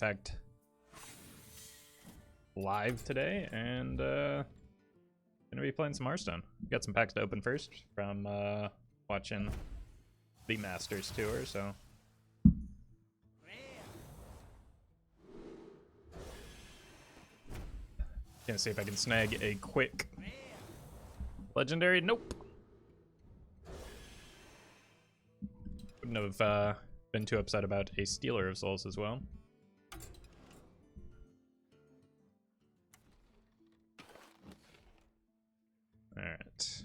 fact, live today, and gonna be playing some Hearthstone. Got some packs to open first from watching the Masters Tour, so. Gonna see if I can snag a quick legendary. Nope. Wouldn't have been too upset about a Stealer of Souls as well. Alright.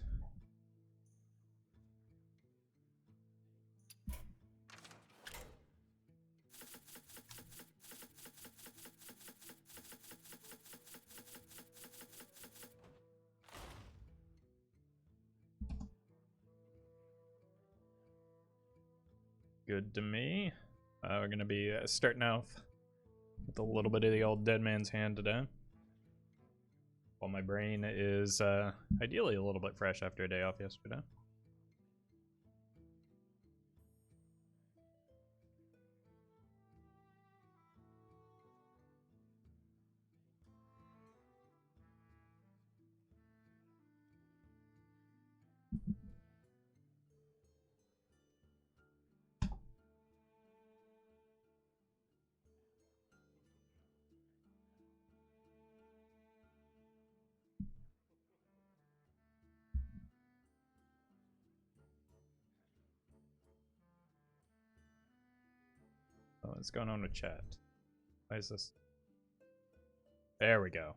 Good to me. We're gonna be starting off with a little bit of the old Dead Man's Hand today. While my brain is ideally a little bit fresh after a day off yesterday. Oh, what's going on with chat? Why is this? There we go.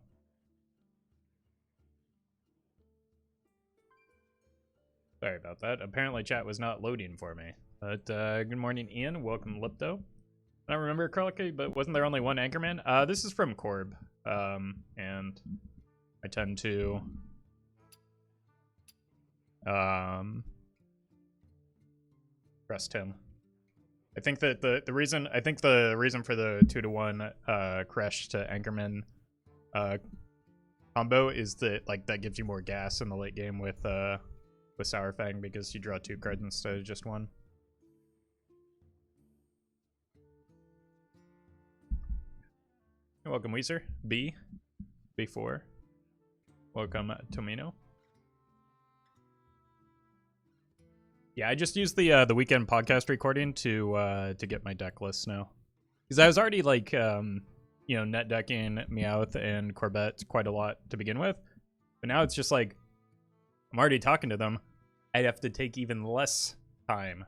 Sorry about that. Apparently chat was not loading for me. But good morning, Ian. Welcome, Lipto. I don't remember correctly, but wasn't there only one Anchorman? This is from Corb. And I tend to trust him. I think that the reason for the 2-to-1 Crash to Anchorman combo is that that gives you more gas in the late game with Sour Fang because you draw 2 cards instead of just 1. Welcome, Weezer. B4. Welcome, Tomino. Yeah, I just used the weekend podcast recording to get my deck list now, because I was already net decking Meowth and Corbett quite a lot to begin with, but now it's just I'm already talking to them. I'd have to take even less time,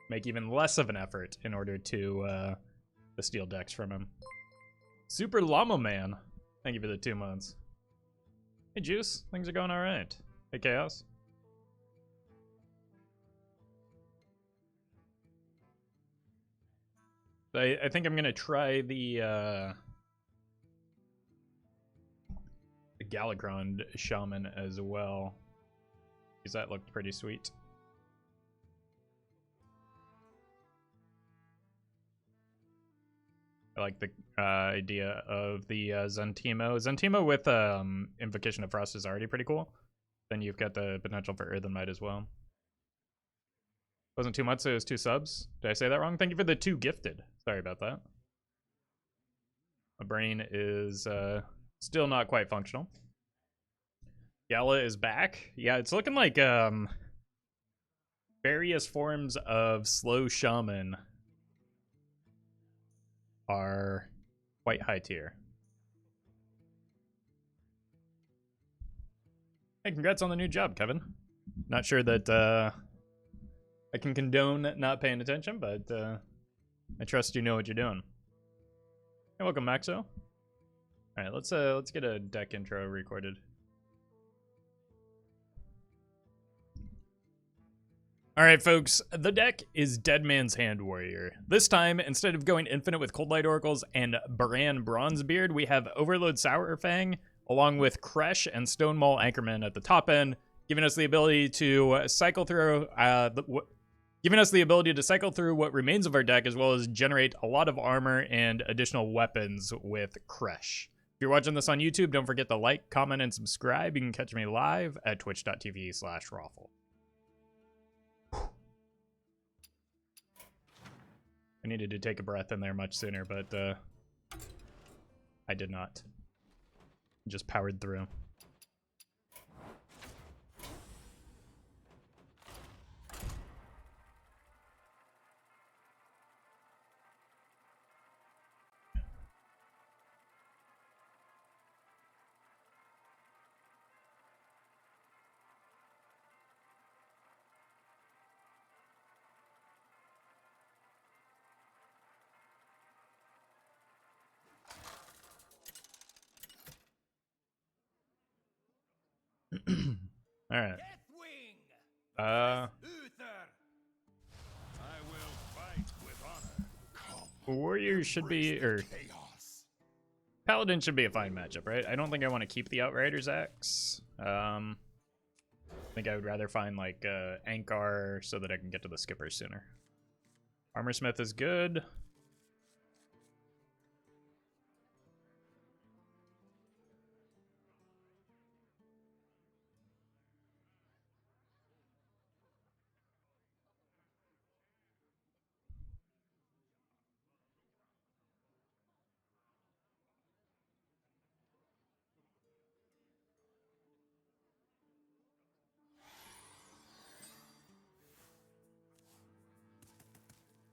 make even less of an effort in order to steal decks from him. Super Llama Man, thank you for the 2 months. Hey Juice, things are going all right. Hey Chaos. I think I'm gonna try the Galakron Shaman as well, because that looked pretty sweet. I like the idea of the Zentimo. Zentimo with Invocation of Frost is already pretty cool. Then you've got the potential for Earthen Might as well. Wasn't 2 months, it was 2 subs. Did I say that wrong? Thank you for the 2 gifted. Sorry about that. My brain is still not quite functional. Gala is back. Yeah, it's looking like various forms of slow shaman are quite high tier. Hey, congrats on the new job, Kevin. Not sure that I can condone not paying attention, but I trust you know what you're doing. Hey, welcome, Maxo. All right, let's get a deck intro recorded. All right, folks, the deck is Dead Man's Hand Warrior. This time, instead of going infinite with Cold Light Oracles and Baran Bronzebeard, we have Overload Sour Fang, along with Kresh and Stone Maul Anchorman at the top end, giving us the ability to cycle through what remains of our deck, as well as generate a lot of armor and additional weapons with Kresh. If you're watching this on YouTube, don't forget to like, comment, and subscribe. You can catch me live at twitch.tv/Roffle. I needed to take a breath in there much sooner, but I did not. Just powered through. All right. Warrior should be, or Paladin should be a fine matchup, right? I don't think I want to keep the Outrider's Axe. I think I would rather find like Ankar so that I can get to the skipper sooner. Armorsmith is good.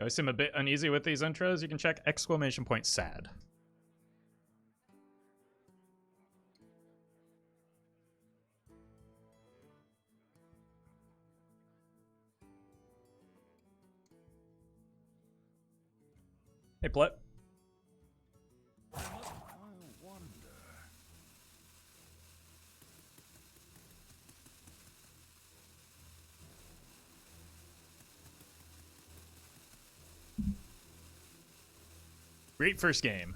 I seem a bit uneasy with these intros. You can check !sad. Hey, Plet. Great first game.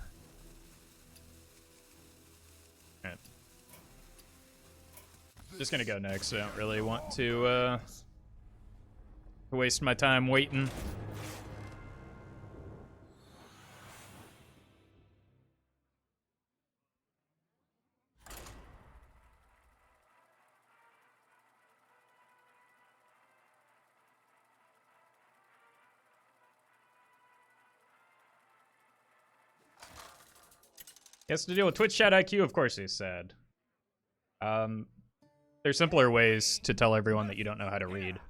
All right. Just gonna go next. I don't really want to waste my time waiting. He has to deal with Twitch chat IQ, of course he's sad. There's simpler ways to tell everyone that you don't know how to read.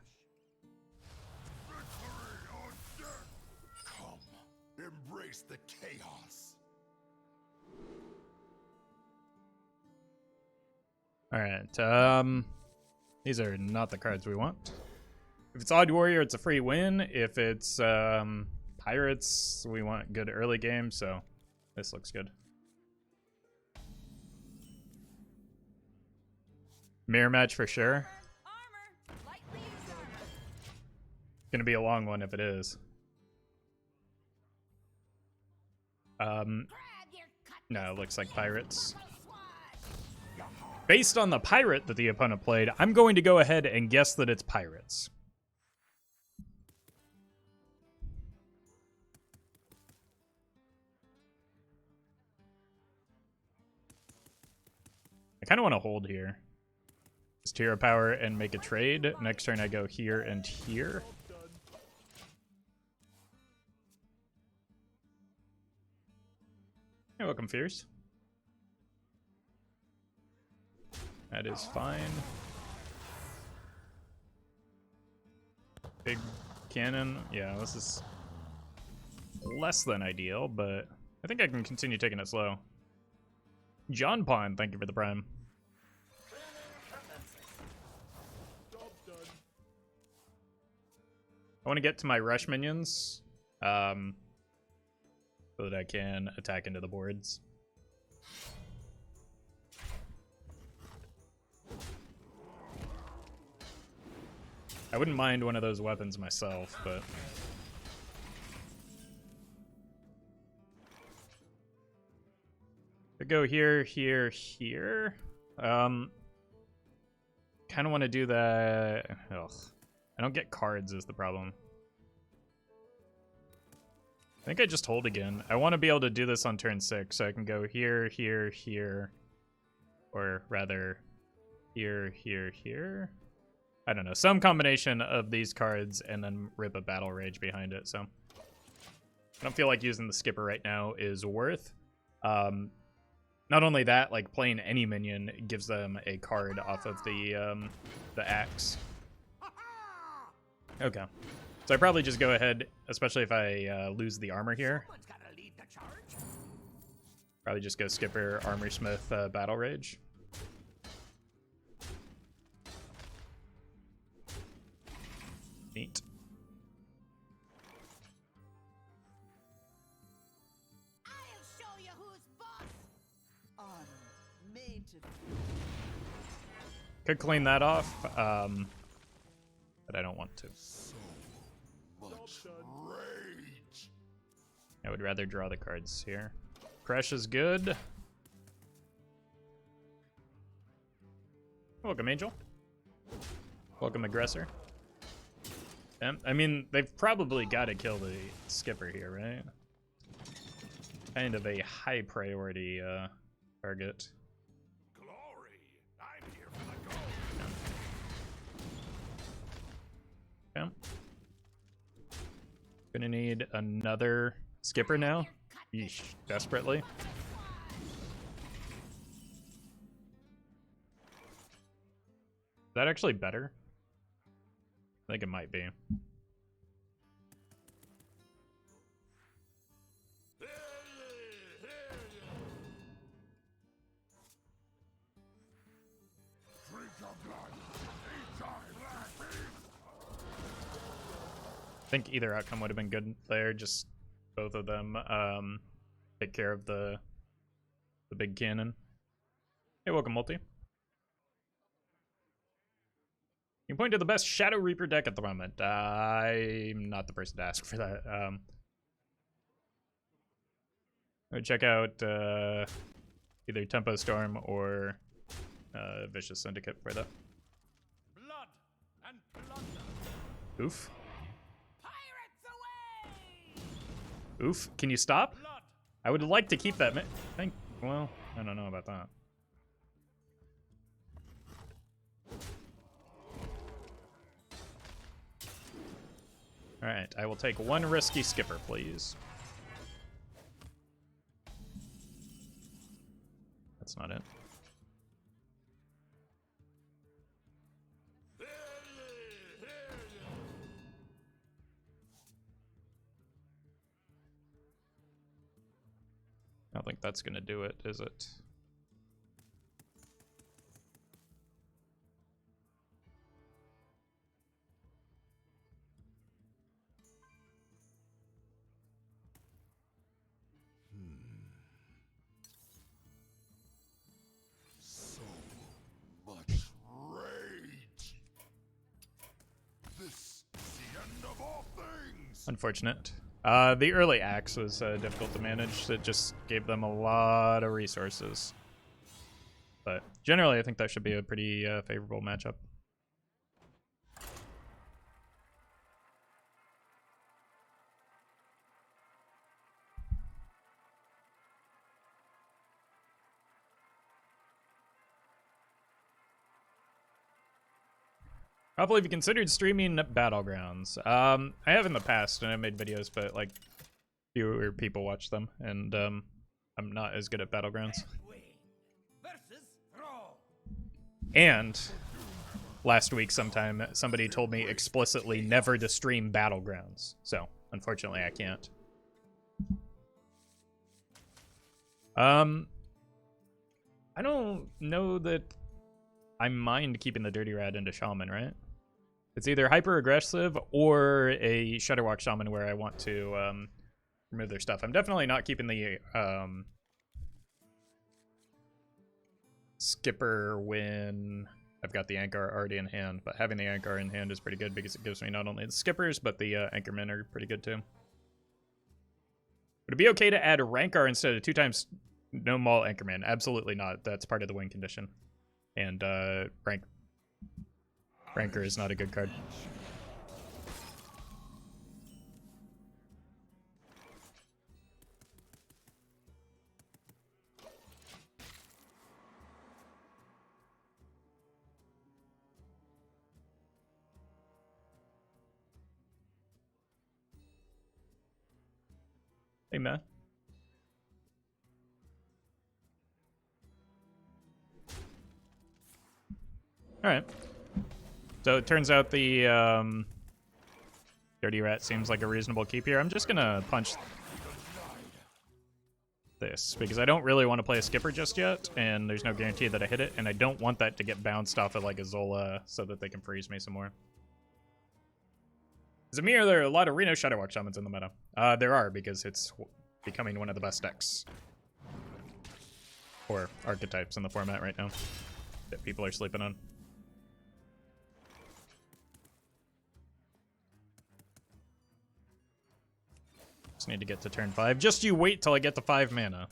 Come, embrace the chaos. Alright, these are not the cards we want. If it's Odd Warrior, it's a free win. If it's Pirates, we want good early game, so this looks good. Mirror match for sure. Gonna be a long one if it is. No, it looks like Pirates. Based on the pirate that the opponent played, I'm going to go ahead and guess that it's Pirates. I kind of want to hold here. Just hero power and make a trade. Next turn I go here and here. Hey, welcome, Fierce. That is fine. Big cannon. Yeah, this is less than ideal, but I think I can continue taking it slow. John Pond, thank you for the prime. I want to get to my rush minions so that I can attack into the boards. I wouldn't mind one of those weapons myself, but... I go here, here, here. Kind of want to do that. Ugh. I don't get cards is the problem. I think I just hold again. I want to be able to do this on turn 6, so I can go here, here, here. Or rather, here, here, here. I don't know. Some combination of these cards and then rip a Battle Rage behind it, so. I don't feel like using the skipper right now is worth. Not only that, like playing any minion gives them a card off of the axe. Okay. So I probably just go ahead, especially if I lose the armor here. Probably just go Skipper, Armor Smith, Battle Rage. Neat. I'll show you who's boss. Honor, made to Could clean that off, but I don't want to. So much rage. I would rather draw the cards here. Crash is good. Welcome, Angel. Welcome, Aggressor. I mean, they've probably got to kill the Skipper here, right? Kind of a high priority target. Glory. I'm here for the gold. Okay. Gonna need another Skipper now. Yeesh, desperately. Is that actually better? I think it might be. Drink your blood. Eat your flesh. I think either outcome would have been good there. Just both of them take care of the big cannon. Hey, welcome, Multi. You point to the best Shadow Reaper deck at the moment. I'm not the person to ask for that. I would check out either Tempo Storm or Vicious Syndicate for that. Blood and plunder. Oof. pirates away. Oof. Can you stop? Blood. I would like to keep that. Well, I don't know about that. Alright, I will take one risky Skipper, please. That's not it. I don't think that's gonna do it, is it? So much rage. This is the end of all things. Unfortunate. The early axe was difficult to manage. It just gave them a lot of resources. But generally, I think that should be a pretty favorable matchup. Probably have you considered streaming Battlegrounds? I have in the past, and I made videos, but like fewer people watch them, and I'm not as good at Battlegrounds. And last week, sometime somebody told me explicitly never to stream Battlegrounds, so unfortunately, I can't. I don't know that I mind keeping the Dirty Rat into Shaman, right? It's either hyper aggressive or a Shudderwalk Shaman where I want to remove their stuff. I'm definitely not keeping the Skipper when I've got the Anchor already in hand, but having the Anchor in hand is pretty good because it gives me not only the Skippers, but the Anchormen are pretty good too. Would it be okay to add Rankar instead of 2 times no Maul Anchorman? Absolutely not. That's part of the win condition. And Rancor is not a good card. Hey, man. Alright. So it turns out the Dirty Rat seems like a reasonable keep here. I'm just gonna punch this because I don't really want to play a skipper just yet, and there's no guarantee that I hit it, and I don't want that to get bounced off of like a Zola so that they can freeze me some more. Zamir, there are a lot of Reno Shadowwalk Shamans in the meta. There are, because it's becoming one of the best decks. Or archetypes in the format right now that people are sleeping on. Just need to get to turn 5. Just you wait till I get to 5 mana.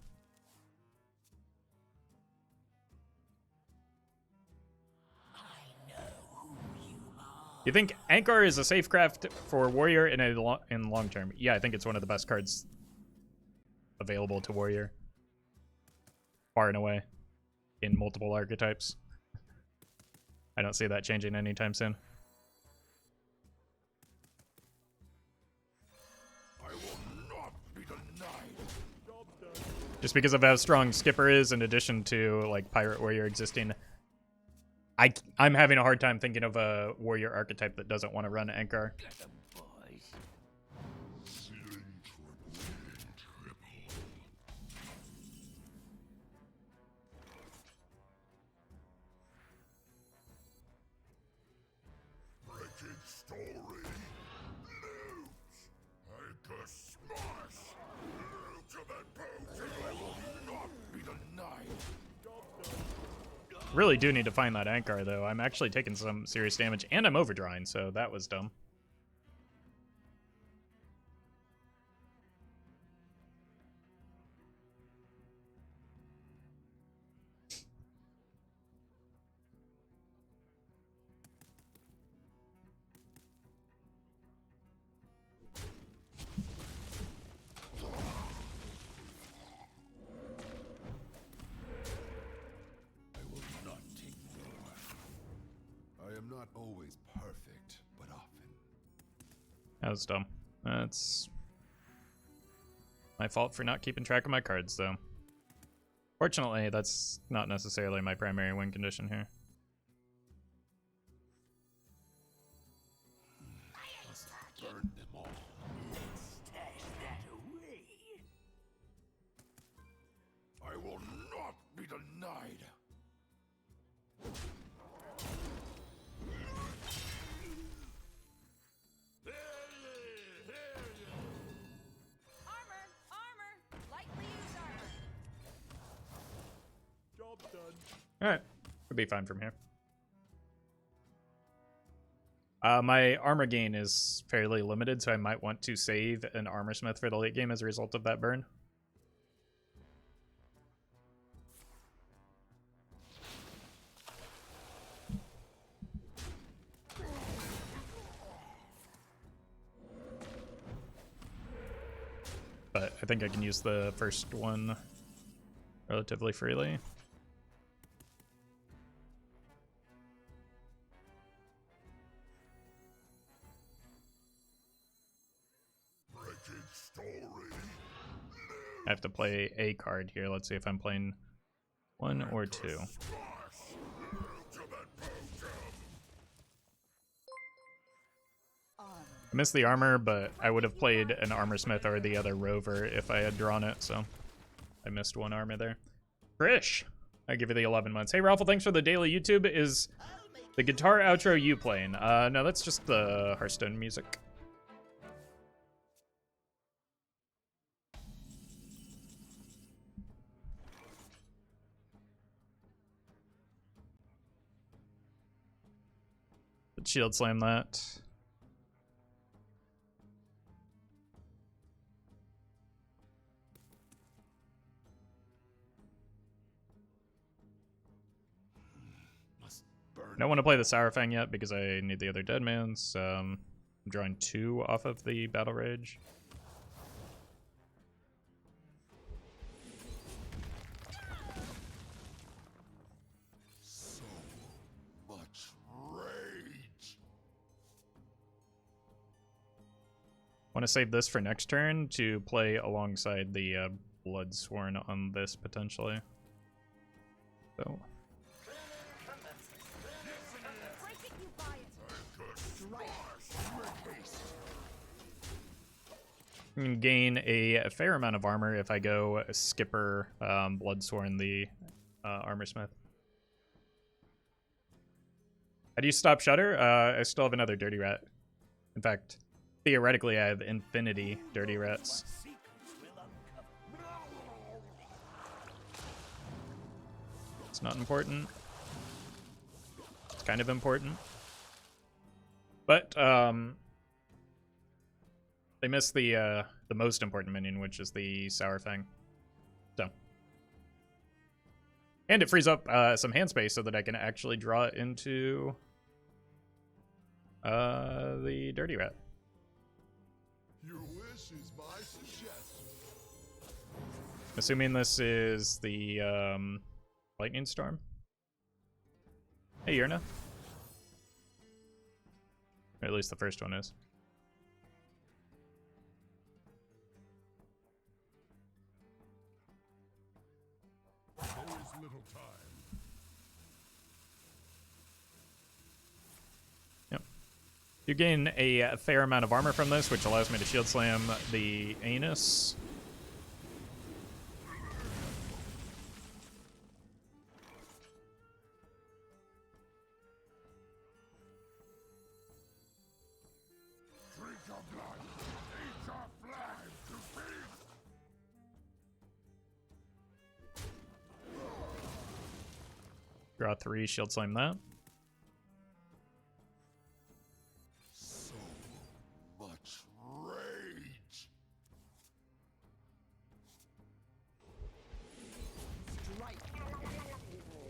You think Ankar is a safe craft for Warrior in long term? Yeah, I think it's one of the best cards available to Warrior. Far and away. In multiple archetypes. I don't see that changing anytime soon. I will not be denied. Just because of how strong Skipper is, in addition to like Pirate Warrior existing, I'm having a hard time thinking of a Warrior archetype that doesn't want to run Ankar. Really do need to find that Ankar, though. I'm actually taking some serious damage, and I'm overdrawing, so that was dumb. Not always perfect, but often. That was dumb. That's my fault for not keeping track of my cards, though. Fortunately, that's not necessarily my primary win condition here. Must have burned them all. Stash that away. I will not be denied. Alright, could be fine from here. My armor gain is fairly limited, so I might want to save an armor smith for the late game as a result of that burn. But I think I can use the first one relatively freely. I have to play a card here. Let's see if I'm playing 1 or 2. I missed the armor, but I would have played an armor smith or the other rover if I had drawn it, so I missed one armor there. Krish, I give you the 11 months. Hey, Roffle, thanks for the daily YouTube. Is the guitar outro you playing? No, that's just the Hearthstone music. Shield slam that. I don't want to play the Sourfang yet because I need the other Deadmans. I'm drawing 2 off of the Battle Rage. So much rage. Want to save this for next turn to play alongside the Bloodsworn on this potentially. So. You can gain a fair amount of armor if I go Skipper, Bloodsworn, the Armor Smith. How do you stop Shudder? I still have another Dirty Rat. In fact, theoretically, I have infinity Dirty Rats. It's not important. It's kind of important. But, they missed the most important minion, which is the Sour Fang. So. And it frees up some hand space so that I can actually draw it into the Dirty Rat. Your wish is my suggestion. Assuming this is the Lightning Storm. Hey, Yurna. Or at least the first one is. There is little time. Yep. You gain a fair amount of armor from this, which allows me to shield slam the Anus. Drink your blood. Eat your flag to feast. Draw 3, shield slam that. So much rage.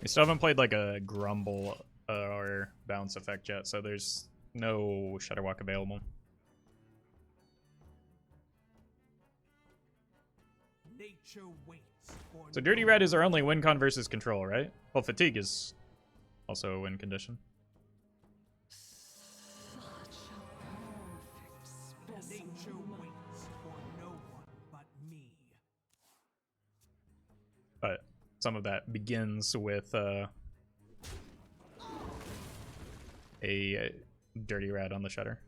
We still haven't played like a Grumble or Bounce effect yet, so there's no Shudderwalk available. Nature waits for So Dirty Rat is our only win con versus control, right? Well, Fatigue is also a win condition. nature waits for no one but me. But some of that begins with a Dirty Rat on the Shudder.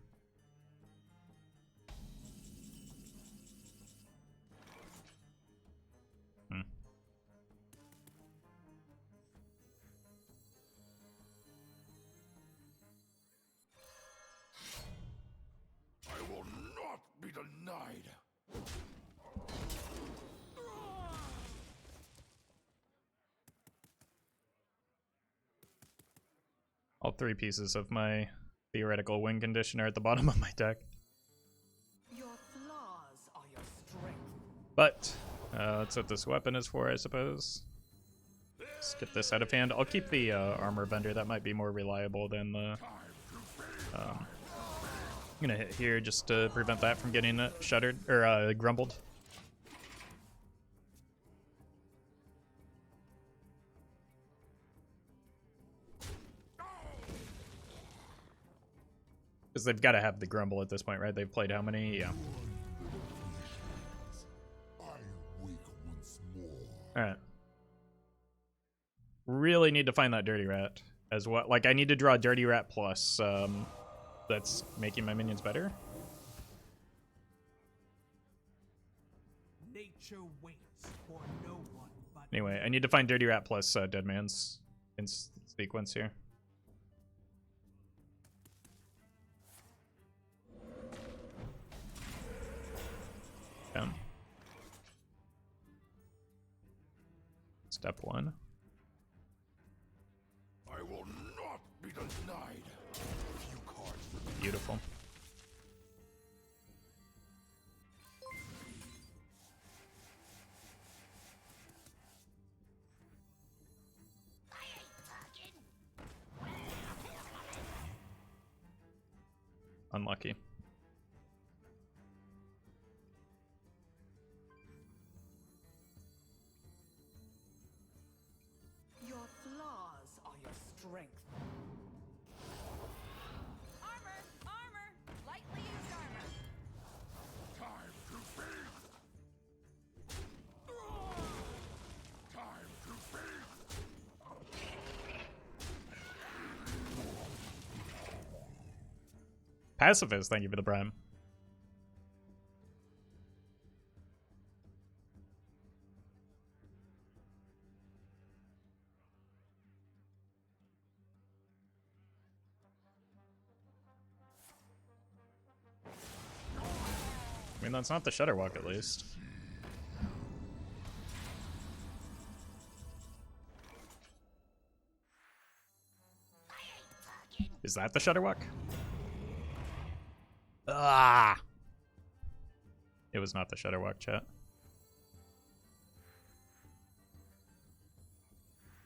I will not be denied. All 3 pieces of my theoretical win condition are at the bottom of my deck. Your flaws are your strength. But that's what this weapon is for, I suppose. Let's get this out of hand. I'll keep the armor bender. That might be more reliable than the... I'm gonna hit here just to prevent that from getting shuddered or grumbled. Because they've got to have the grumble at this point, right? They've played how many? Yeah. I wake once more. Alright. Really need to find that Dirty Rat as well. Like, I need to draw Dirty Rat plus. That's making my minions better. Nature waits for no one but Anyway, I need to find Dirty Rat plus Dead Man's in sequence here. Down. Step 1. I will not be denied. Few cards remain. Beautiful. Unlucky. Your flaws are your strength. Armor! Armor! Lightly used armor. Time to feast. Time to feast. Pacifist, thank you for the prime. mean, that's not the Shudderwalk, at least. Is that the Shudderwalk? Ah! It was not the Shudderwalk, chat.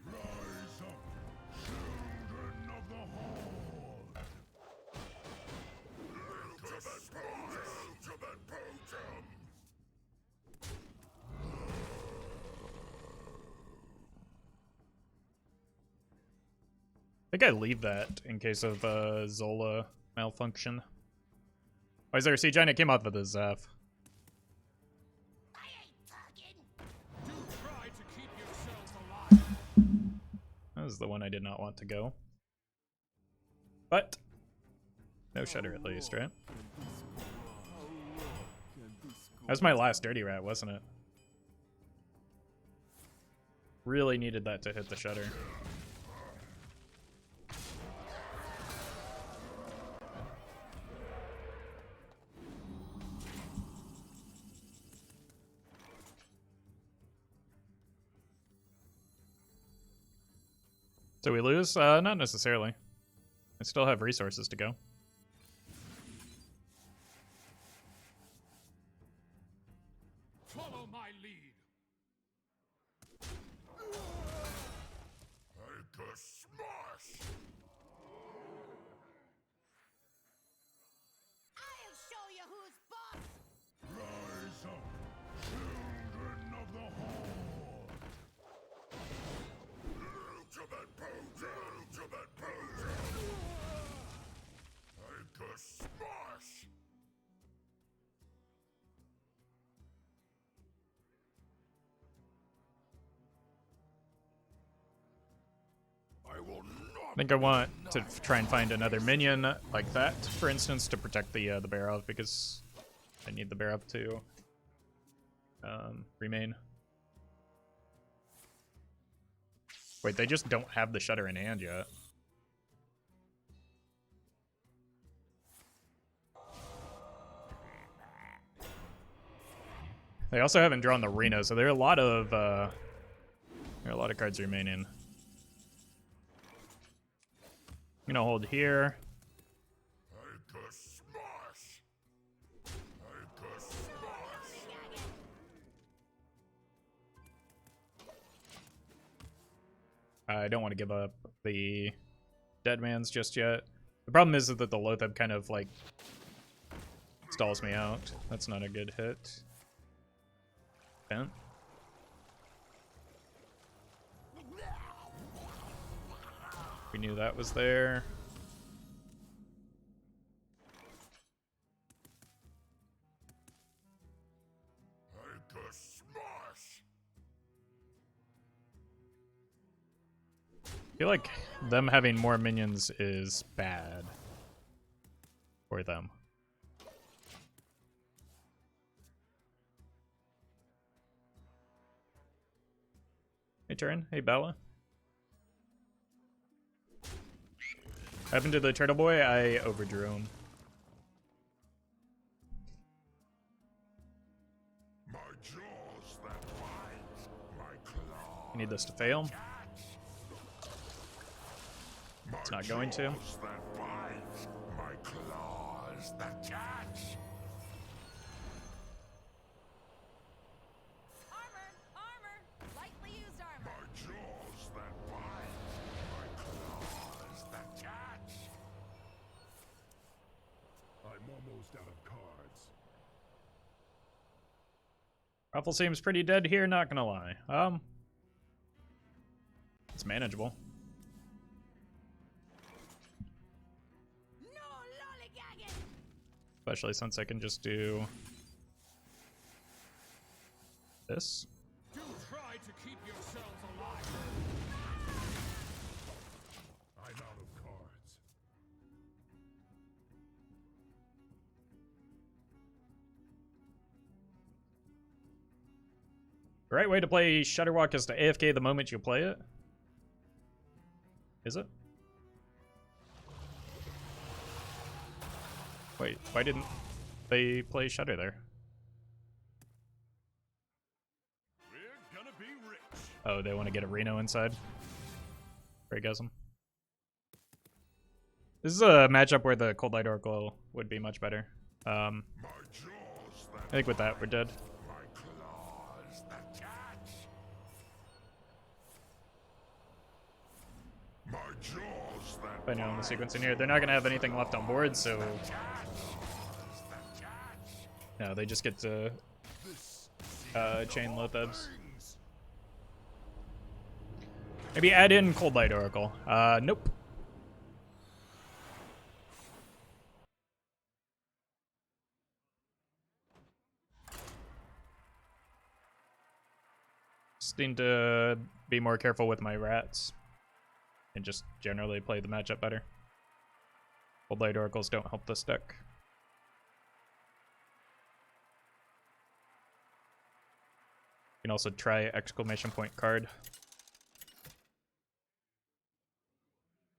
Rise up, children of the Horde. Ultimate Potem. I think I leave that in case of Zola malfunction. Why is there a siege giant? It came out with a Zeph. Do try to keep yourselves alive. That was the one I did not want to go. But no Shudder at least, right? That was my last Dirty Rat, wasn't it? Really needed that to hit the Shudder. So we lose? Not necessarily. I still have resources to go. Follow my lead. Take a smash. I'll show you who's boss. Rise up, children of the Horde. Ultimate Potem. Ultimate Potem. Take a smash. I will not. I think I want to try and find another minion like that, for instance, to protect the Barov, because I need the Barov to remain. Wait, they just don't have the Shudder in hand yet. They also haven't drawn the Reno, so there are a lot of cards remaining. I'm gonna hold here. Take a smash. Take a smash. I don't want to give up the Dead Man's just yet. The problem is that the Lotheb kind of like stalls me out. That's not a good hit. Bent. We knew that was there. Take a smash. I feel like them having more minions is bad for them. Hey, Turin. Hey, Bella. Happened to the Turtle Boy? I overdrew him. My jaws that bite. My claws. I need this to fail. My It's not going to. jaws that bite. My claws that catch. Armor, armor, lightly used armor. My jaws that bite. My claws that catch. I'm almost out of cards. Roffle seems pretty dead here, not gonna lie. It's manageable. No lollygagging. Especially since I can just do this. Do try to keep yourselves alive. I'm out of cards. The right way to play Shudderwalk is to AFK the moment you play it. Is it? Wait, why didn't they play Shudder there? Oh, they want to get a Reno inside. Breakasm. This is a matchup where the Cold Light Oracle would be much better. I think with that, we're dead. I know the sequence in here. They're not going to have anything left on board, so... No, they just get to chain Lothebs. Maybe add in Cold Light Oracle. Nope. Just need to be more careful with my rats. And just generally play the matchup better. Cold Light Oracles don't help this deck. You can also try exclamation point card.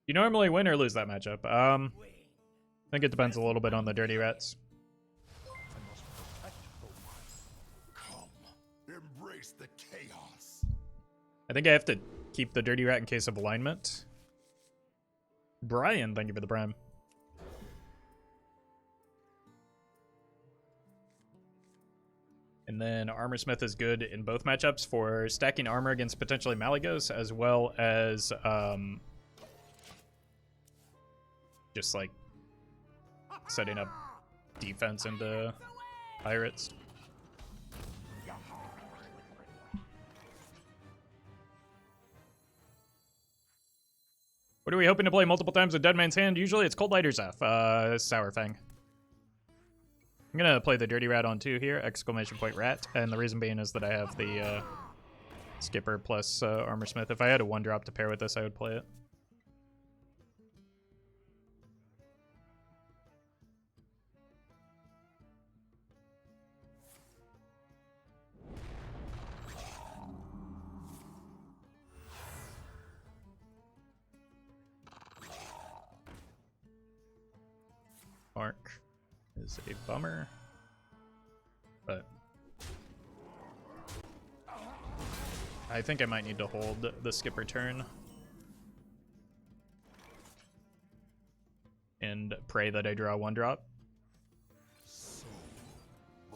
You normally win or lose that matchup. I think it depends a little bit on the dirty rats. Come, embrace the chaos. I think I have to keep the dirty rat in case of alignment. Brian, thank you for the prime. And then Armorsmith is good in both matchups for stacking armor against potentially Malagos, as well as just like setting up defense into pirates. What are we hoping to play multiple times with Dead Man's Hand? Usually it's Cold Lighter's F, Sour Fang. I'm gonna play the Dirty Rat on 2 here, exclamation point rat, and the reason being is that I have the Skipper plus Armorsmith. If I had a 1-drop to pair with this, I would play it. Mark is a bummer, but I think I might need to hold the Skipper turn and pray that I draw 1-drop.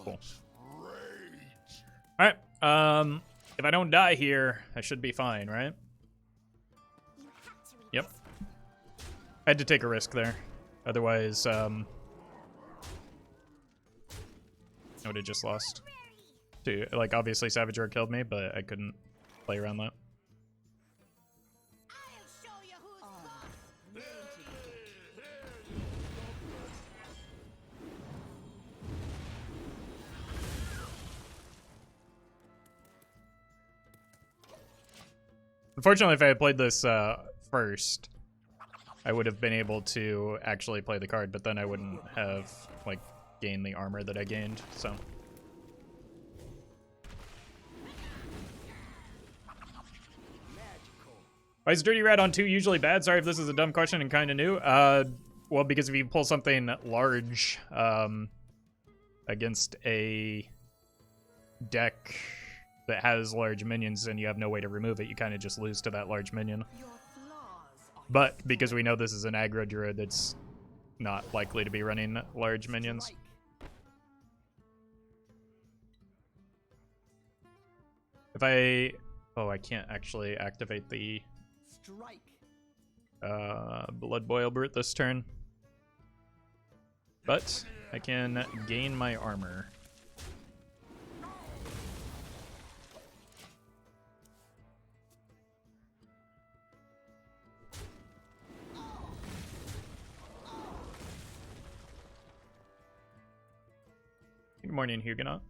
Cool. All right. If I don't die here, I should be fine, right? Yep. I had to take a risk there. Otherwise, I would have just lost. Dude, like, obviously Savage Roar killed me, but I couldn't play around that. I'll show you who's boss. Unfortunately, if I had played this first, I would have been able to actually play the card, but then I wouldn't have, like, gained the armor that I gained, so. Why is Dirty Rat on 2 usually bad? Sorry if this is a dumb question and kind of new. Well, because if you pull something large against a deck that has large minions and you have no way to remove it, you kind of just lose to that large minion. But because we know this is an aggro druid, it's not likely to be running large minions. If I... Oh, I can't actually activate the Blood Boil Brute this turn. But I can gain my armor. Good morning, Huguenot.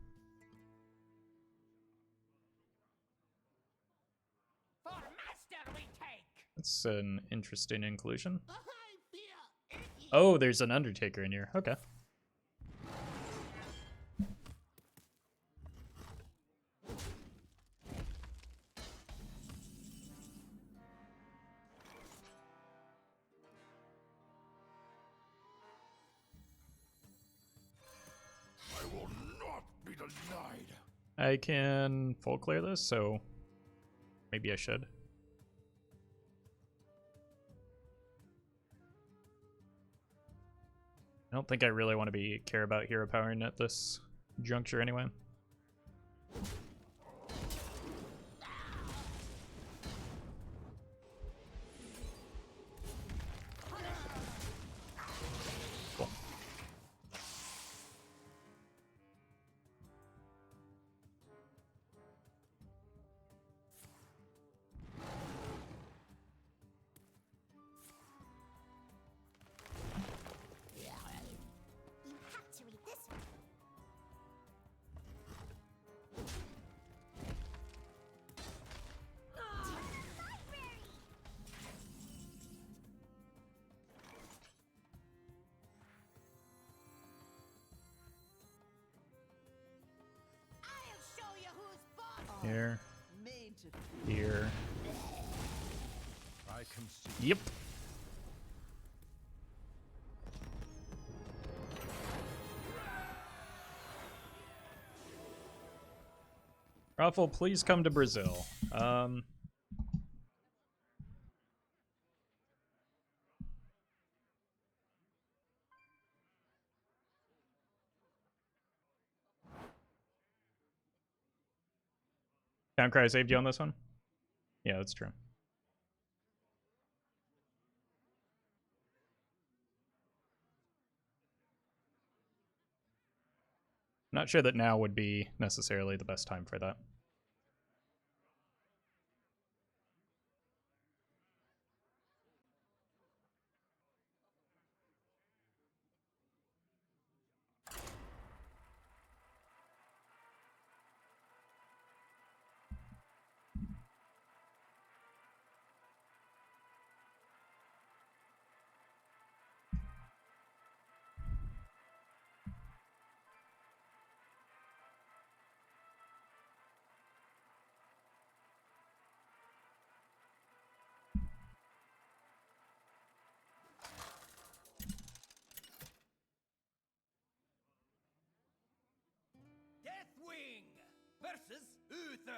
That's an interesting inclusion. Oh, there's an Undertaker in here. Okay. I will not be denied. I can full clear this, so Maybe I should. I don't think I really want to care about hero powering at this juncture anyway. Cool. You have to read this one. I'll show you who's boss. Here, Made to here. I can see. Yep. Roffle, please come to Brazil. Towncry saved you on this one? Yeah, that's true. Not sure that now would be necessarily the best time for that. Deathwing versus Uther.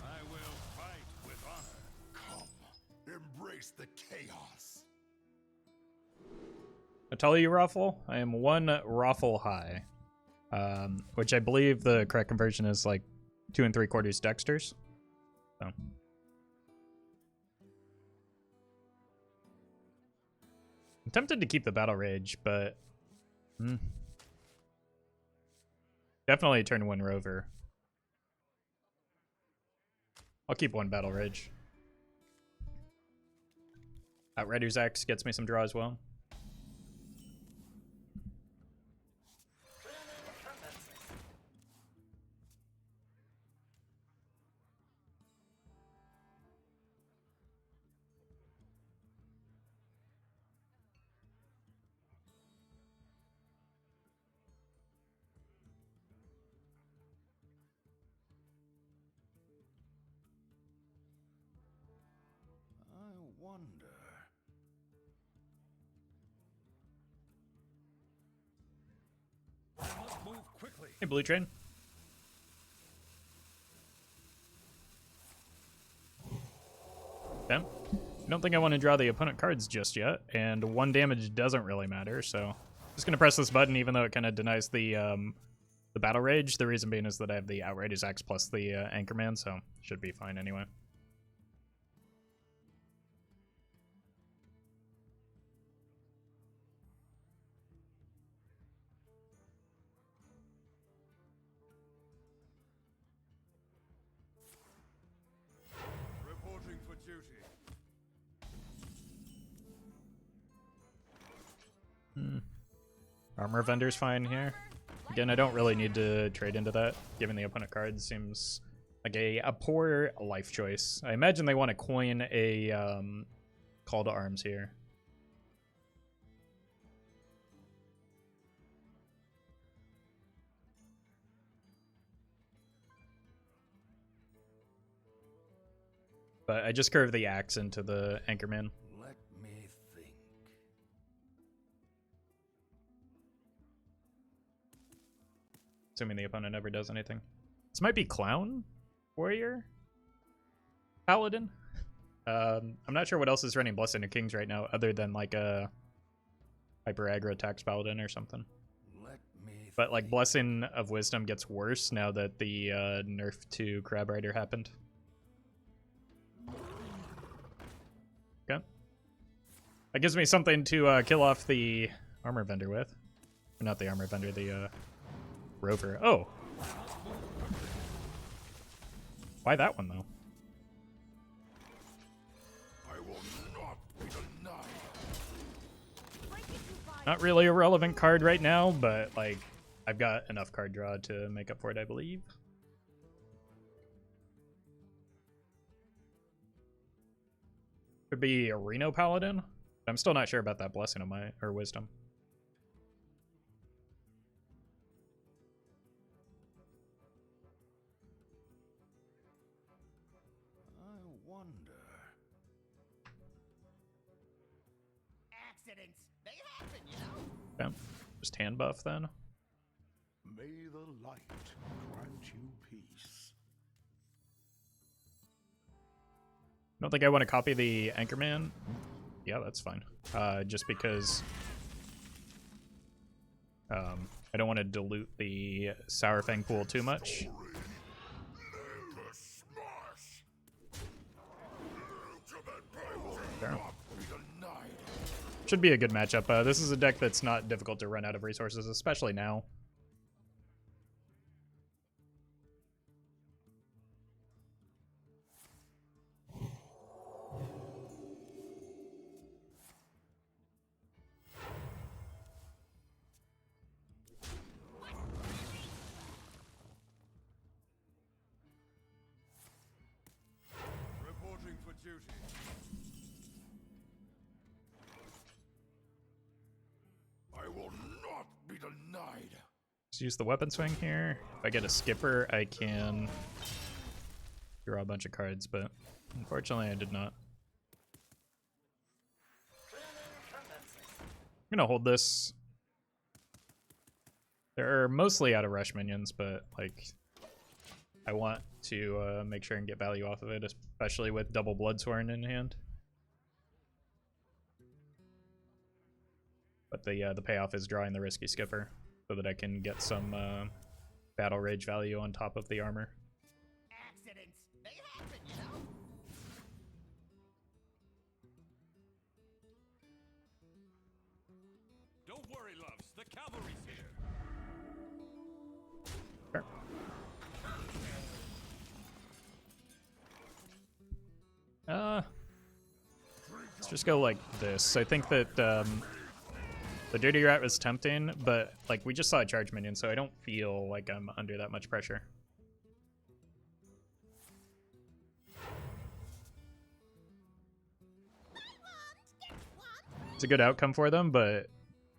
I will fight with honor. Come, embrace the chaos. I tell you, Roffle, I am 1 Roffle high, which I believe the correct conversion is like 2 3/4 dexters. So. I'm tempted to keep the battle rage, but definitely turn 1 rover. I'll keep 1 battle rage. Outrider's Axe gets me some draw as well. I wonder. I must move quickly. Hey, Blue Train. Okay. I don't think I want to draw the opponent cards just yet, and 1 damage doesn't really matter, so just gonna press this button even though it kind of denies the battle rage. The reason being is that I have the Outrider's Axe plus the Anchorman, so should be fine anyway. Reporting for duty. Armor vendor's fine here. Again, I don't really need to trade into that. Giving the opponent cards seems like a poor life choice. I imagine they want to coin a call to arms here. But I just curved the axe into the Anchorman. Let me think. Assuming the opponent never does anything. This might be Clown Warrior? Paladin. I'm not sure what else is running Blessing of Kings right now, other than like a hyper aggro tax Paladin or something. Let me But like Blessing of Wisdom gets worse now that the nerf to Crab Rider happened. Okay. That gives me something to kill off the armor vendor with. Or not the armor vendor, the rover. Oh! Why that one, though? I will not be denied. Not really a relevant card right now, but like I've got enough card draw to make up for it, I believe. Could be a Reno Paladin. I'm still not sure about that Blessing of my or Wisdom. I wonder. Accidents, they happen, you know? Okay. Just hand buff then. May the light grant you peace. I don't think I want to copy the Anchorman. Yeah, that's fine. Just because I don't want to dilute the Sour Fang pool too much. Never smash. I will Fair. not be denied. Should be a good matchup. This is a deck that's not difficult to run out of resources, especially now. Reporting for duty. I will not be denied. Let's use the weapon swing here. If I get a skipper, I can draw a bunch of cards, but unfortunately I did not. I'm gonna hold this. They're mostly out of rush minions, but like I want to make sure and get value off of it, especially with double Bloodsworn in hand. But the payoff is drawing the risky skipper so that I can get some battle rage value on top of the armor. Accidents, they happen, you know? Don't worry, loves. The cavalry's here. Sure. Let's just go like this. I think that the Dirty Rat was tempting, but like we just saw a charge minion, so I don't feel like I'm under that much pressure. It's a good outcome for them, but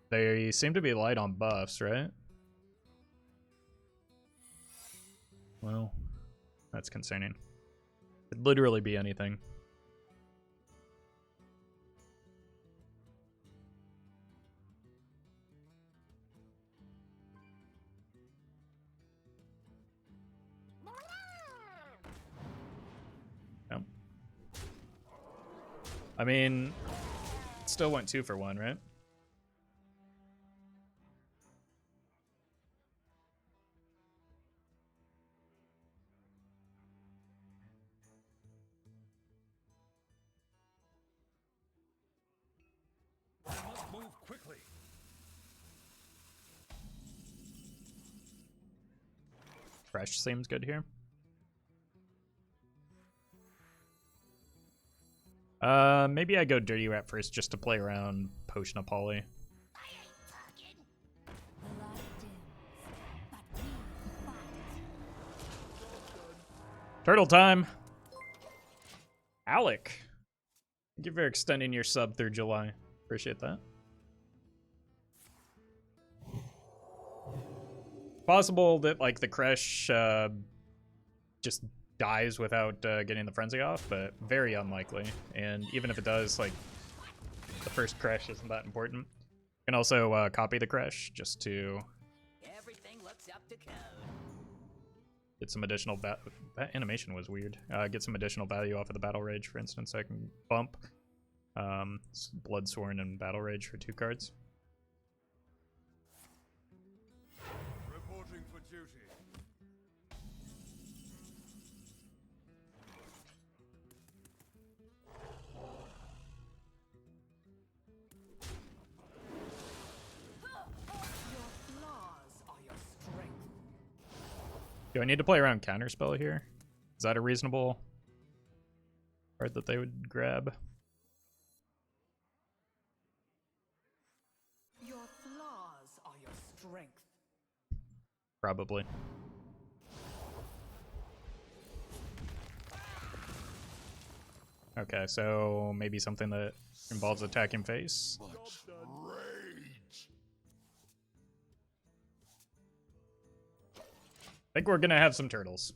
they seem to be light on buffs, right? Well, that's concerning. Could literally be anything. Yep. I mean, it still went 2 for 1, right? Must move quickly. Fresh seems good here. Maybe I go Dirty Rat first just to play around Potion of Poly. Turtle time! Alec! Thank you for extending your sub through July. Appreciate that. Possible that like the Crash just dies without getting the Frenzy off, but very unlikely. And even if it does, like the first Crash isn't that important. You can also copy the Crash just to Everything looks up to code. Get some additional that animation was weird. Get some additional value off of the Battle Rage, for instance. I can bump Bloodsworn and Battle Rage for 2 cards. Reporting for duty. Your flaws are your strength. Do I need to play around Counterspell here? Is that a reasonable card that they would grab? Your flaws are your strength. Probably. Okay, so maybe something that involves attacking face. Much rage. I think we're gonna have some turtles.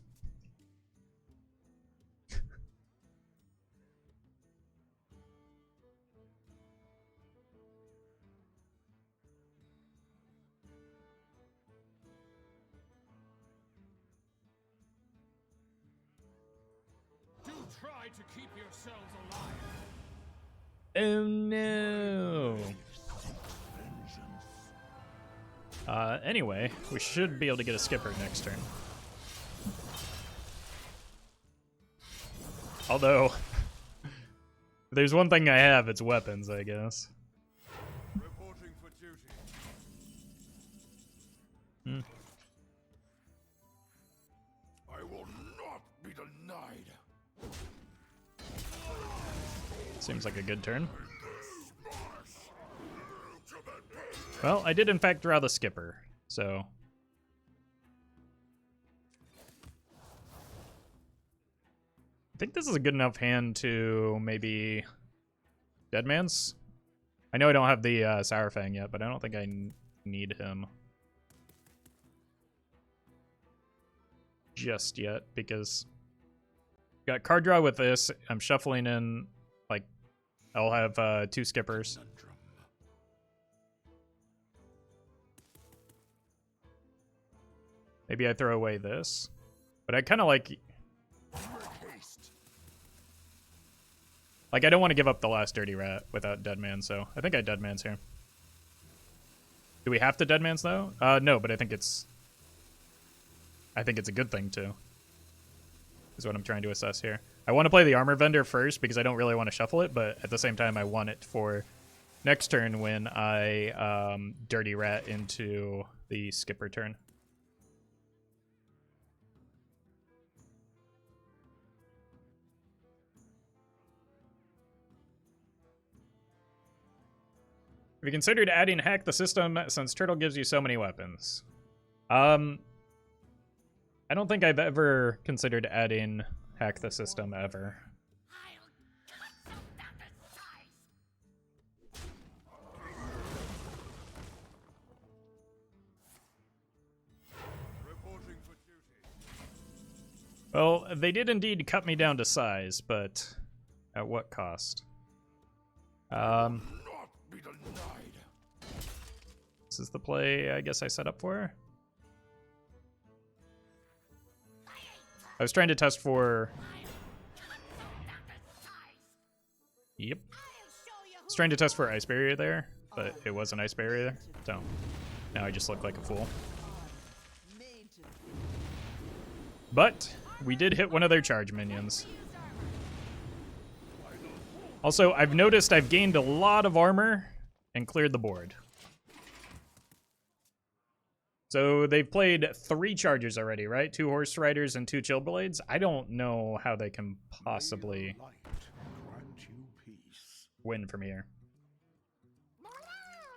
Do try to keep yourselves alive. Oh no! Anyway, we should be able to get a skipper next turn. Although, if there's one thing I have, it's weapons, I guess. Reporting for duty. I will not be denied. Seems like a good turn. Well, I did in fact draw the skipper, so... I think this is a good enough hand to maybe Deadman's. I know I don't have the Sourfang yet, but I don't think I need him just yet, because got card draw with this. I'm shuffling in, like, I'll have 2 skippers. Maybe I throw away this, but I kind of like I don't want to give up the last Dirty Rat without Deadman, so I think I Deadman's here. Do we have to Deadman's though? No, but I think it's a good thing too. Is what I'm trying to assess here. I want to play the Armor Vendor first because I don't really want to shuffle it, but at the same time I want it for next turn when I Dirty Rat into the skipper turn. Have you considered adding Hack the System since Turtle gives you so many weapons? I don't think I've ever considered adding Hack the System ever. Reporting for duty. Well, they did indeed cut me down to size, but at what cost? Not be denied. This is the play I guess I set up for. I was trying to test for... Yep. I was trying to test for Ice Barrier there, but it was an Ice Barrier, so now I just look like a fool. But we did hit one of their charge minions. Also, I've noticed I've gained a lot of armor and cleared the board. So they've played 3 chargers already, right? 2 Horse Riders and 2 Chillblades. I don't know how they can possibly win from here.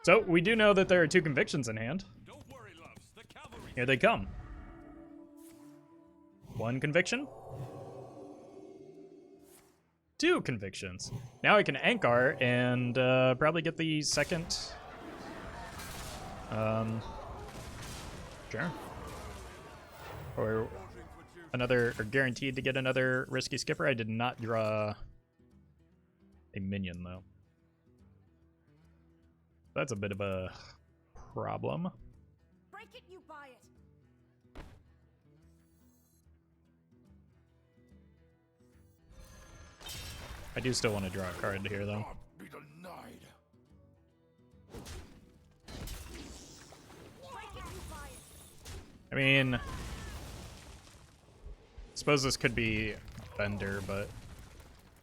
So we do know that there are 2 convictions in hand. Don't worry, loves. The cavalry. Here they come. 1 conviction. 2 convictions. Now I can Ankar and probably get the second. Sure. Or another, or guaranteed to get another risky skipper. I did not draw a minion though. That's a bit of a problem. Break it, you buy it. I do still want to draw a card here, though. Not be denied. I mean, suppose this could be Bender, but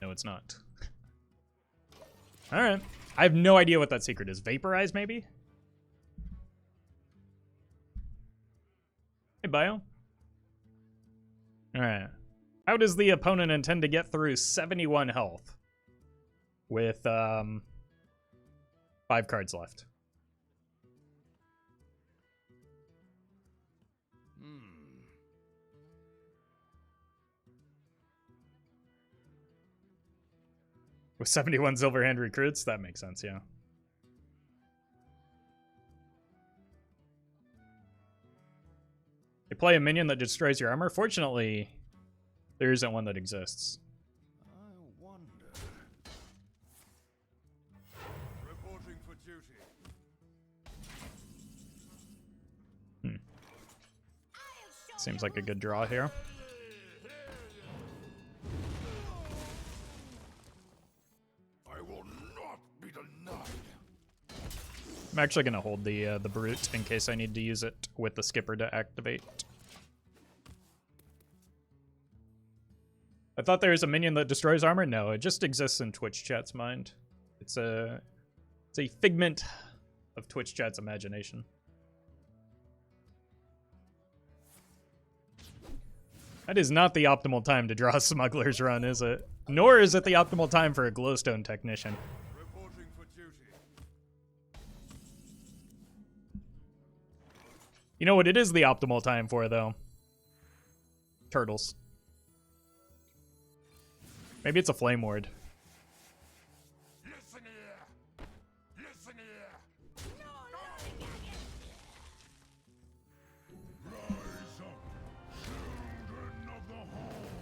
no, it's not. All right. I have no idea what that secret is. Vaporize, maybe? Hey, Bio. All right. How does the opponent intend to get through 71 health with 5 cards left? With 71 Silverhand recruits? That makes sense, yeah. They play a minion that destroys your armor. Fortunately, there isn't one that exists. I wonder. Reporting for duty. Seems like a good draw here. I will not be denied. I'm actually going to hold the Brute in case I need to use it with the Skipper to activate. I thought there was a minion that destroys armor. No, it just exists in Twitch chat's mind. It's a figment of Twitch chat's imagination. That is not the optimal time to draw a Smuggler's Run, is it? Nor is it the optimal time for a Glowstone Technician. Reporting for duty. You know what it is the optimal time for, though? Turtles. Maybe it's a Flame Ward. Listen here. Listen here. Rise up, children of the Horde.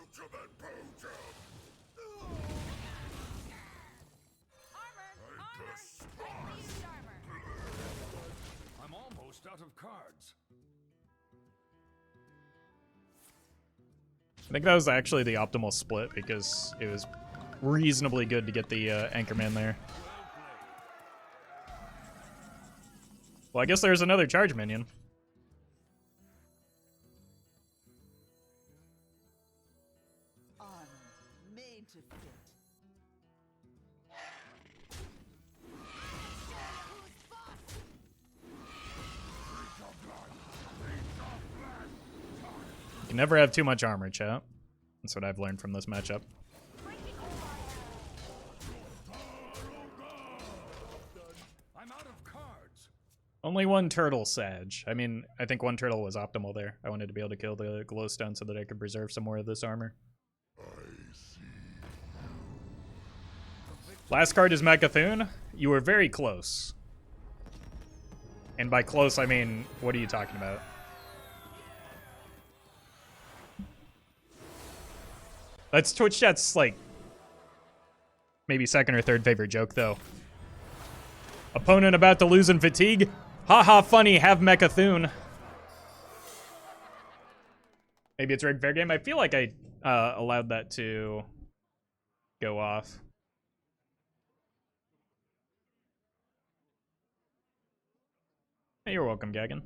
Ultimate poacher. I despise. I'm almost out of cards. I think that was actually the optimal split because it was reasonably good to get the Anchorman there. Well, I guess there's another charge minion. Armor made to fit. You never have too much armor, chat. That's what I've learned from this matchup. I'm out of cards. Only one turtle, Sag. I mean, I think one turtle was optimal there. I wanted to be able to kill the glowstone so that I could preserve some more of this armor. Last card is Mechathune. You were very close. And by close, I mean, what are you talking about? That's Twitch chat's, like, maybe second or third favorite joke, though. Opponent about to lose in fatigue? Haha, funny, have Mechathune. Maybe it's rigged fair game. I feel like I allowed that to go off. Hey, you're welcome, Gagan.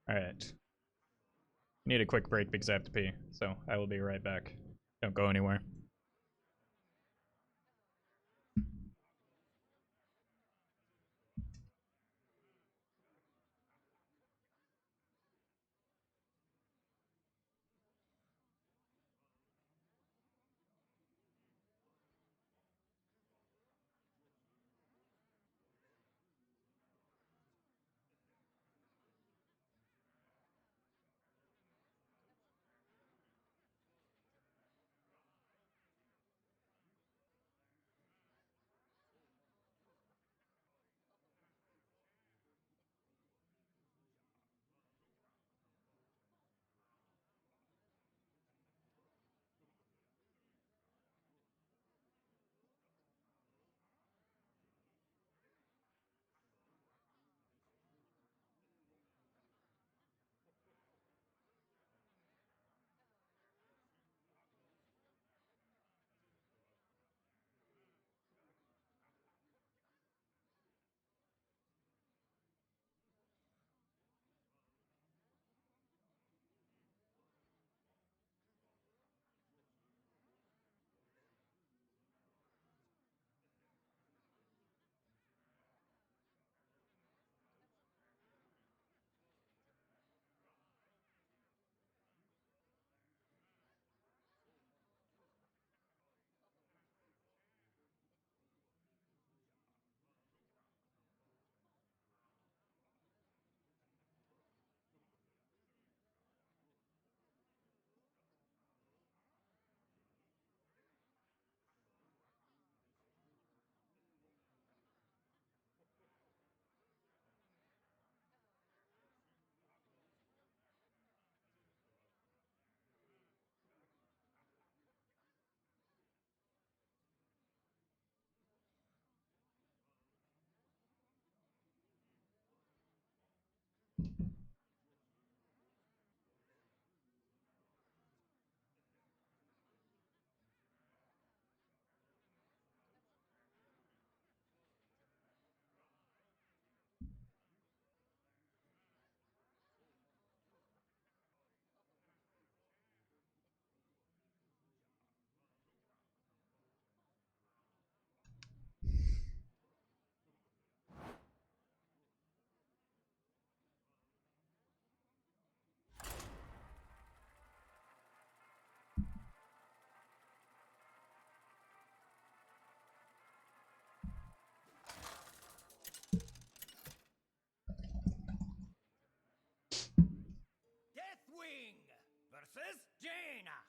Alright. Need a quick break because I have to pee, so I will be right back. Don't go anywhere.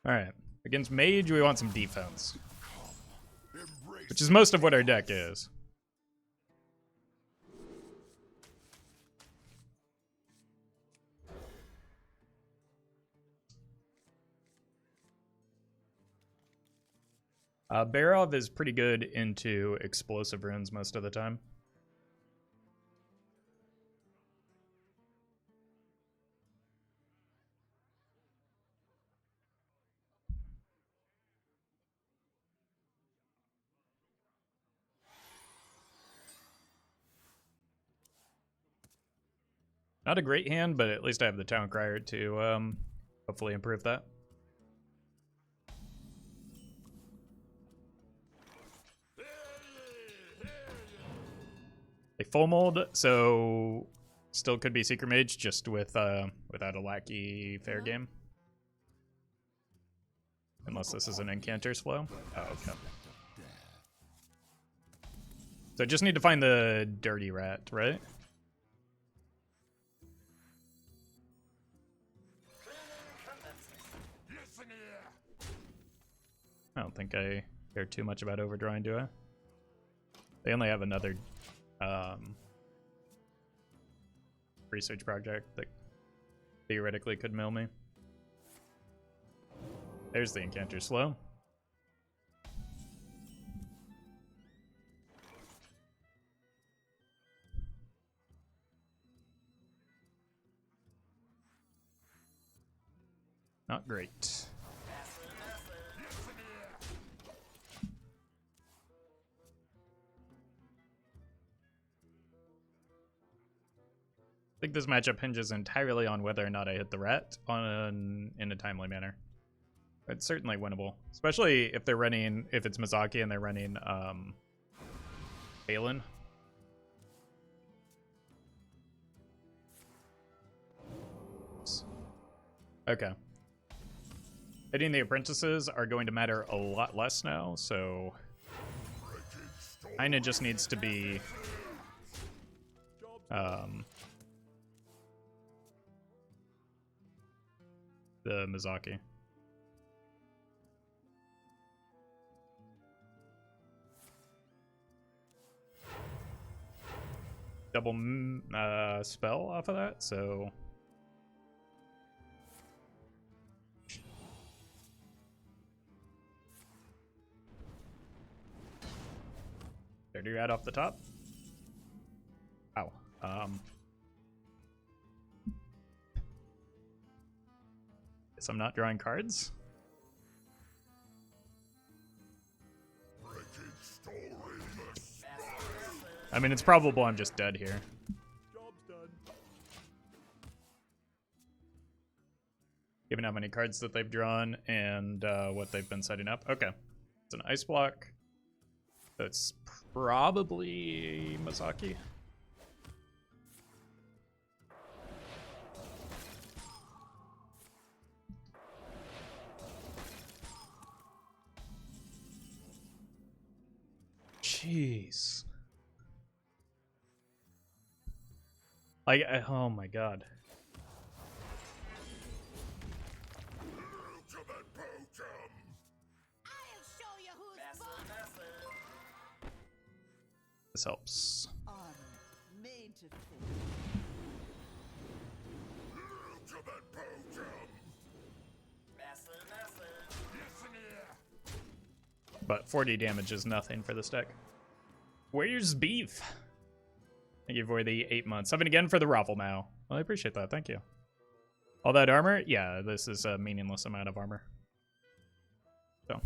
Alright. Against Mage, we want some defense. Embrace Which is most of what our deck is. Barov is pretty good into explosive runes most of the time. Not a great hand, but at least I have the Town Crier to hopefully improve that. They full mold, so still could be Secret Mage, just with without a lackey fair game. Unless this is an Incanter's flow. Oh, okay. So I just need to find the Dirty Rat, right? I don't think I care too much about overdrawing, do I? They only have another research project that theoretically could mill me. There's the Incanter slow. Not great. I think this matchup hinges entirely on whether or not I hit the rat in a timely manner. It's certainly winnable, especially if they're running, if it's Mizaki and they're running Balin. Okay. Hitting the apprentices are going to matter a lot less now, so kinda just needs to be the Mizaki. Double spell off of that, so Dirty Rat off the top. Wow. Guess I'm not drawing cards. I mean, it's probable I'm just dead here. Job's done. Given how many cards that they've drawn and what they've been setting up. Okay. It's an ice block. So it's probably Mizaki. Jeez. Like, oh my god. ultimate Potem. I'll show you who's boss. This helps. On made to fit. Ultimate Potem. Listen here. But 40 damage is nothing for this deck. Where's Beef? Thank you for the 8 months. Something again for the Roffle Mao. Well, I appreciate that. Thank you. All that armor? Yeah, this is a meaningless amount of armor. So.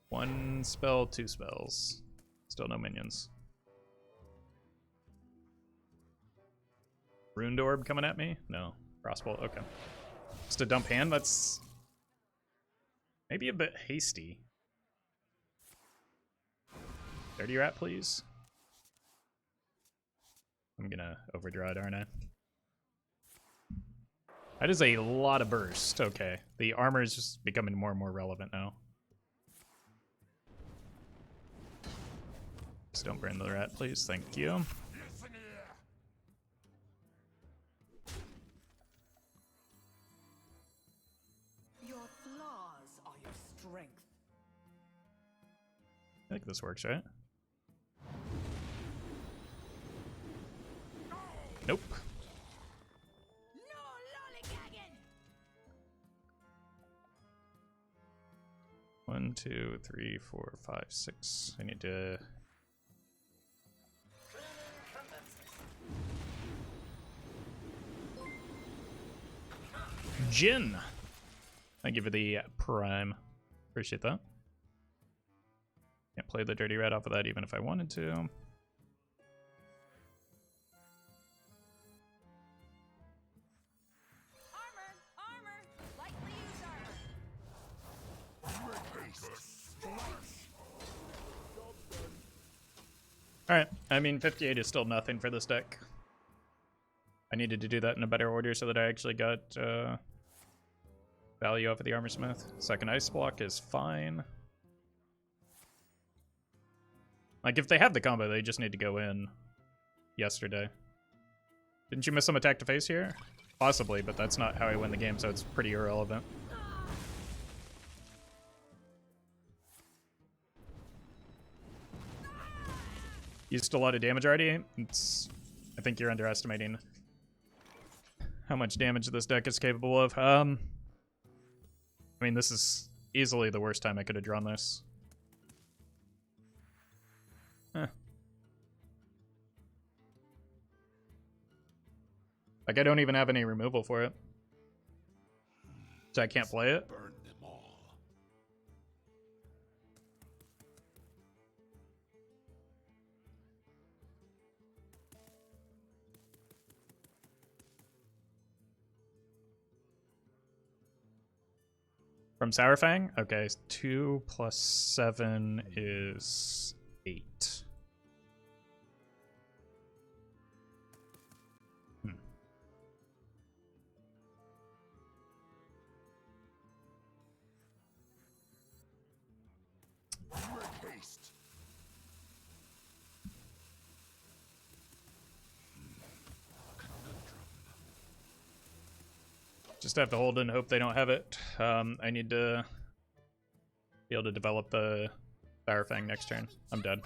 One spell, two spells. Still no minions. Runed Orb coming at me? No. Crossbow, okay. Just a dump hand, that's maybe a bit hasty. Dirty Rat, please. I'm gonna overdraw it, aren't I? That is a lot of burst. Okay. The armor is just becoming more and more relevant now. Just don't burn the rat, please. Thank you. Listen here. I think this works, right? Nope. No lollygagging! 1, 2, 3, 4, 5, 6. I need to. Jin! Thank you for the prime. Appreciate that. Can't play the dirty rat off of that even if I wanted to. Armor! Lightly use armor! Alright, I mean 58 is still nothing for this deck. I needed to do that in a better order so that I actually got value off of the armor smith. Second ice block is fine. Like if they have the combo, they just need to go in yesterday. Didn't you miss some attack to face here? Possibly, but that's not how I win the game, so it's pretty irrelevant. Used a lot of damage already. I think you're underestimating how much damage this deck is capable of. I mean, this is easily the worst time I could have drawn this. Huh. Like, I don't even have any removal for it. So I can't play it. Burn them all. From Sourfang? Okay, 2 plus 7 is 8. Make haste. Just have to hold and hope they don't have it. I need to be able to develop the Sourfang next turn. I'm dead.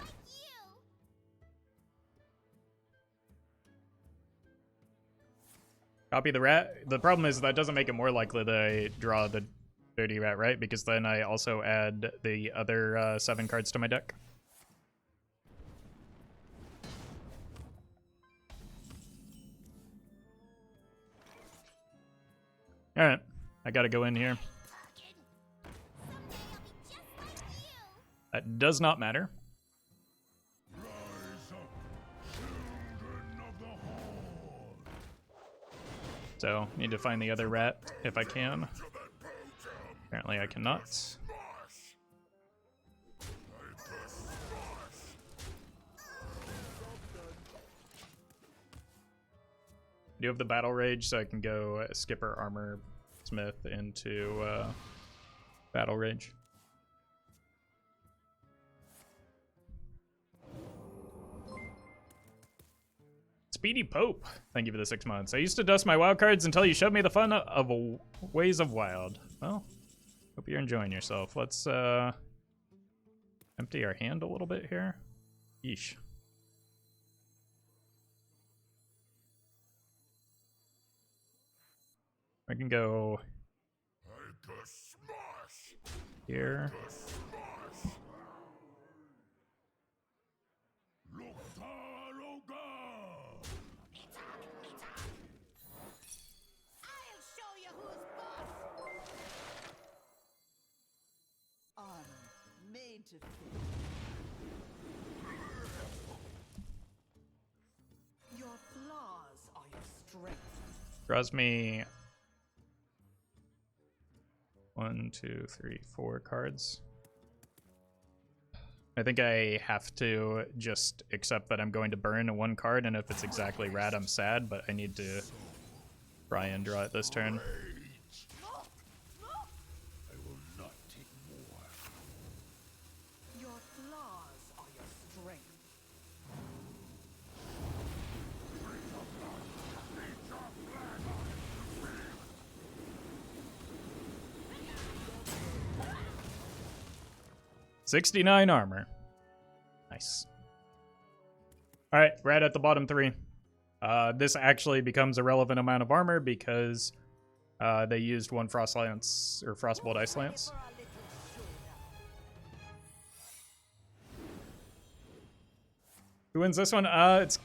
Copy the rat. The problem is that doesn't make it more likely that I draw the dirty rat, right? Because then I also add the other 7 cards to my deck. Alright, I gotta go in here. That does not matter. Rise up, children of the Horde. So, need to find the other rat if I can. To the bottom. Apparently I cannot. Smash. Take the smash. I do have the battle rage, so I can go skipper armor smith into battle rage. Speedy Pope, thank you for the 6 months. I used to dust my wild cards until you showed me the fun of ways of wild. Well, hope you're enjoying yourself. Let's empty our hand a little bit here. Yeesh. I can go Take a smash. here. A smash. Luktaloga. I'll show you who's boss! Armor made to fit. Your flaws are your strength. Draws me 1, 2, 3, 4 cards. I think I have to just accept that I'm going to burn 1 card, and if it's exactly rat, I'm sad, but I need to try and draw it this turn. Rage. I will not take more. Your flaws are your strength. Eat your flag. 69 armor. Nice. All right, right at the bottom 3. This actually becomes a relevant amount of armor because they used 1 Frost Lance or Frostbolt Ice Lance. Who wins this one? It's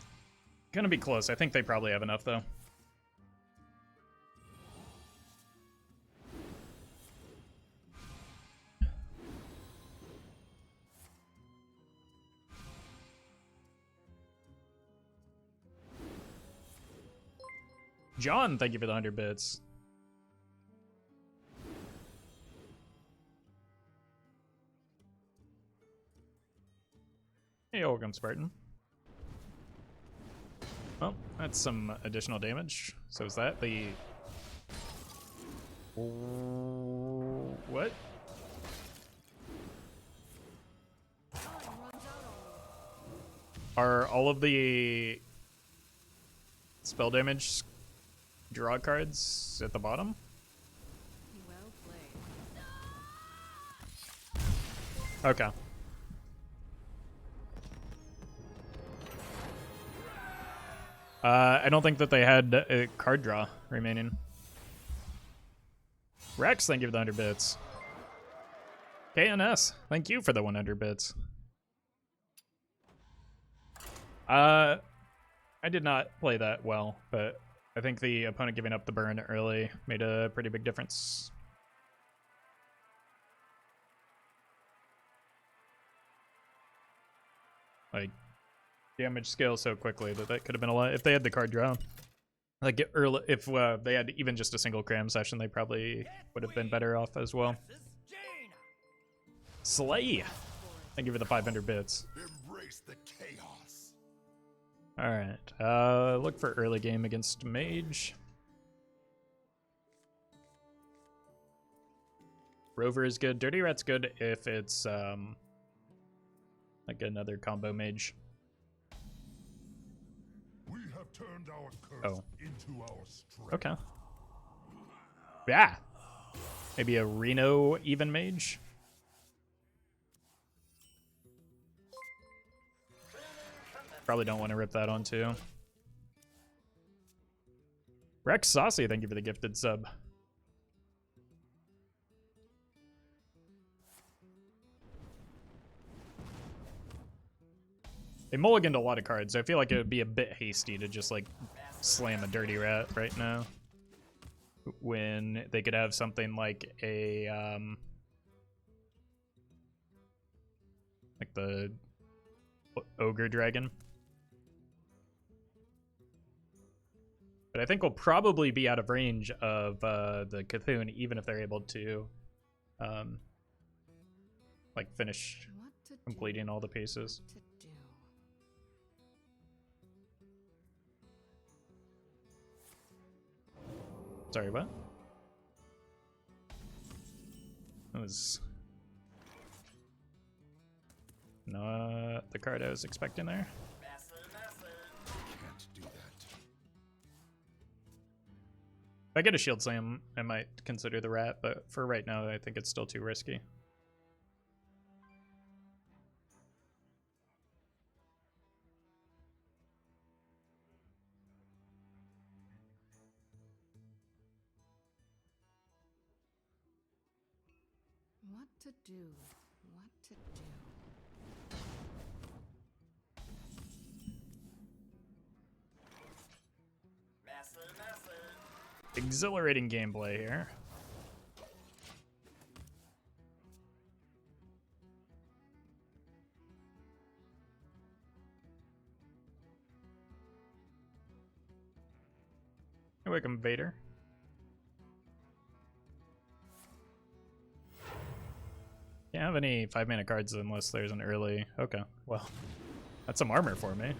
gonna be close. I think they probably have enough though. John, thank you for the 100 bits. Hey, welcome, Spartan. Well, that's some additional damage. So is that the... What? Are all of the spell damage draw cards at the bottom? Well played. Okay. I don't think that they had a card draw remaining. Rex, thank you for the 100 bits. KNS, thank you for the 100 bits. I did not play that well, but I think the opponent giving up the burn early made a pretty big difference. Like, damage scale so quickly that could have been a lot if they had the card draw. Like early, if they had even just a single cram session, they probably would have been better off as well. Slay, thank you for the 500 bits. Embrace the chaos. All right, look for early game against mage. Rover is good. Dirty Rat's good if it's like another combo mage. We have turned our curse into our strength. Okay. Yeah. Maybe a Reno even mage. Probably don't want to rip that on too. Rex Saucy, thank you for the gifted sub. They mulliganed a lot of cards, so I feel like it would be a bit hasty to just like slam a Dirty Rat right now. When they could have something like a like the Ogre Dragon. But I think we'll probably be out of range of the Cthulhu, even if they're able to like finish completing all the pieces. Sorry, what? That was not the card I was expecting there. Can't do that. If I get a shield slam, I might consider the rat, but for right now, I think it's still too risky. What to do? What to do? Exhilarating gameplay here. You're welcome, Vader. Can't have any 5-mana cards unless there's an early... Okay, well, that's some armor for me.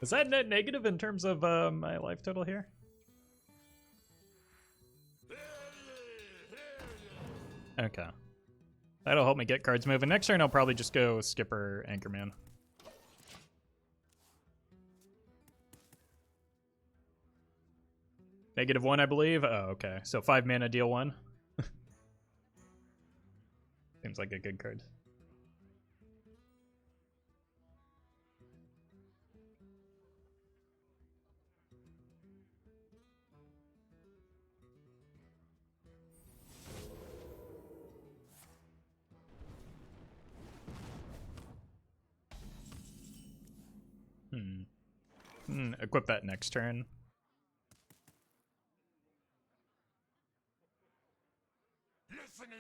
Is that net negative in terms of my life total here? Okay. That'll help me get cards moving. Next turn, I'll probably just go Skipper Anchorman. -1, I believe. Oh, okay. So 5 mana, deal 1. Seems like a good card. Equip that next turn. Listen here.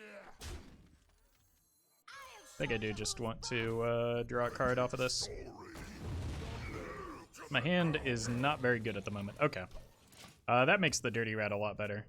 I think I do just want to draw a card off of this. My hand is not very good at the moment. Okay. That makes the Dirty Rat a lot better.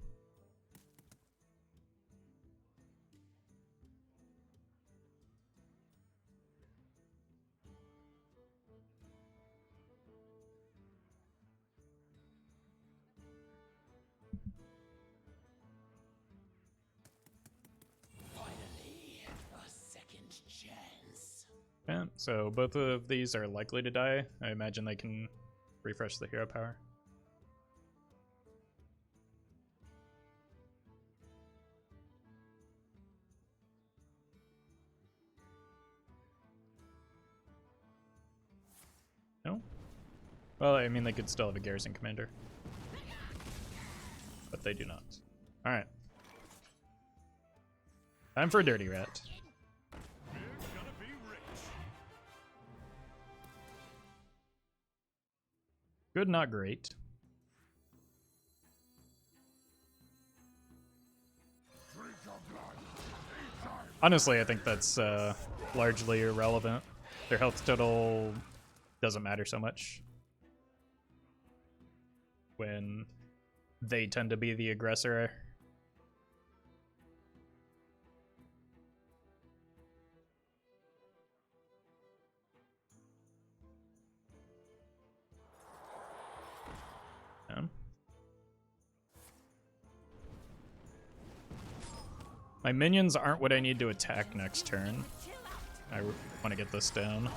Yeah, so both of these are likely to die. I imagine they can refresh the hero power. No? Well, I mean, they could still have a garrison commander. But they do not. Alright. Time for a Dirty Rat. Good, not great. Honestly, I think that's largely irrelevant. Their health total doesn't matter so much when they tend to be the aggressor. Yeah. My minions aren't what I need to attack next turn. I want to get this down.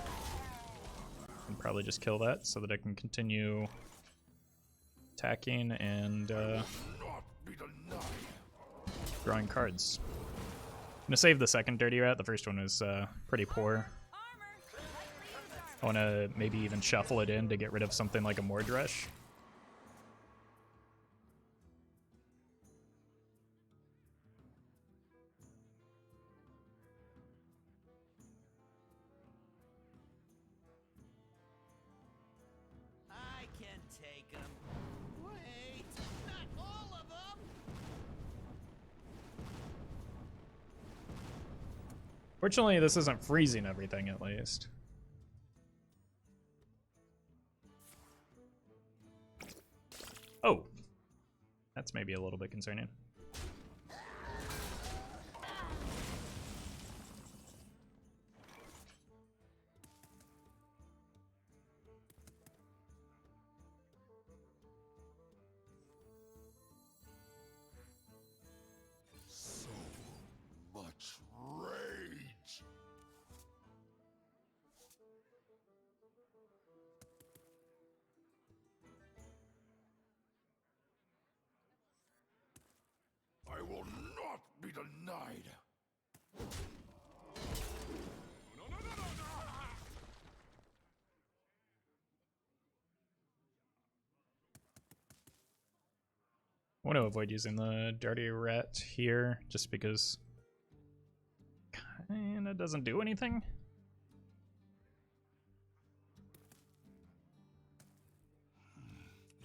And probably just kill that so that I can continue attacking and drawing cards. I'm gonna save the second Dirty Rat. The first one was pretty poor. I want to maybe even shuffle it in to get rid of something like a Mordresh. I can take them. Wait, not all of them. Fortunately, this isn't freezing everything, at least. Oh, that's maybe a little bit concerning. So much rage. I will not be denied. I want to avoid using the Dirty Rat here, just because kinda doesn't do anything.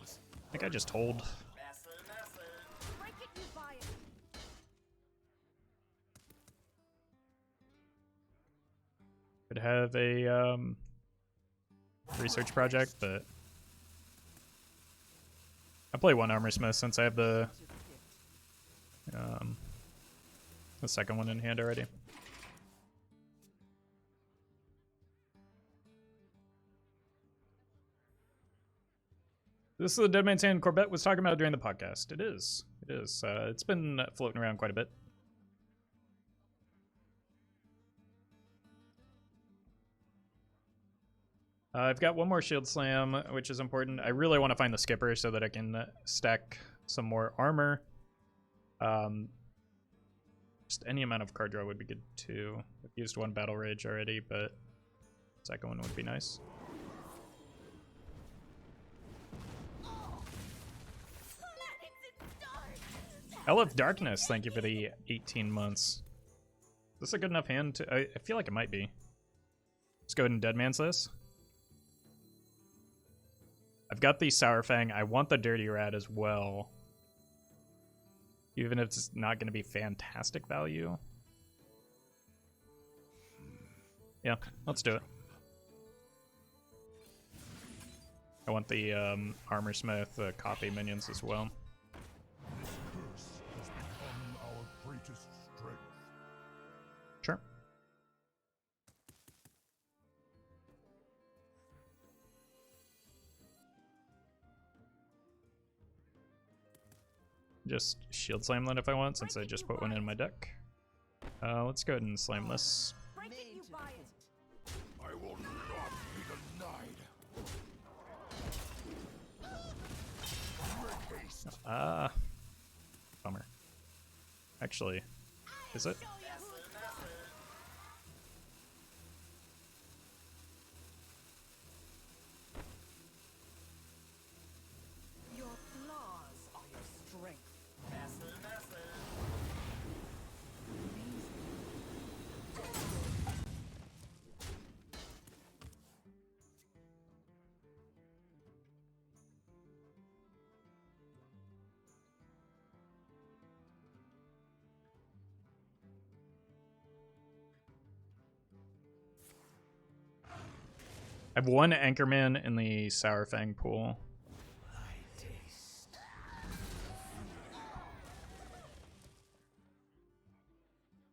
I think I just hold. Break it, you buy it. Could have a research project, but I play one Armor Smith since I have the second one in hand already. This is the Dead Man's Hand Corbett was talking about during the podcast. It is. It is. It's been floating around quite a bit. I've got one more Shield Slam, which is important. I really want to find the Skipper so that I can stack some more armor. Just any amount of card draw would be good too. I've used one Battle Rage already, but second one would be nice. Hell of Darkness, thank you for the 18 months. Is this a good enough hand to... I feel like it might be. Let's go ahead and Deadman's this. I've got the Sour Fang. I want the Dirty Rat as well. Even if it's not going to be fantastic value. Yeah, let's do it. I want the Armor Smith copy minions as well. This curse has become our greatest strength. Sure. Just Shield Slam that if I want, since I just put one in my deck. Let's go ahead and slam this. Break it, you buy it. I will not be denied. Make haste. Bummer. Actually, is it? Your flaws are your strength. I have one Anchorman in the Sour Fang pool.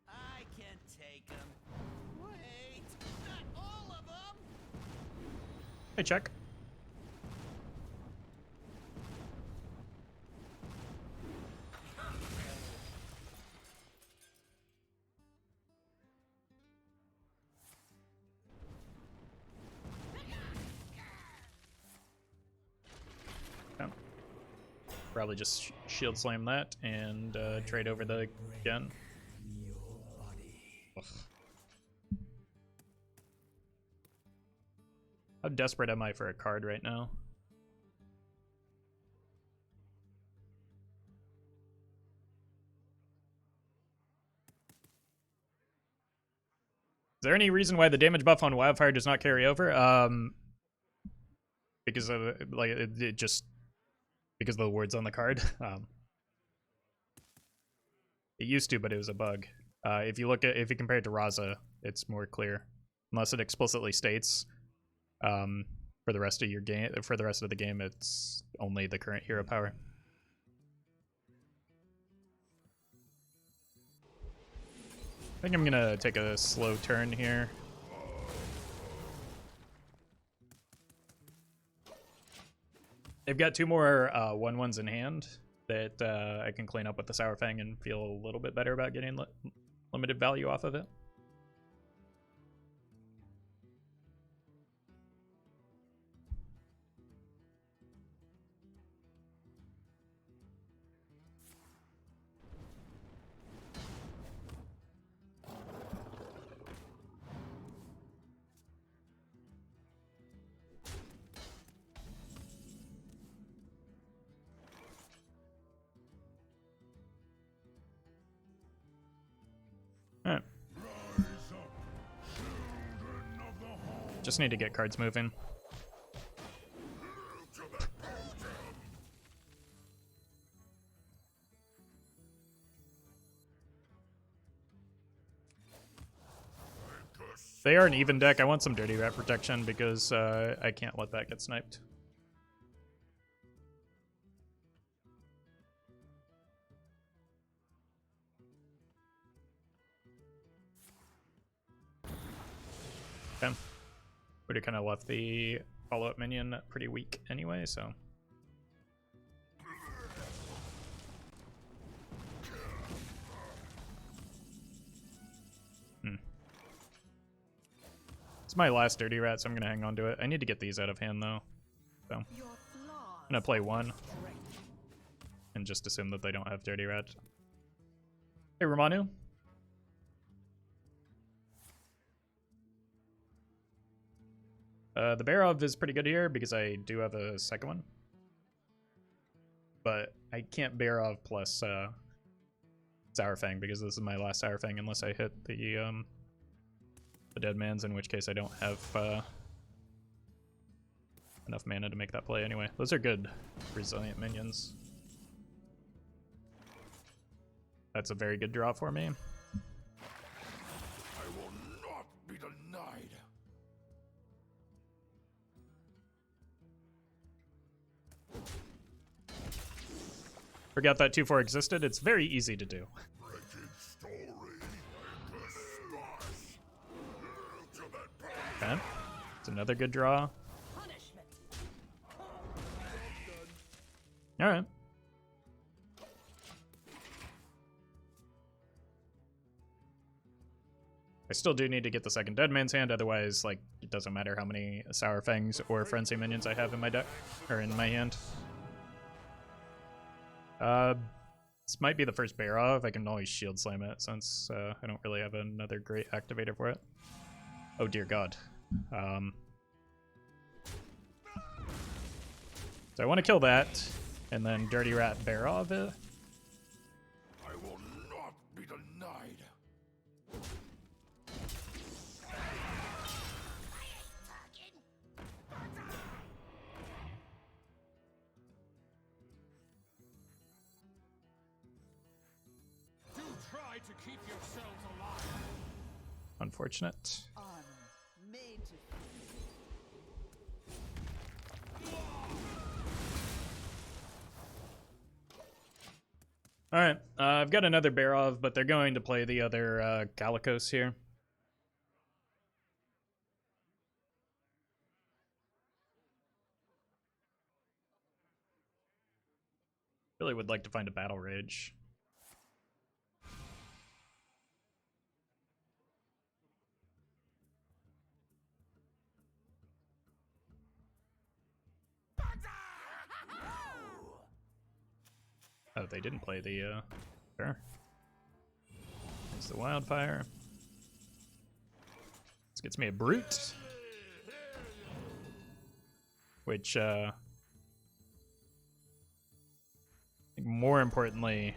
I can take them. Wait, not all of them. Hey, check. Oh. Probably just shield slam that and trade over the gun. Ugh. How desperate am I for a card right now? Is there any reason why the damage buff on Wildfire does not carry over? Because of like it just because of the words on the card. It used to, but it was a bug. If you compare it to Raza, it's more clear, unless it explicitly states for the rest of your game. For the rest of the game, it's only the current hero power. I think I'm gonna take a slow turn here. They've got two more 1/1s in hand that I can clean up with the Sour Fang and feel a little bit better about getting limited value off of it. Alright. Just need to get cards moving. They are an even deck. I want some Dirty Rat protection because I can't let that get sniped. Okay. Would have kind of left the follow-up minion pretty weak anyway, so. It's my last Dirty Rat, so I'm gonna hang on to it. I need to get these out of hand though. So I'm gonna play one and and just assume that they don't have Dirty Rat. Hey, Romanu. The Barov is pretty good here because I do have a second one. But I can't Barov plus Sour Fang because this is my last Sour Fang unless I hit the Dead Man's, in which case I don't have enough mana to make that play anyway. Those are good resilient minions. That's a very good draw for me. I will not be denied. Forgot that 2/4 existed. It's very easy to do. Wretched story. I disperse. To that path. Okay. It's another good draw. Punishment. Alright. I still do need to get the second Dead Man's Hand, otherwise, like, it doesn't matter how many Sour Fangs or Frenzy minions I have in my deck, or in my hand. This might be the first Barov. I can always Shield Slam it, since I don't really have another great activator for it. Oh dear god. So I want to kill that, and then Dirty Rat Barov it. I will not be denied. Do try to keep yourselves alive. Unfortunate. Honor made to Alright, I've got another Barov, but they're going to play the other Calicos here. Really would like to find a Battle Rage. Oh, they didn't play the, sure. There's the Wildfire. This gets me a Brute. Which, I think more importantly,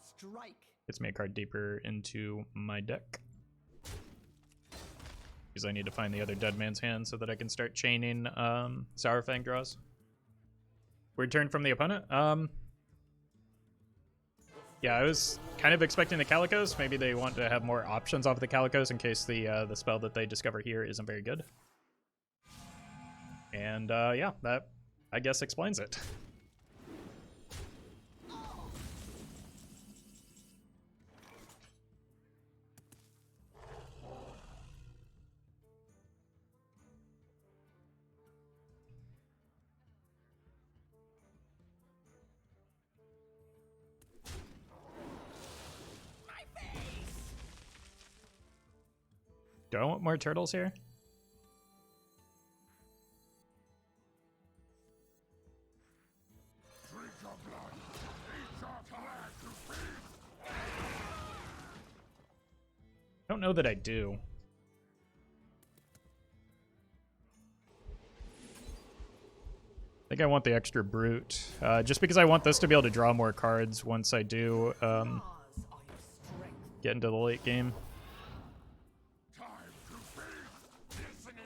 strike. gets me a card deeper into my deck. Because I need to find the other Dead Man's Hand so that I can start chaining, Sour Fang draws. Weird turn from the opponent. Yeah, I was kind of expecting the Calicos. Maybe they want to have more options off the Calicos in case the spell that they discover here isn't very good. And yeah, that I guess explains it. Do I want more turtles here? Drink your blood. Eat your flesh to feast. I don't know that I do. I think I want the extra Brute. Just because I want this to be able to draw more cards once I do Pause are your strength. get into the late game. Time to feast. Listen here.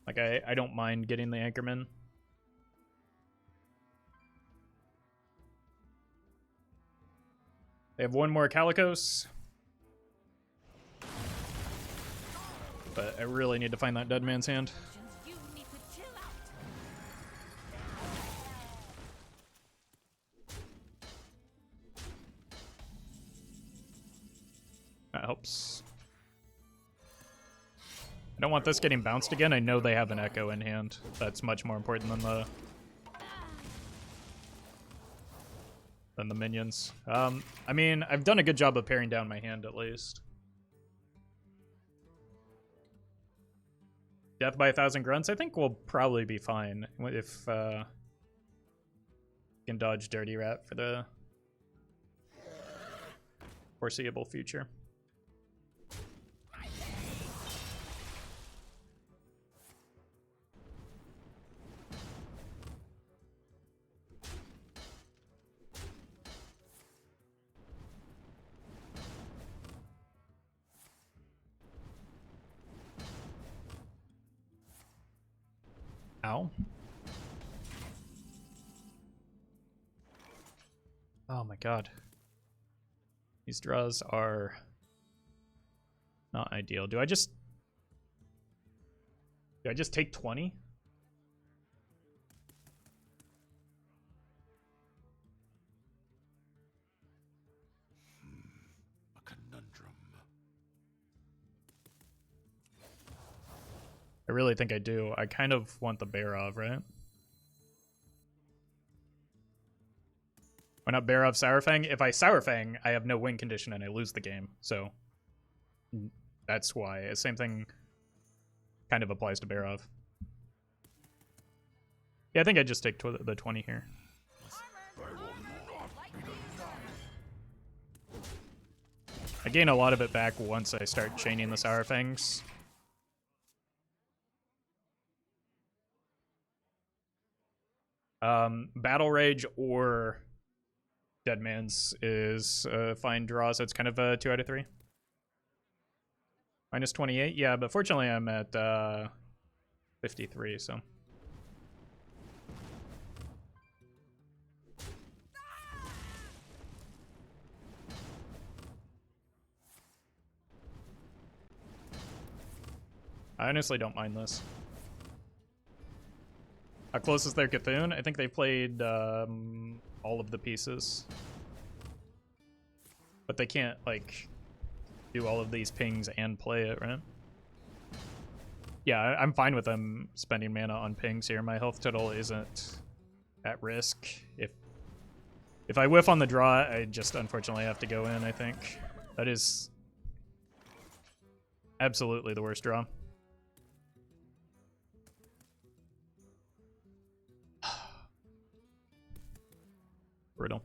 Like, I don't mind getting the Anchorman. They have one more Calicos. But I really need to find that Dead Man's Hand. You need to chill out. That helps. I don't want this getting bounced again. I know they have an Echo in hand. That's much more important than the minions. I mean, I've done a good job of paring down my hand at least. Death by 1,000 grunts, I think we'll probably be fine if can dodge Dirty Rat for the foreseeable future. Ow. Oh my god. These draws are not ideal. Do I just take 20? A conundrum. I really think I do. I kind of want the Barov, right? Why not Barov Sourfang? If I Sourfang, I have no win condition and I lose the game. So that's why. Same thing kind of applies to Barov. Yeah, I think I just take the 20 here. I gain a lot of it back once I start chaining the Sourfangs. Battle Rage or Deadman's is a fine draw, so it's kind of a 2 out of 3. Minus 28, yeah, but fortunately I'm at 53, so. I honestly don't mind this. How close is their Cthulhu? I think they played all of the pieces. But they can't, like, do all of these pings and play it, right? Yeah, I'm fine with them spending mana on pings here. My health total isn't at risk. If I whiff on the draw, I just unfortunately have to go in, I think. That is absolutely the worst draw. Brutal.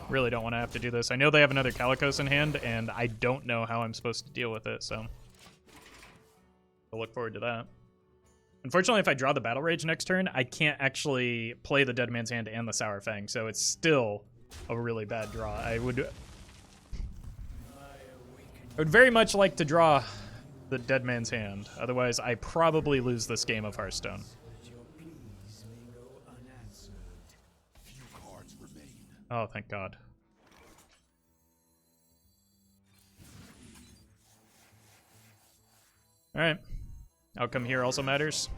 Really don't want to have to do this. I know they have another Calicos in hand, and I don't know how I'm supposed to deal with it, so I'll look forward to that. Unfortunately, if I draw the Battle Rage next turn, I can't actually play the Dead Man's Hand and the Sourfang, so it's still a really bad draw. I would very much like to draw the Dead Man's Hand. Otherwise, I probably lose this game of Hearthstone. Oh, thank God. All right. Outcome here also matters.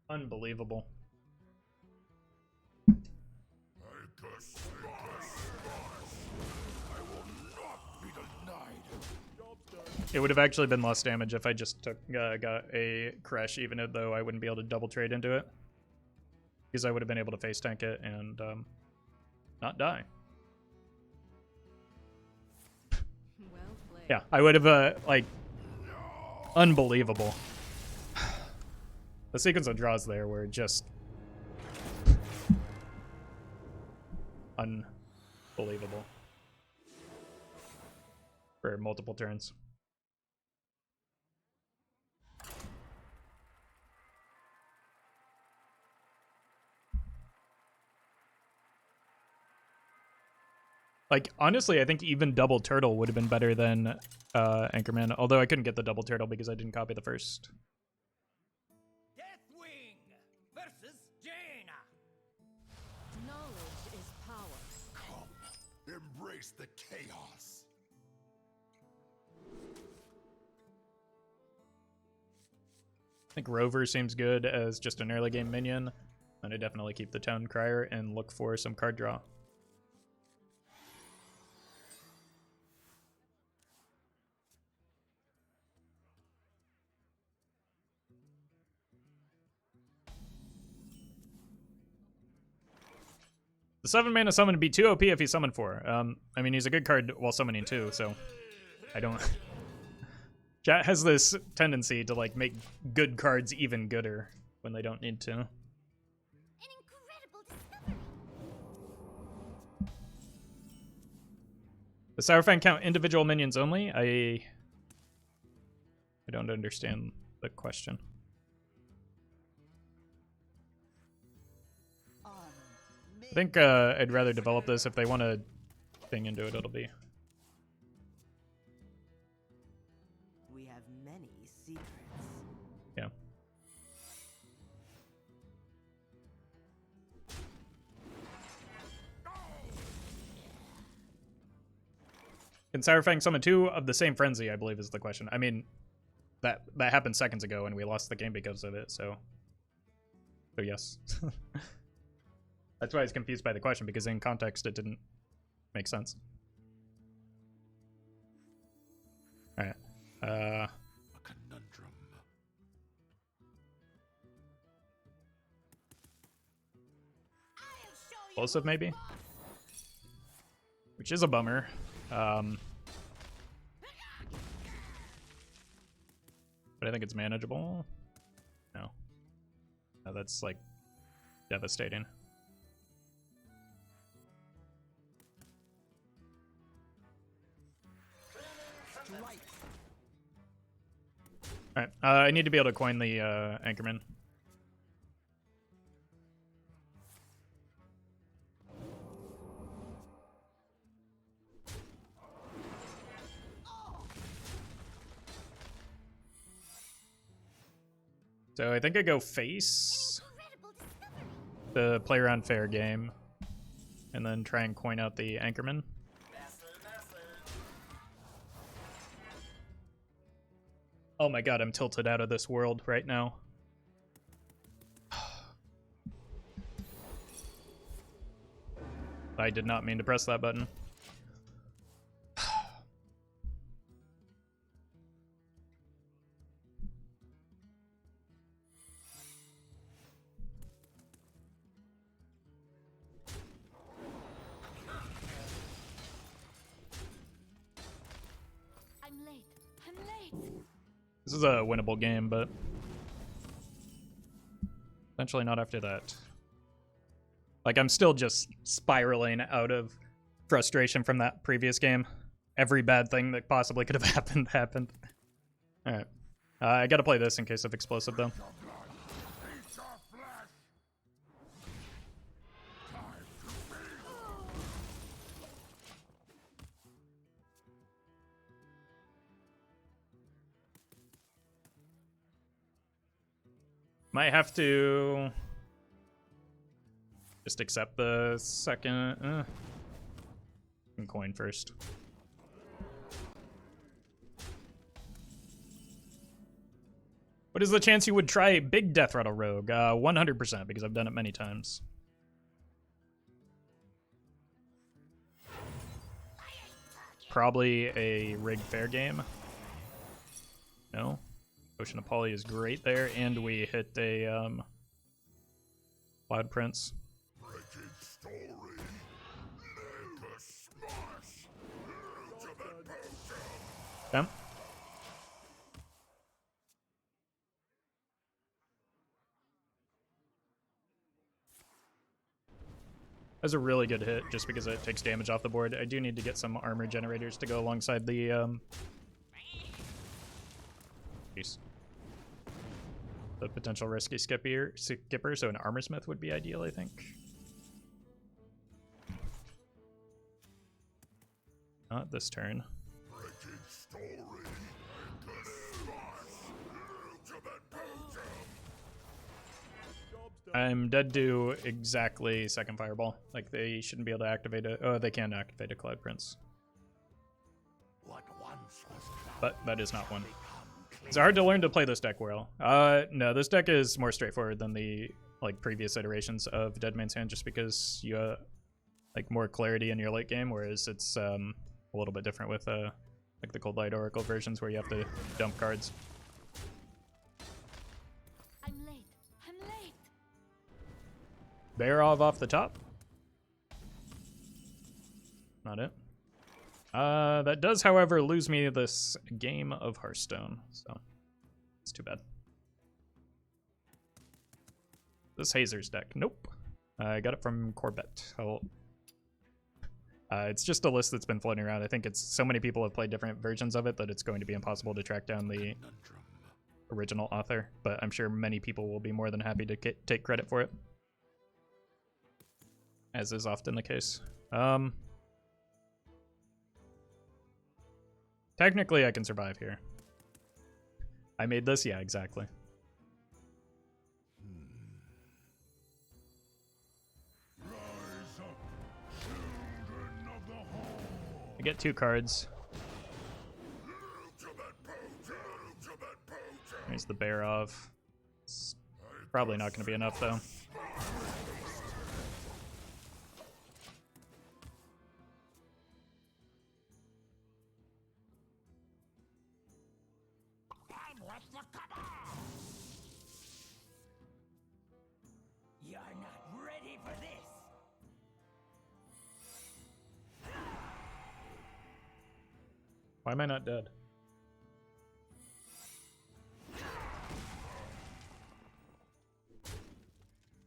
Unbelievable. It would have actually been less damage if I just got a crash, even though I wouldn't be able to double trade into it. Because I would have been able to face tank it and not die. Well played. Yeah, I would have, like, unbelievable. The sequence of draws there were just unbelievable for multiple turns. Like, honestly, I think even double turtle would have been better than Anchorman, although I couldn't get the double turtle because I didn't copy the first. Deathwing versus Jaina. Knowledge is power. Come, embrace the chaos. I think Rover seems good as just an early game minion, and I definitely keep the Town Crier and look for some card draw. The 7-mana summon would be too OP if he summoned 4. I mean, he's a good card while summoning too, so I don't... Chat has this tendency to like make good cards even gooder when they don't need to. An incredible discovery. Does Sourfang count individual minions only? I don't understand the question. I think I'd rather develop this. If they want to thing into it, it'll be. We have many secrets. Yeah. Can Sourfang summon 2 of the same frenzy, I believe is the question. I mean, that happened seconds ago and we lost the game because of it, so yes. That's why I was confused by the question, because in context it didn't make sense. Alright. A conundrum. Explosive maybe? Which is a bummer. But I think it's manageable. No. No, that's like devastating. Alright, I need to be able to coin the Anchorman. So I think I go face the play around fair game and then try and coin out the Anchorman. Oh my god, I'm tilted out of this world right now. I did not mean to press that button. I'm late. I'm late. This is a winnable game, but essentially not after that. Like, I'm still just spiraling out of frustration from that previous game. Every bad thing that possibly could have happened. Alright. I gotta play this in case of explosive, though. Might have to just accept the second and coin first. What is the chance you would try Big Death Rattle Rogue? 100%, because I've done it many times. Probably a rigged fair game. No. Ocean of Poly is great there, and we hit a Cloud Prince. Okay. That's a really good hit, just because it takes damage off the board. I do need to get some armor generators to go alongside the the potential risky skipper, so an armor smith would be ideal, I think. Not this turn. I'm dead to exactly second fireball. Like, they shouldn't be able to activate it. Oh, they can activate a Cloud Prince. But that is not one. It's hard to learn to play this deck well. No, this deck is more straightforward than the like previous iterations of Dead Man's Hand, just because you like more clarity in your late game, whereas it's a little bit different with like the Cold Light Oracle versions where you have to dump cards. I'm late. I'm late. Bearov off the top. not it. That does, however, lose me this game of Hearthstone, so it's too bad. This Hazer's deck. Nope. I got it from Corbett. It's just a list that's been floating around. I think it's so many people have played different versions of it that it's going to be impossible to track down the original author, but I'm sure many people will be more than happy to take credit for it, as is often the case. Technically, I can survive here. I made this? Yeah, exactly. Rise up, children of the horde. I get 2 cards. There's the Bear of. It's probably not going to be enough, though. You're not ready for this. Why am I not dead?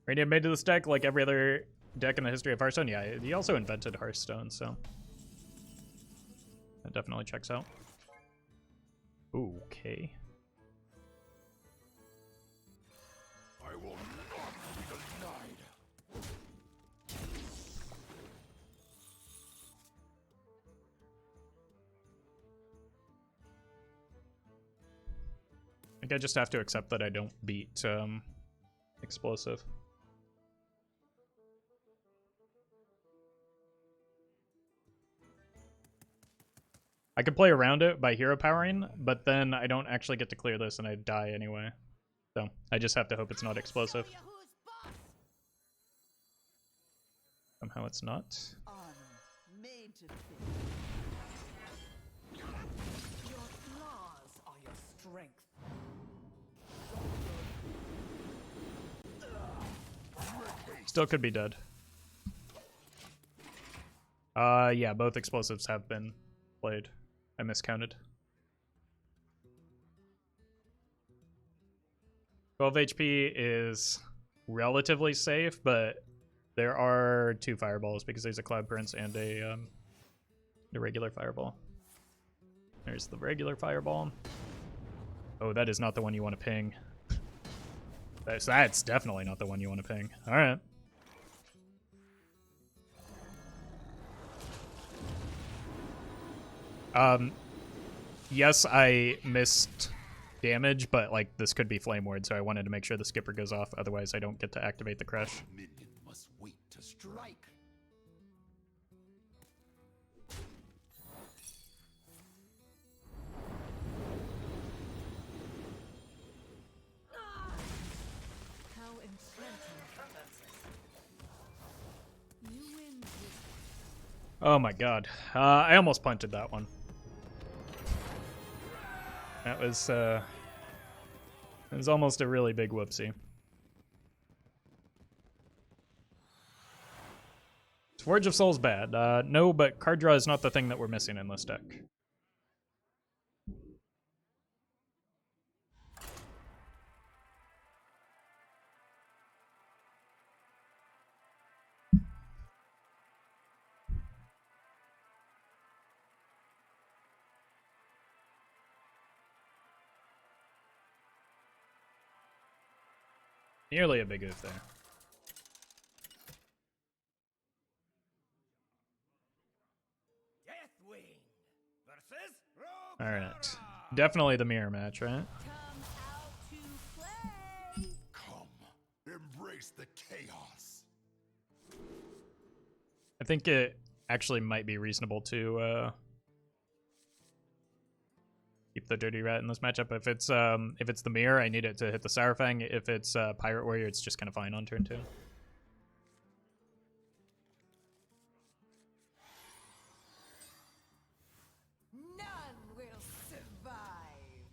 Radiant made to this deck like every other deck in the history of Hearthstone. Yeah, he also invented Hearthstone, so that definitely checks out. Okay. I will not be denied. I think I just have to accept that I don't beat Explosive. I could play around it by hero powering, but then I don't actually get to clear this and I die anyway. So I just have to hope it's not explosive. Show you who's boss. Somehow it's not. Honor made to fit. Your flaws are your strength. Still could be dead. Yeah, both explosives have been played. I miscounted. 12 HP is relatively safe, but there are 2 fireballs because there's a Cloud Prince and a regular fireball. There's the regular fireball. Oh, that is not the one you want to ping. That's definitely not the one you want to ping. All right. Yes, I missed damage, but like this could be Flame Ward, so I wanted to make sure the skipper goes off. Otherwise, I don't get to activate the crush. Minion must wait to strike. How enchanting. You win this. Oh my god, I almost punted that one. That was almost a really big whoopsie. Forge of Souls bad. No, but card draw is not the thing that we're missing in this deck. Nearly a big oof there. Deathwing versus All right, definitely the mirror match, right? Come out to play. Come, embrace the chaos. I think it actually might be reasonable to keep the Dirty Rat in this matchup. If it's the mirror, I need it to hit the Sourfang. If it's Pirate Warrior, it's just kind of fine on turn 2. None will survive.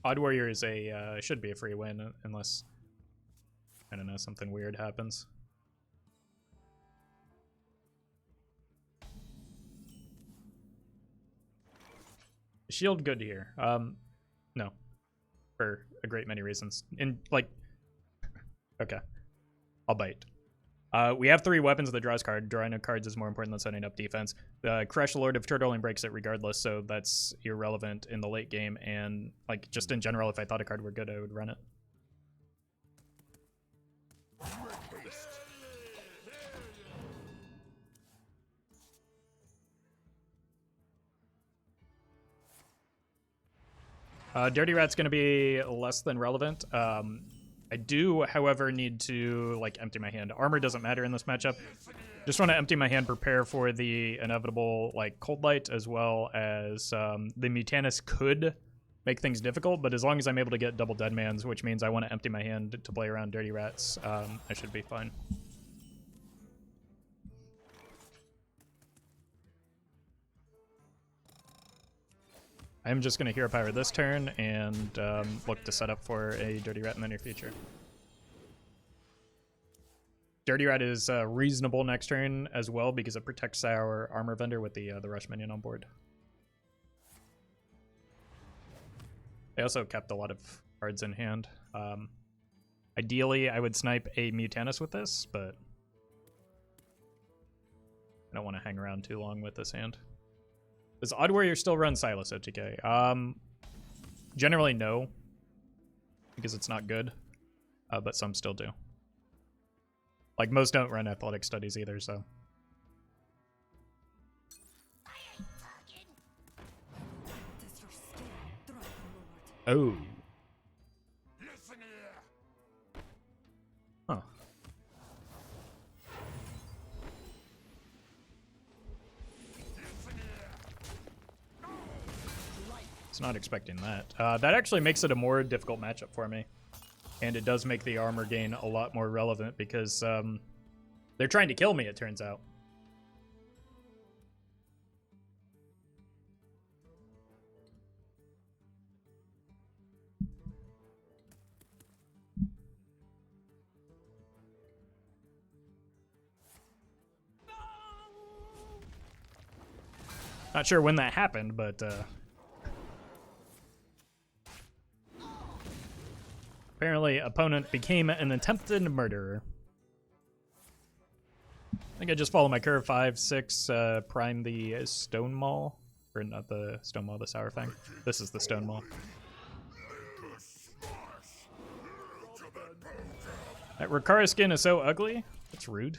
Odd Warrior is a should be a free win unless, I don't know, something weird happens. shield good here? No. For a great many reasons. In like okay. I'll bite. We have 3 weapons that draws card. Drawing cards is more important than setting up defense. Crush Lord of Turtling breaks it regardless, so that's irrelevant in the late game. And like just in general, if I thought a card were good, I would run it. Dirty Rat's going to be less than relevant. I do, however, need to like empty my hand. Armor doesn't matter in this matchup. Just want to empty my hand, prepare for the inevitable like Cold Light, as well as the Mutanus could make things difficult, but as long as I'm able to get double Deadmans, which means I want to empty my hand to play around Dirty Rats, I should be fine. I'm just going to Hero Power this turn and look to set up for a Dirty Rat in the near future. Dirty Rat is reasonable next turn as well because it protects our Armor Vendor with the Rush minion on board. I also kept a lot of cards in hand. Ideally, I would snipe a Mutanus with this, but I don't want to hang around too long with this hand. Does Odd Warrior still run Silas OTK? Generally no, because it's not good, but some still do. Like most don't run Athletic Studies either, so. Oh. Huh. It's not expecting that. That actually makes it a more difficult matchup for me. And it does make the armor gain a lot more relevant because they're trying to kill me, it turns out. Not sure when that happened, but apparently opponent became an attempted murderer. I think I just follow my curve 5, 6, prime the Stone Maul. Or not the Stone Maul, the Sour Fang. This is the Stone Maul. That Rikara skin is so ugly. It's rude.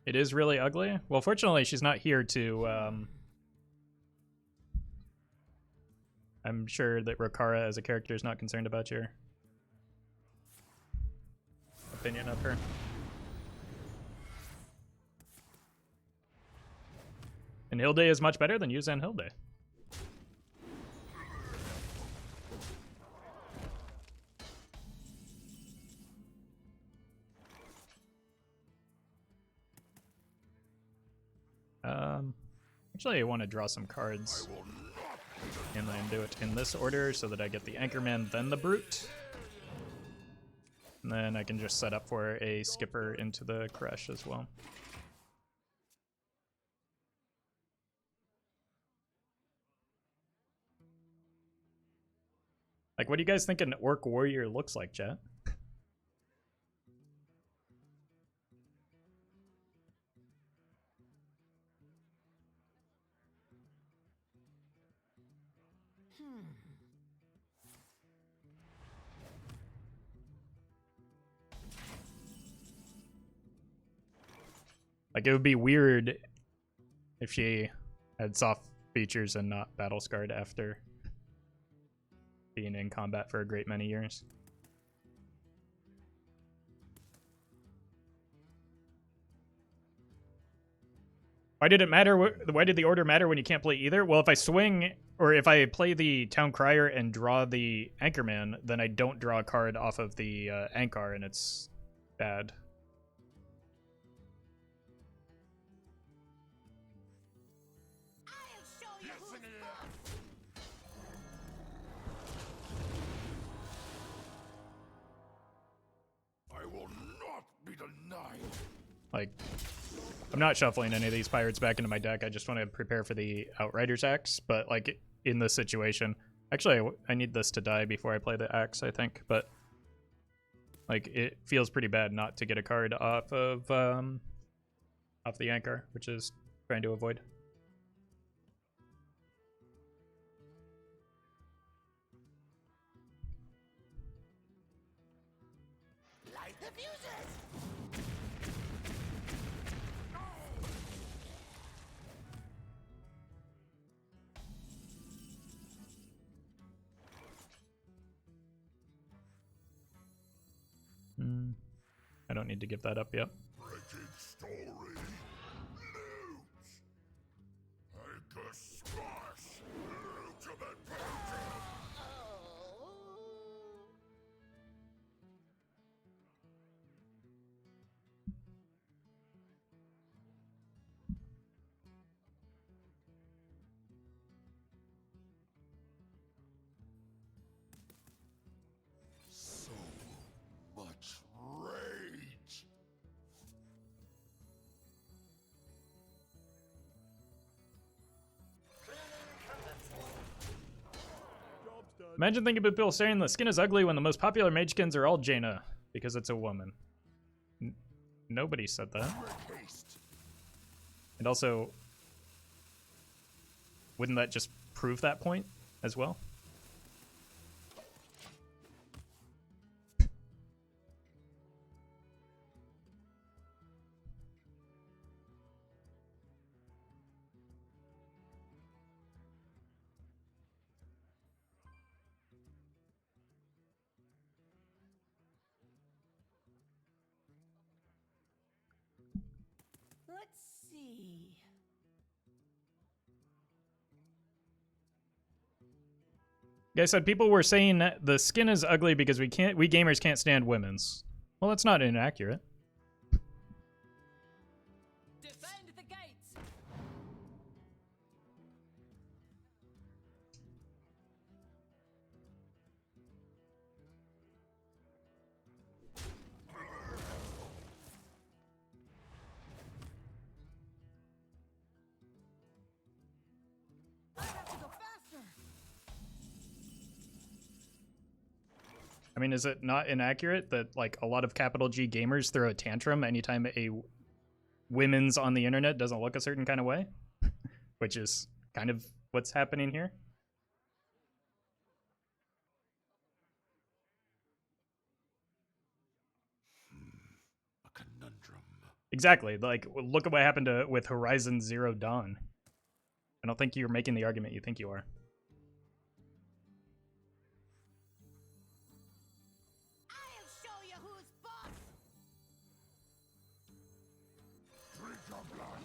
It is really ugly. Well, fortunately, she's not here to... I'm sure that Rikara as a character is not concerned about your opinion of her. And Hilde is much better than Yuza and Hilde. Actually, I want to draw some cards and then do it in this order so that I get the Anchorman, then the Brute. And then I can just set up for a skipper into the Crush as well. Like, what do you guys think an Orc Warrior looks like, chat? Like, it would be weird if she had soft features and not battle scarred after being in combat for a great many years. Why did it matter? Why did the order matter when you can't play either? Well, if I swing, or if I play the Town Crier and draw the Anchorman, then I don't draw a card off of the Ankar, and it's bad. Like, I'm not shuffling any of these pirates back into my deck. I just want to prepare for the Outrider's Axe. But like in this situation, actually, I need this to die before I play the Axe, I think. But like, it feels pretty bad not to get a card off of off the Anchor, which is trying to avoid. Light the fuses! I don't need to give that up yet. Wretched story. Loot! Anchor smash! Ultimate potion! So much rage! Imagine thinking about people saying the skin is ugly when the most popular mage skins are all Jaina because it's a woman. Nobody said that. Make haste! And also, wouldn't that just prove that point as well? Let's see. Guy said people were saying that the skin is ugly because we gamers can't stand women's. Well, that's not inaccurate. Defend the gates! I have to go faster! I mean, is it not inaccurate that like a lot of capital G gamers throw a tantrum anytime a women's on the internet doesn't look a certain kind of way? Which is kind of what's happening here. A conundrum. Exactly. Like, look at what happened with Horizon Zero Dawn. I don't think you're making the argument you think you are. I'll show you who's boss! Drink your blood!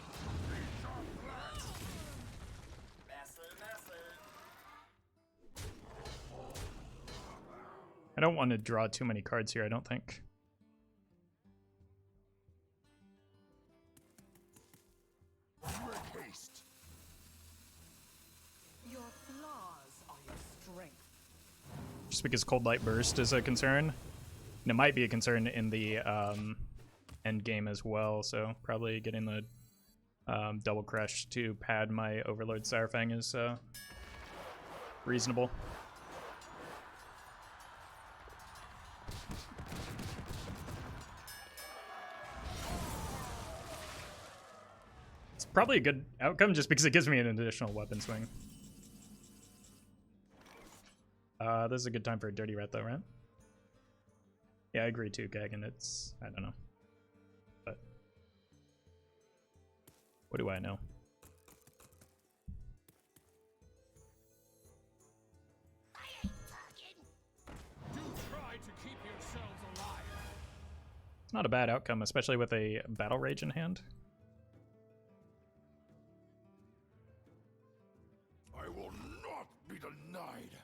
Eat your flesh! I don't want to draw too many cards here, I don't think. Make haste! Your flaws are your strength. Just because Cold Light Burst is a concern. And it might be a concern in the end game as well, so probably getting the double crush to pad my Overlord Saurfang is reasonable. It's probably a good outcome just because it gives me an additional weapon swing. This is a good time for a Dirty Rat though, right? Yeah, I agree too, Gagan. It's, I don't know. But what do I know? Do try to keep yourselves alive. It's not a bad outcome, especially with a Battle Rage in hand. I will not be denied!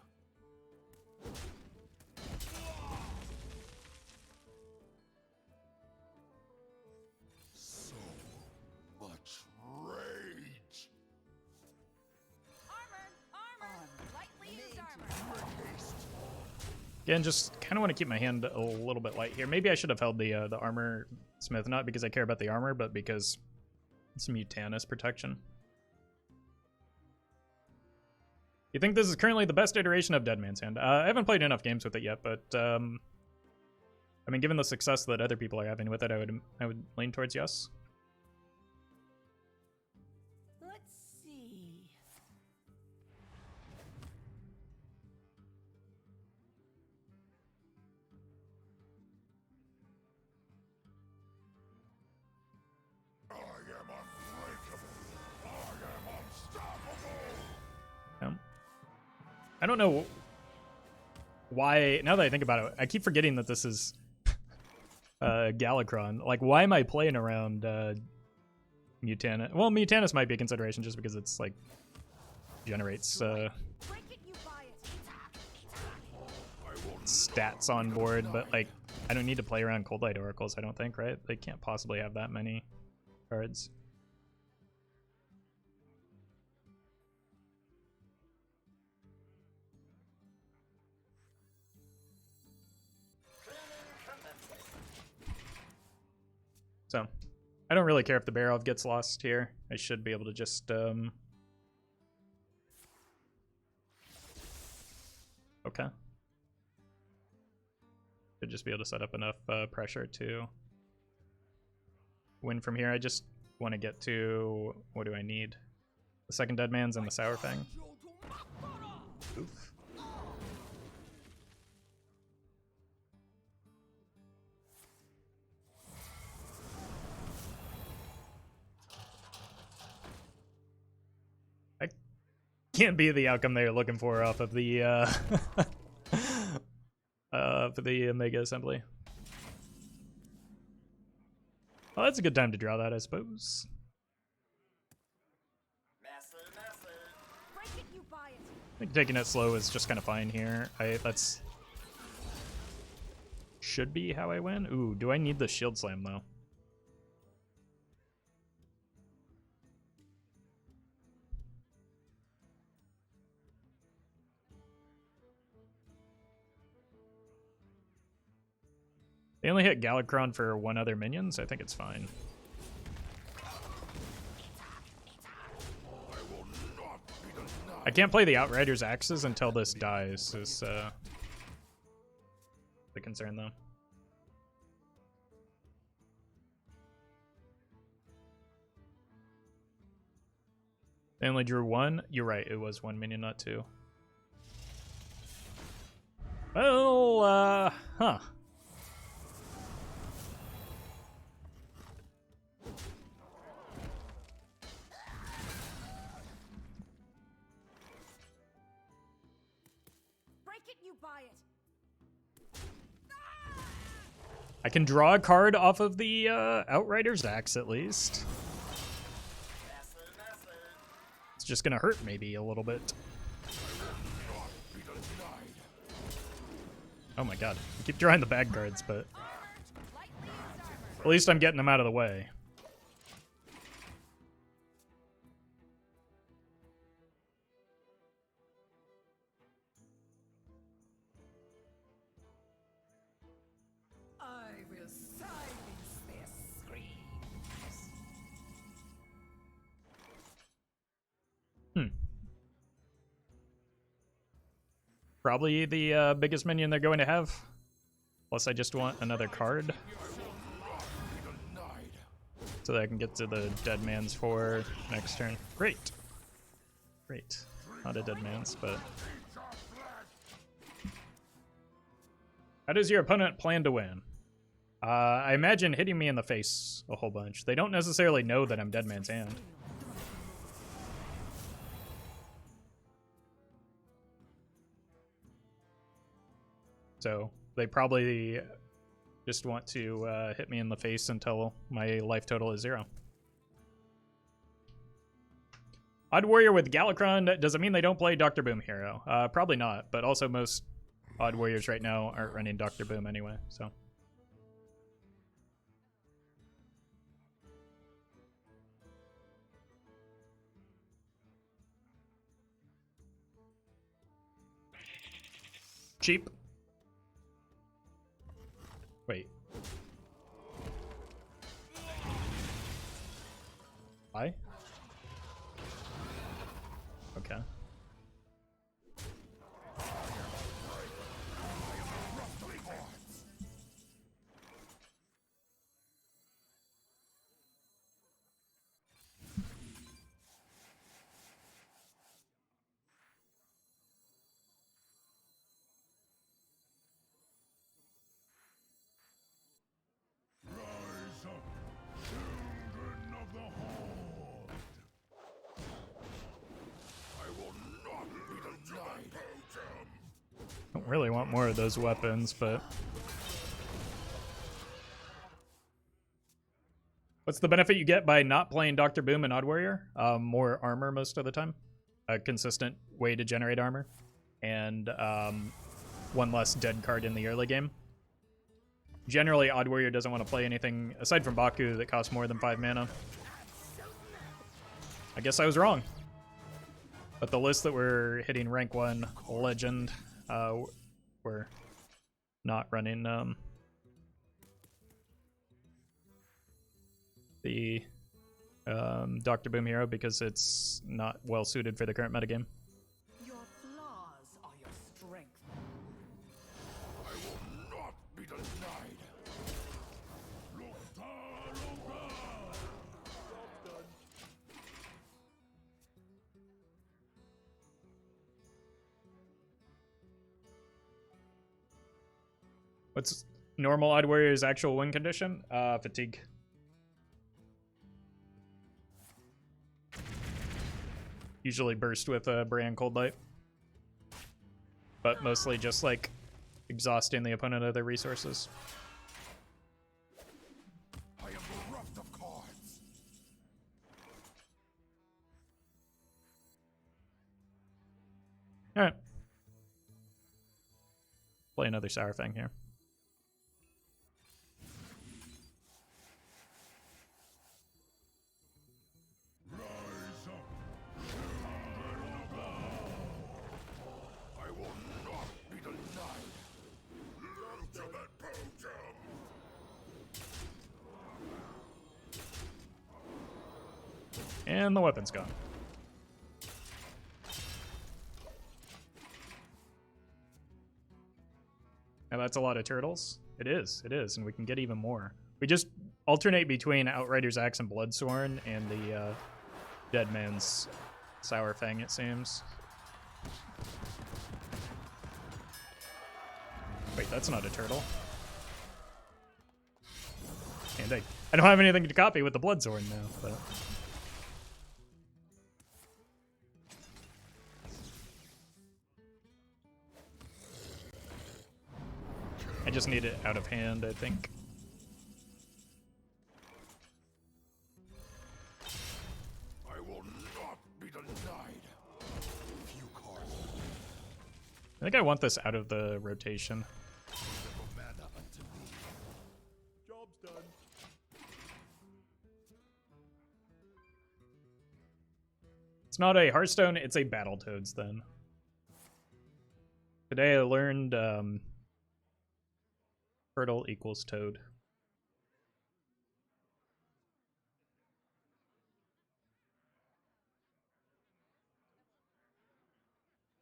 So much rage! Armor! Armor! Lightly used armor! Make haste! Again, just kind of want to keep my hand a little bit light here. Maybe I should have held the armor smith, not because I care about the armor, but because it's Mutanus protection. You think this is currently the best iteration of Dead Man's Hand? I haven't played enough games with it yet, but I mean, given the success that other people are having with it, I would lean towards yes. Let's see. I am unbreakable. I am unstoppable. I don't know why, now that I think about it, I keep forgetting that this is Galakron. Like, why am I playing around Mutanus? Well, Mutanus might be a consideration just because it's like generates Break it, you buy it. stats on board, but like I don't need to play around Cold Light Oracles, I don't think, right? They can't possibly have that many cards. So, I don't really care if the Barov gets lost here. I should be able to just, okay. Should just be able to set up enough pressure to win from here. I just want to get to, what do I need? The second Dead Man's and the Sour Fang. Oof. Can't be the outcome they're looking for off of the for the Mega Assembly. Well, that's a good time to draw that, I suppose. Break it, you buy it. I think taking it slow is just kind of fine here. That's should be how I win. Ooh, do I need the Shield Slam though? They only hit Galakron for one other minion, so I think it's fine. I can't play the Outrider's Axes until this dies, is the concern though. They only drew one? You're right, it was one minion, not two. Well, huh. I can draw a card off of the Outrider's Axe at least. It's just gonna hurt maybe a little bit. Oh my god. I keep drawing the bad cards, but at least I'm getting them out of the way. Probably the biggest minion they're going to have. Plus I just want another card. So that I can get to the Dead Man's for next turn. Great. Great. Not a Dead Man's, but... How does your opponent plan to win? I imagine hitting me in the face a whole bunch. They don't necessarily know that I'm Dead Man's Hand. So they probably just want to hit me in the face until my life total is 0. Odd Warrior with Galakron, does it mean they don't play Dr. Boom Hero? Probably not, but also most Odd Warriors right now aren't running Dr. Boom anyway, so. Cheap. Wait. Why? Okay. Rise up, children of the Horde. I will not be denied. Don't really want more of those weapons, but what's the benefit you get by not playing Dr. Boom and Odd Warrior? More armor most of the time. A consistent way to generate armor. And one less dead card in the early game. Generally, Odd Warrior doesn't want to play anything, aside from Baku, that costs more than 5 mana. I guess I was wrong. But the list that we're hitting rank 1 Legend, we're not running the Dr. Boom hero because it's not well suited for the current metagame. Your flaws are your strength. I will not be denied. What's normal Odd Warrior's actual win condition? Fatigue. Usually burst with a Brand Cold Light. But mostly just like exhausting the opponent of their resources. I am bereft of cards. Alright. Play another Sour Fang here. Rise up, children of the Horde. I will not be denied. Ultimate Potem. And the weapon's gone. And that's a lot of turtles. It is, and we can get even more. We just alternate between Outrider's Axe and Bloodsworn and the Dead Man's Sour Fang, it seems. Wait, that's not a turtle. And I don't have anything to copy with the Bloodsworn now, but... I just need it out of hand, I think. I will not be denied. Few cards. I think I want this out of the rotation. Mana unto me. Job's done. It's not a Hearthstone, it's a Battletoads then. Today I learned turtle equals toad.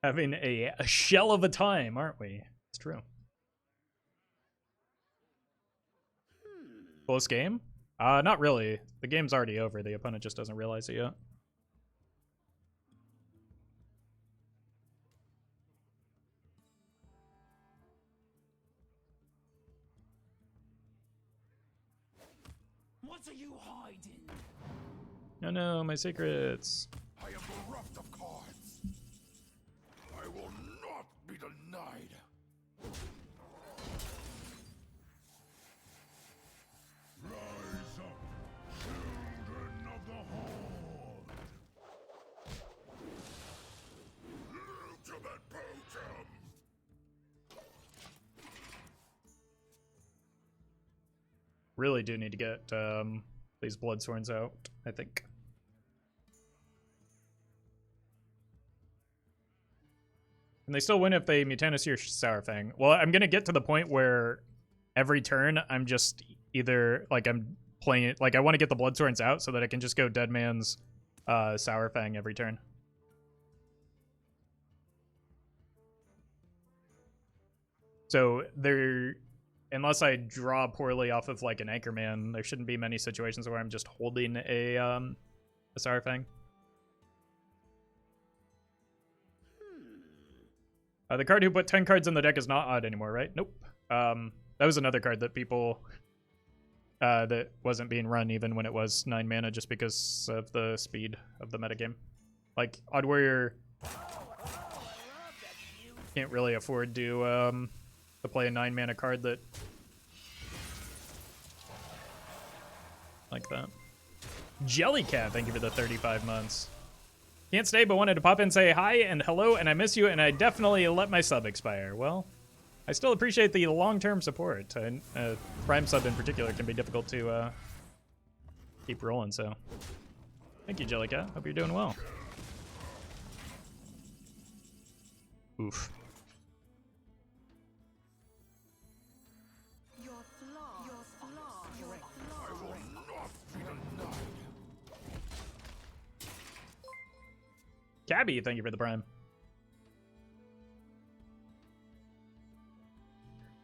Having a shell of a time, aren't we? It's true. Close game? Not really. The game's already over. The opponent just doesn't realize it yet. What are you hiding? No, no, my secrets. I am bereft of cards. I will not be denied. Rise up, children of the Horde. Ultimate Potem. Really do need to get these Bloodsworns out, I think. And they still win if they Mutanaseer Sour Fang. Well, I'm going to get to the point where every turn I'm just either like I'm playing it like I want to get the Bloodsworns out so that I can just go Dead Man's Sour Fang every turn. So there, unless I draw poorly off of like an Anchorman, there shouldn't be many situations where I'm just holding a Sour Fang. The card who put 10 cards in the deck is not odd anymore, right? Nope. That was another card that people that wasn't being run even when it was 9 mana just because of the speed of the metagame. Like Odd Warrior can't really afford to play a 9 mana card that like that. Jellycat, thank you for the 35 months. Can't stay, but wanted to pop in, say hi and hello, and I miss you, and I definitely let my sub expire. Well, I still appreciate the long-term support. And Prime sub in particular can be difficult to keep rolling, so thank you, Jellycat. Hope you're doing well. Oof. Cabby, thank you for the Prime.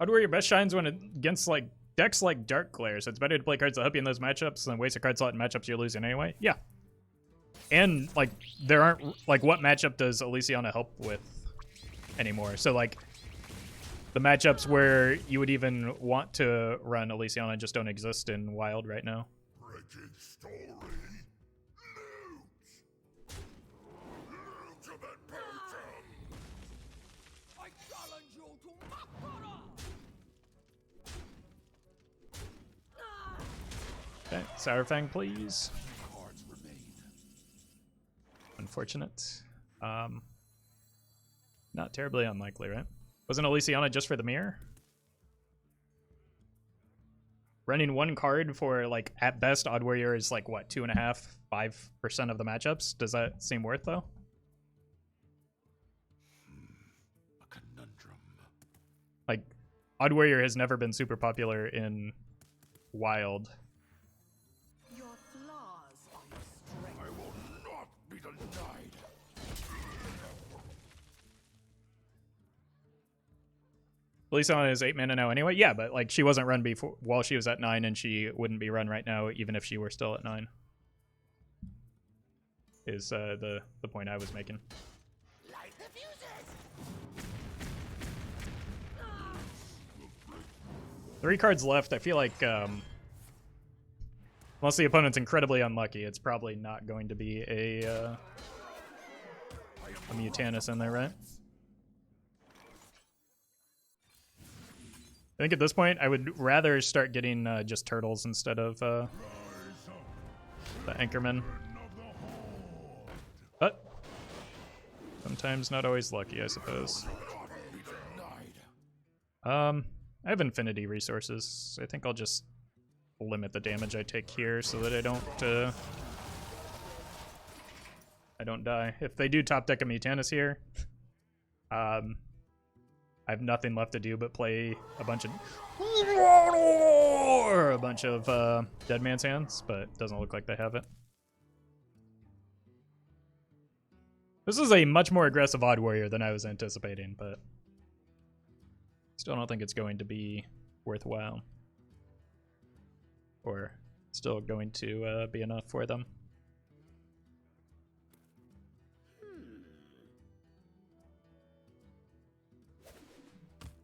Odd Warrior best shines when against like decks like Dark Glare, so it's better to play cards that help you in those matchups than waste a card slot in matchups you're losing anyway. Yeah. And like there aren't like what matchup does Elysiana help with anymore? So like the matchups where you would even want to run Elysiana just don't exist in Wild right now. Wretched story. I challenge you to Makara! Okay, Sour Fang, please. Cards remain. Unfortunate. Not terribly unlikely, right? Wasn't Elysiana just for the mirror? Running one card for, like, at best, Odd Warrior is, like, what, 2.5%, 5% of the matchups? Does that seem worth, though? A conundrum. Like, Odd Warrior has never been super popular in Wild. Your flaws are your strength. I will not be denied. Elysiana is 8 mana now anyway. Yeah, but, like, she wasn't run before while she was at 9, and she wouldn't be run right now even if she were still at 9. Is the point I was making. Light the fuses! 3 cards left. I feel like, unless the opponent's incredibly unlucky, it's probably not going to be a Mutanus in there, right? I think at this point, I would rather start getting just turtles instead of the Anchorman. But sometimes not always lucky, I suppose. I have infinity resources. I think I'll just limit the damage I take here so that I don't die. If they do top deck a Mutanus here, I have nothing left to do but play a bunch of Dead Man's Hands, but it doesn't look like they have it. This is a much more aggressive Odd Warrior than I was anticipating, but still don't think it's going to be worthwhile. Or still going to be enough for them.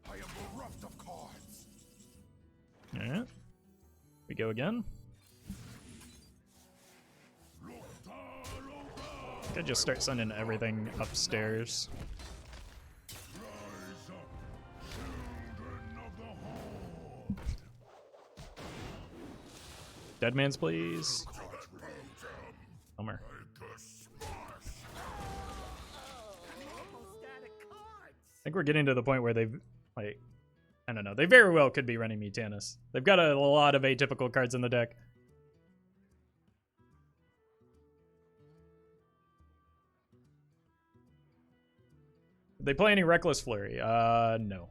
I am bereft of cards. Alright. We go again. I could just start sending everything upstairs. Dead Man's, please. Bummer. I think we're getting to the point where they've, like, I don't know. They very well could be running Mutanus. They've got a lot of atypical cards in the deck. Did they play any Reckless Flurry? No.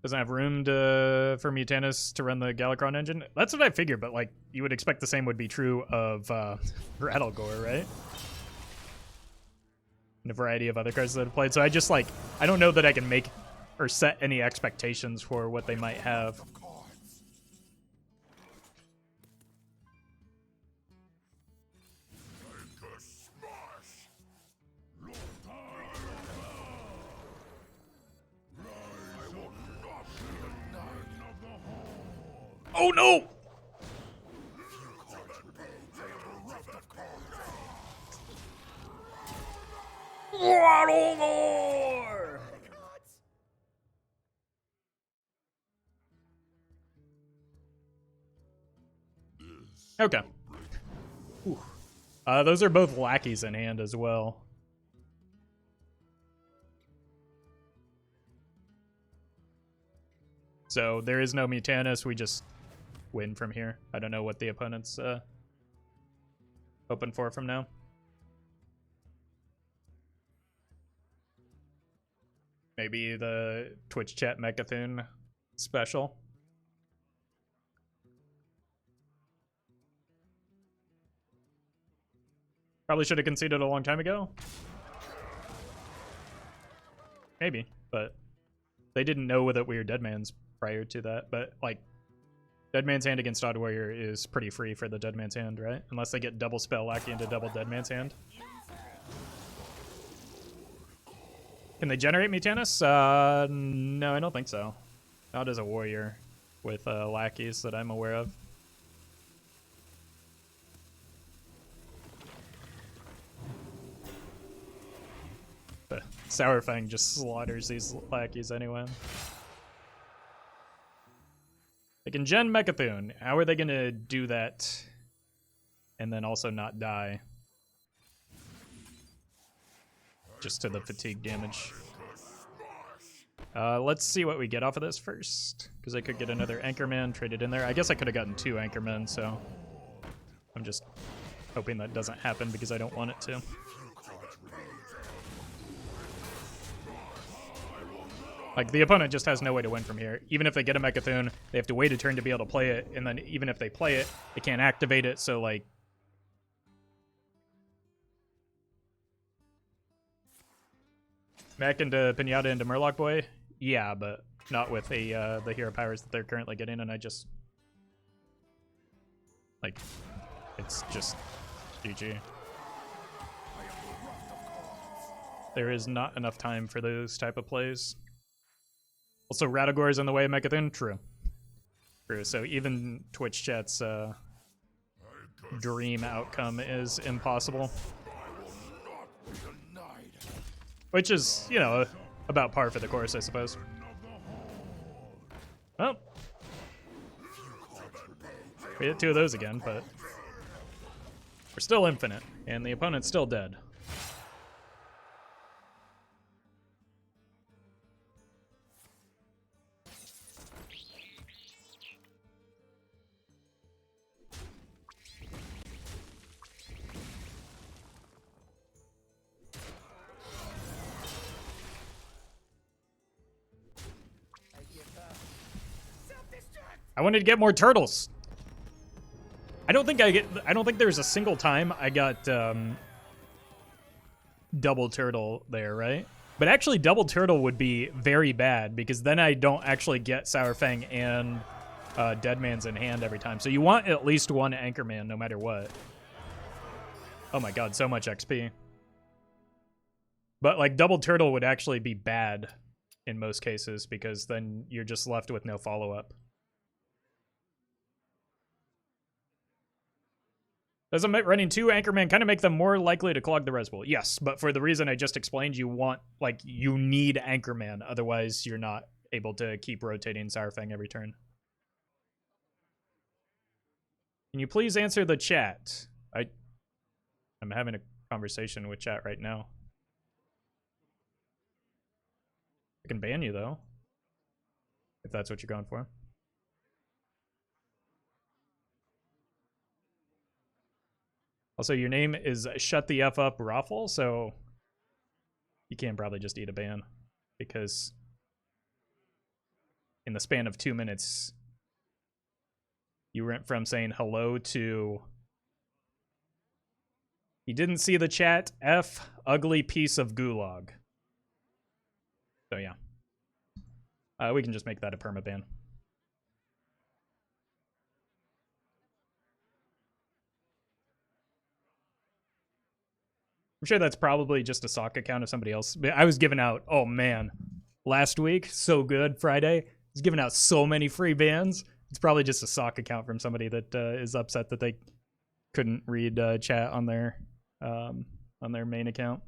Doesn't have room for Mutanus to run the Galakron engine. That's what I figured, but like you would expect the same would be true of Rattlegore, right? And a variety of other cards that have played. So I just like I don't know that I can make or set any expectations for what they might have. Oh no! Rattlegore! Okay. Whew. Those are both lackeys in hand as well. So there is no Mutanus, we just win from here. I don't know what the opponent's hoping for from now. Maybe the Twitch chat Mechathune special. Probably should have conceded a long time ago. Maybe, but they didn't know that we were Dead Man's prior to that. But, like, Dead Man's Hand against Odd Warrior is pretty free for the Dead Man's Hand, right? Unless they get double Spell Lackey into double Dead Man's Hand. Can they generate Mutanus? No, I don't think so. Not as a warrior with lackeys that I'm aware of. Sourfang just slaughters these lackeys anyway. They can gen Mechathune. How are they going to do that and then also not die? Just to the fatigue damage. Let's see what we get off of this first. Because I could get another Anchorman traded in there. I guess I could have gotten 2 Anchormen, so I'm just hoping that doesn't happen because I don't want it to. Like, the opponent just has no way to win from here. Even if they get a Mechathune, they have to wait a turn to be able to play it, and then even if they play it, they can't activate it, so, like... Back into Pinata into Murloc Boy? Yeah, but not with the hero powers that they're currently getting, and I just... Like, it's just GG. There is not enough time for those type of plays. Also, Rattlegore is in the way of Mechathune? True. True, so even Twitch chat's dream outcome is impossible. Which is, you know, about par for the course, I suppose. Well. We hit 2 of those again, but we're still infinite, and the opponent's still dead. I wanted to get more turtles. I don't think there's a single time I got double turtle there, right? But actually double turtle would be very bad because then I don't actually get Sourfang and Dead Man's in hand every time. So you want at least 1 Anchorman no matter what. Oh my god, so much XP. But like double turtle would actually be bad in most cases because then you're just left with no follow-up. Does running 2 Anchorman kind of make them more likely to clog the res pool? Yes, but for the reason I just explained, you need Anchorman, otherwise you're not able to keep rotating Sourfang every turn. Can you please answer the chat? I'm having a conversation with chat right now. I can ban you though, if that's what you're going for. Also, your name is Shut the F Up Roffle, so you can probably just eat a ban because in the span of 2 minutes, you went from saying hello to he didn't see the chat, F, ugly piece of gulag. So yeah. We can just make that a permaban. I'm sure that's probably just a sock account of somebody else. I was giving out, oh man, last week, so good, Friday. I was giving out so many free bans. It's probably just a sock account from somebody that is upset that they couldn't read chat on their main account.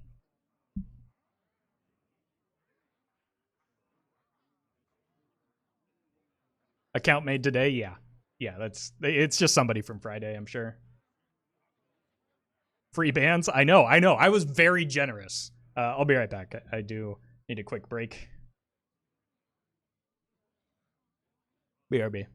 Account made today, yeah. Yeah, it's just somebody from Friday, I'm sure. Free bans? I know. I was very generous. I'll be right back. I do need a quick break. BRB.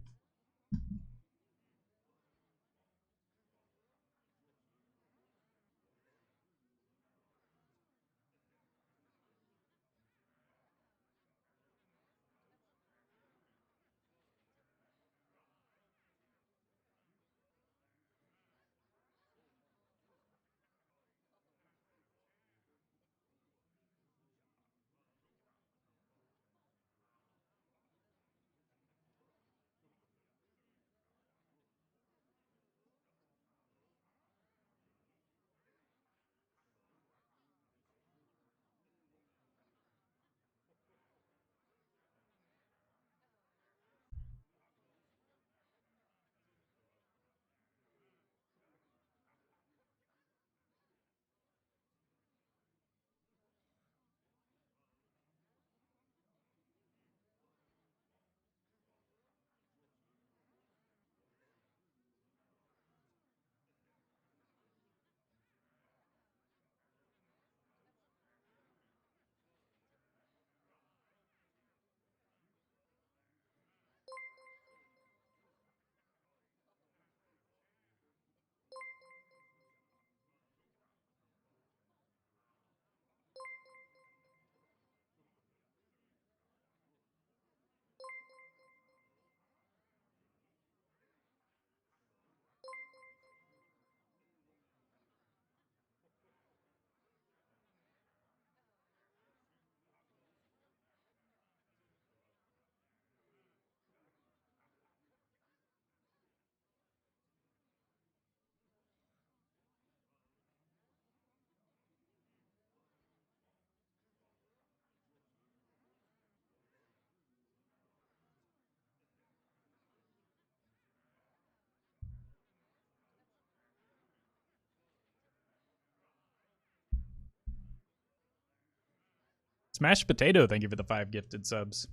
Smashed Potato, thank you for the 5 gifted subs.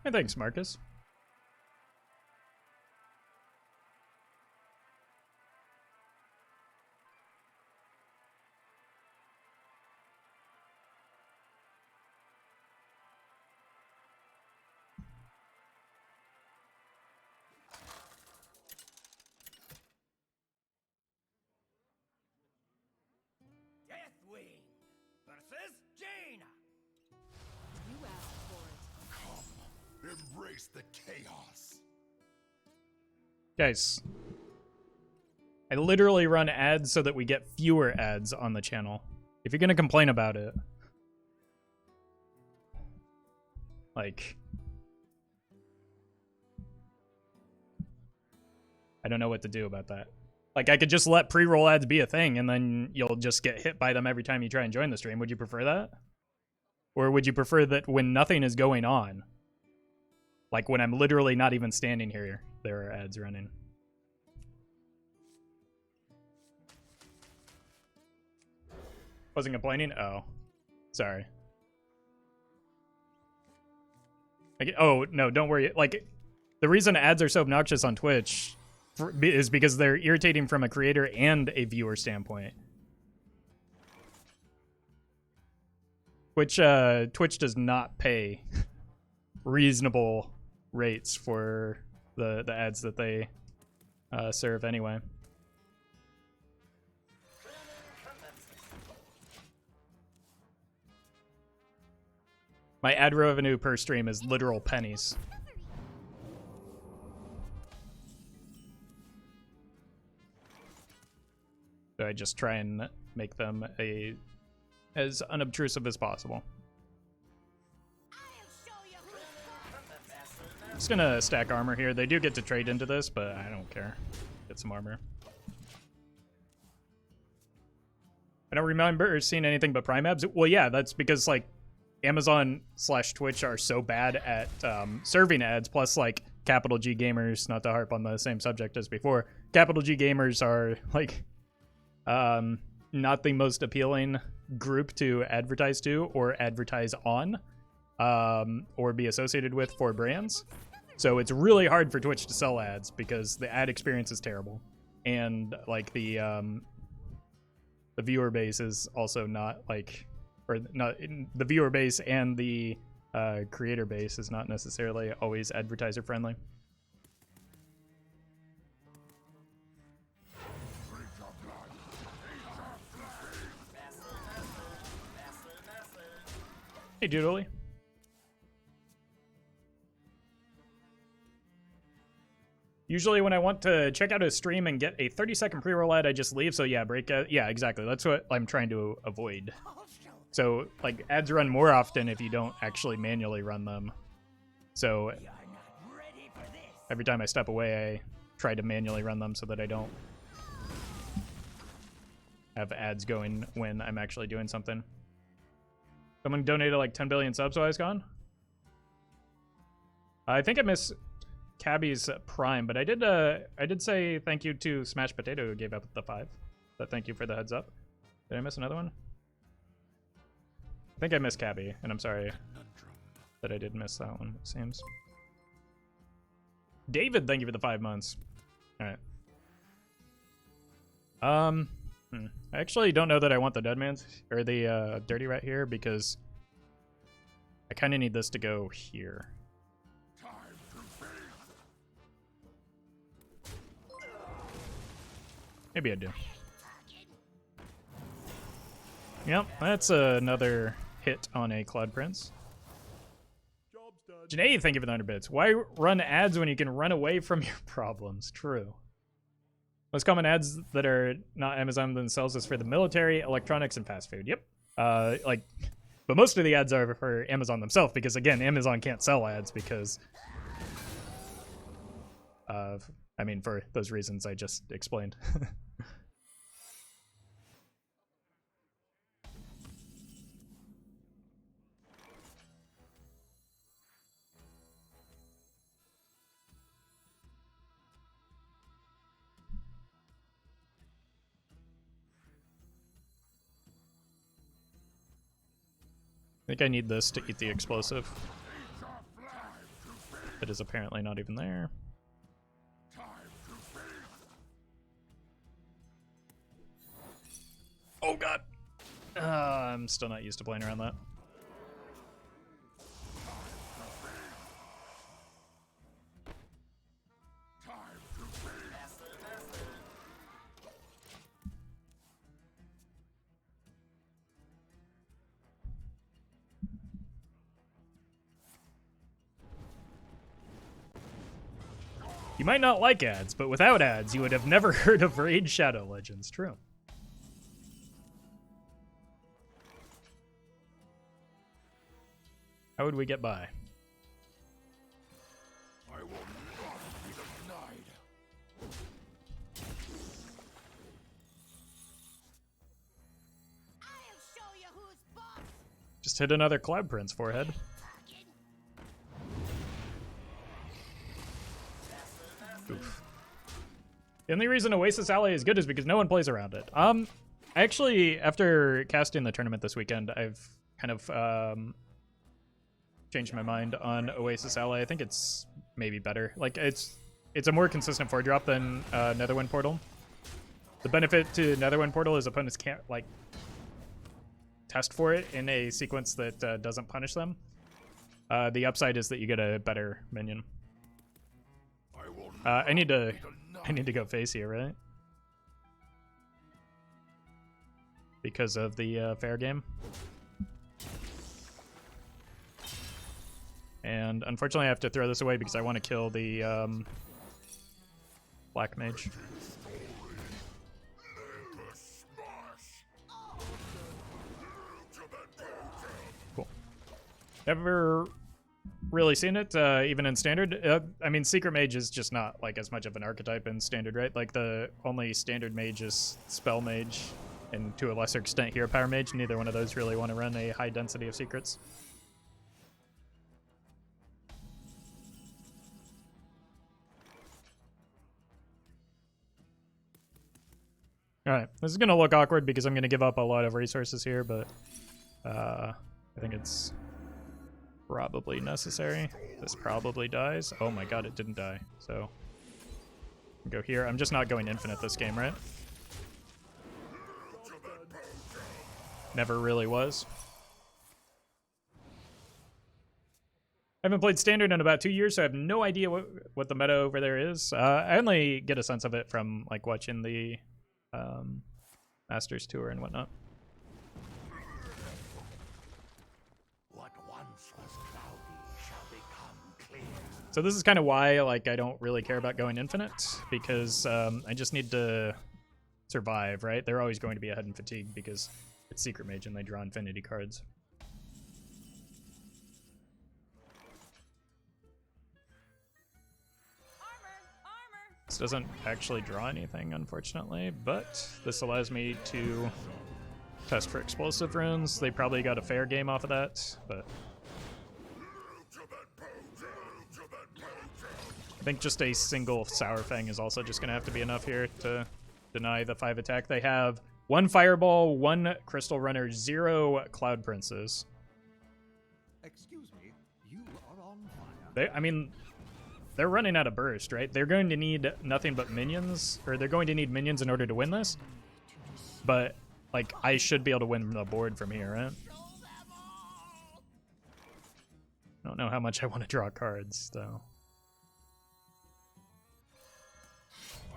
Hey, thanks, Marcus. Deathwing versus Jaina. You asked for it. Embrace the chaos. Guys, I literally run ads so that we get fewer ads on the channel. If you're gonna complain about it, like, I don't know what to do about that. Like, I could just let pre-roll ads be a thing, and then you'll just get hit by them every time you try and join the stream. Would you prefer that? Or would you prefer that when nothing is going on, like when I'm literally not even standing here, there are ads running? Wasn't complaining? Oh. Sorry. Oh, no, don't worry. Like, the reason ads are so obnoxious on Twitch is because they're irritating from a creator and a viewer standpoint. Which Twitch does not pay reasonable rates for the ads that they serve anyway. My ad revenue per stream is literal pennies. So I just try and make them as unobtrusive as possible. Just gonna stack armor here. They do get to trade into this, but I don't care. Get some armor. I don't remember seeing anything but Prime abs. Well, yeah, that's because like Amazon/Twitch are so bad at serving ads. Plus, like capital G gamers, not to harp on the same subject as before, capital G gamers are like not the most appealing group to advertise to or advertise on or be associated with for brands. So it's really hard for Twitch to sell ads because the ad experience is terrible, and like the viewer base is also not like, or not the viewer base and the creator base is not necessarily always advertiser friendly. Hey, Doodly. Usually when I want to check out a stream and get a 30-second pre-roll ad, I just leave. So yeah, breakout. Yeah, exactly. That's what I'm trying to avoid. So like ads run more often if you don't actually manually run them. So every time I step away, I try to manually run them so that I don't have ads going when I'm actually doing something. Someone donated like 10 billion subs while I was gone. I think I missed Cabby's Prime, but I did say thank you to Smash Potato who gave up the 5. But thank you for the heads up. Did I miss another one? I think I missed Cabby, and I'm sorry that I did miss that one, it seems. David, thank you for the 5 months. Alright. I actually don't know that I want the Deadman's or the Dirty Rat here because I kind of need this to go here. Maybe I do. Yep, that's another hit on a Cloud Prince. Janae, thank you for the 100 bits. Why run ads when you can run away from your problems? True. Most common ads that are not Amazon themselves is for the military, electronics, and fast food. Yep. But most of the ads are for Amazon themselves because, again, Amazon can't sell ads because I mean, for those reasons I just explained. I think I need this to eat the explosive. It is apparently not even there. Oh god! I'm still not used to playing around that. You might not like ads, but without ads, you would have never heard of Raid Shadow Legends. True. How would we get by? I will not be denied. I'll show you who's boss. Just hit another Cloud Prince forehead. Oof. The only reason Oasis Alley is good is because no one plays around it. Actually, after casting the tournament this weekend, I've kind of changed my mind on Oasis Alley. I think it's maybe better. Like it's a more consistent 4-drop than Netherwind Portal. The benefit to Netherwind Portal is opponents can't like test for it in a sequence that doesn't punish them. The upside is that you get a better minion. I will I need to be the I need to go face here, right? Because of the fair game. And unfortunately I have to throw this away because I want to kill the black mage. Cool. Never really seen it, even in standard. I mean, secret mage is just not like as much of an archetype in standard, right? Like the only standard mage is spell mage, and to a lesser extent hero power mage. Neither one of those really want to run a high density of secrets. All right, this is gonna look awkward because I'm gonna give up a lot of resources here, but I think it's probably necessary. This probably dies. Oh my god, it didn't die. So go here. I'm just not going infinite this game, right? Never really was. I haven't played standard in about 2 years, so I have no idea what the meta over there is. I only get a sense of it from like watching the Masters Tour and whatnot. What once was cloudy shall become clear. So this is kind of why like I don't really care about going infinite, because I just need to survive, right? They're always going to be ahead in fatigue because it's secret mage and they draw infinity cards. This doesn't actually draw anything, unfortunately, but this allows me to test for explosive runes. They probably got a fair game off of that, but I think just a single Sour Fang is also just going to have to be enough here to deny the 5 attack. They have 1 Fireball, 1 Crystal Runner, 0 Cloud Princes. Excuse me, you are on fire. I mean, they're running out of burst, right? They're going to need nothing but minions, or they're going to need minions in order to win this. But, like, I should be able to win the board from here, right? I don't know how much I want to draw cards, though.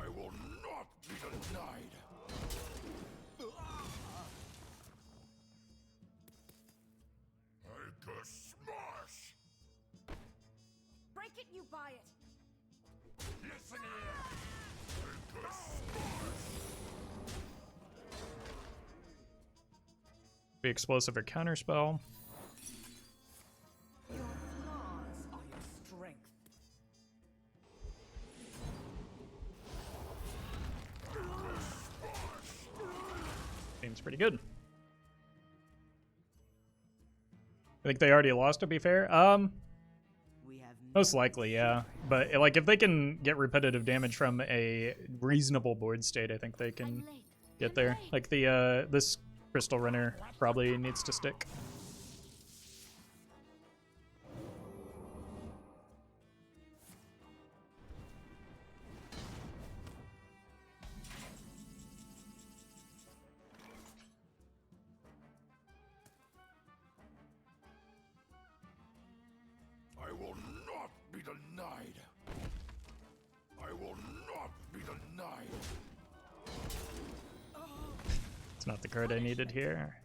I will not be denied. Make a smash. Break it, you buy it. Listen here. Make a smash. Be explosive or counterspell. Your flaws are your strength. Seems pretty good. I think they already lost, to be fair. We have Most likely, yeah. But like, if they can get repetitive damage from a reasonable board state, I think they can get there. Like the this Crystal Runner probably needs to stick. I will not be denied. I will not be denied. It's not the card I needed here.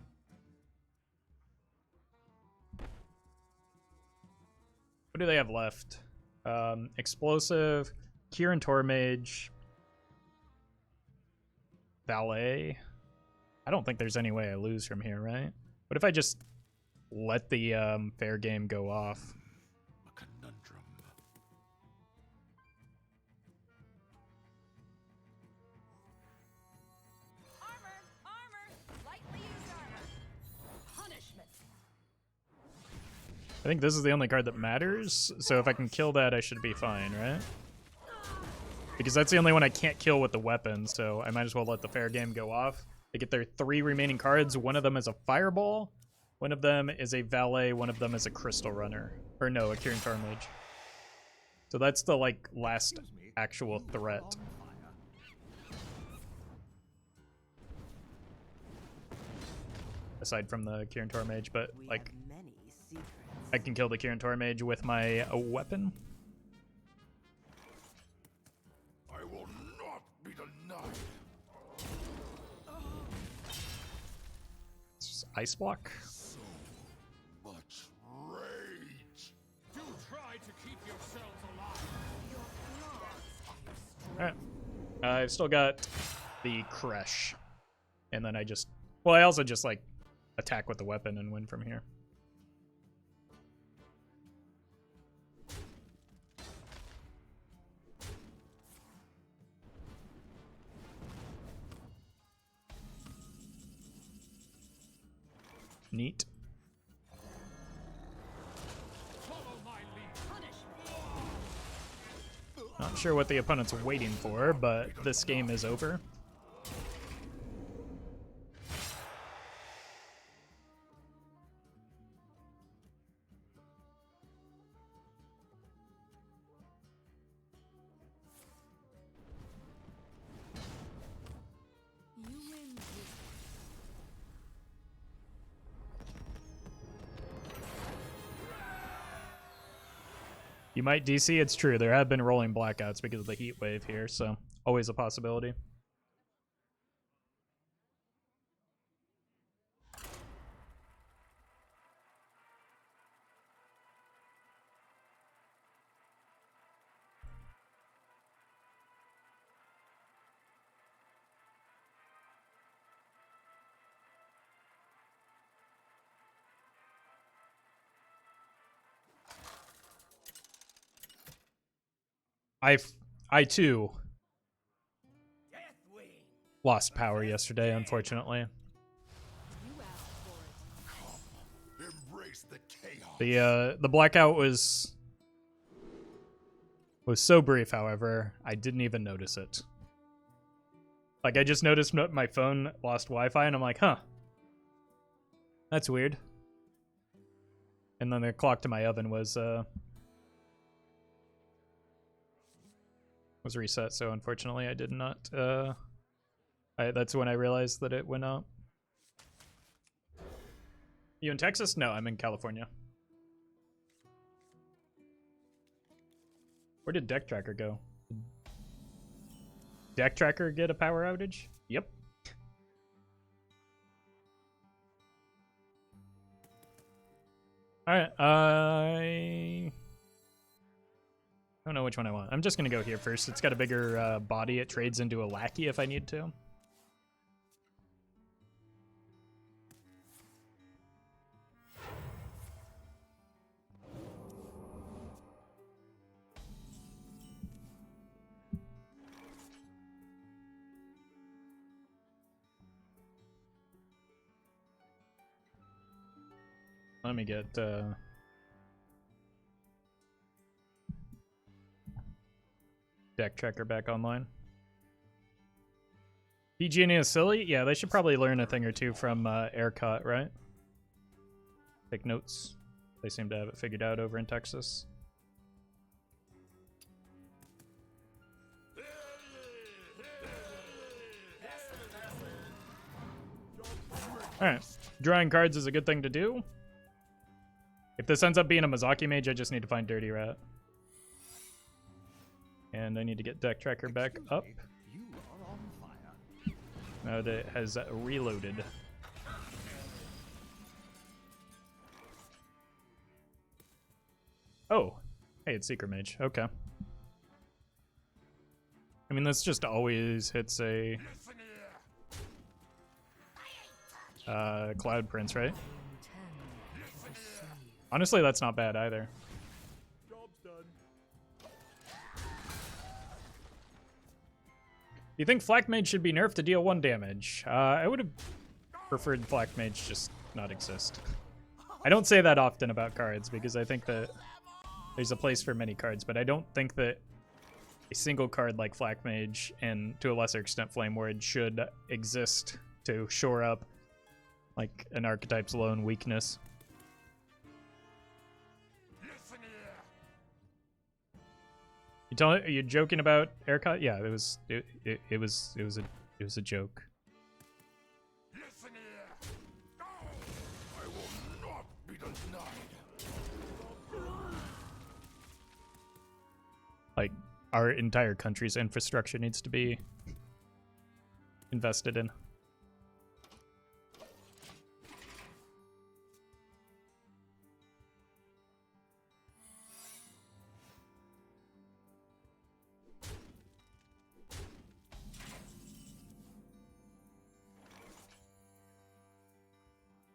What do they have left? Explosive, Kirin Tormage, Valet. I don't think there's any way I lose from here, right? What if I just let the fair game go off? A conundrum. armor. Lightly used armor. Punishment. I think this is the only card that matters, so if I can kill that, I should be fine, right? Because that's the only one I can't kill with the weapon, so I might as well let the fair game go off. They get their 3 remaining cards. One of them is a Fireball, one of them is a Valet, one of them is a Crystal Runner. Or no, a Kirin Tormage. So that's the, like, last actual threat. Aside from the Kirin Tormage, but, We like, have many secrets. I can kill the Kirin Mage with my weapon. I will not be denied. Ice block. So much rage. Do try to keep yourselves alive. Alright. I've still got the crush. And then I just... Well, I also just, like, attack with the weapon and win from here. Neat. Follow my lead. Not sure what the opponent's waiting for, but this game is over. You win this You might DC, it's true. There have been rolling blackouts because of the heat wave here, so always a possibility. I too lost power yesterday, unfortunately. you asked for it. Embrace the chaos. The blackout was so brief, however, I didn't even notice it. Like, I just noticed my phone lost Wi-Fi, and I'm like, huh. That's weird. And then the clock to my oven was reset, so unfortunately I did not, that's when I realized that it went out. You in Texas? No, I'm in California. Where did Deck Tracker go? Deck Tracker get a power outage? Yep. Alright, I don't know which one I want. I'm just gonna go here first. It's got a bigger body. It trades into a lackey if I need to. Let me get Deck Tracker back online. PG&E is silly? Yeah, they should probably learn a thing or two from ERCOT, right? Take notes. They seem to have it figured out over in Texas. Alright. Drawing cards is a good thing to do. If this ends up being a Mizaki mage, I just need to find Dirty Rat. And I need to get Deck Tracker back up. You are on fire. Now that it has reloaded. Oh. Hey, it's Secret Mage. Okay. I mean, this just always hits a Cloud Prince, right? Honestly, that's not bad either. Job's done. You think Flak Mage should be nerfed to deal 1 damage? I would have preferred Flak Mage just not exist. I don't say that often about cards because I think that there's a place for many cards, but I don't think that a single card like Flak Mage and to a lesser extent Flame Ward should exist to shore up like an archetype's lone weakness. Are you joking about ERCOT? Yeah, it was a joke. Listen here. I will not be denied. like our entire country's infrastructure needs to be invested in.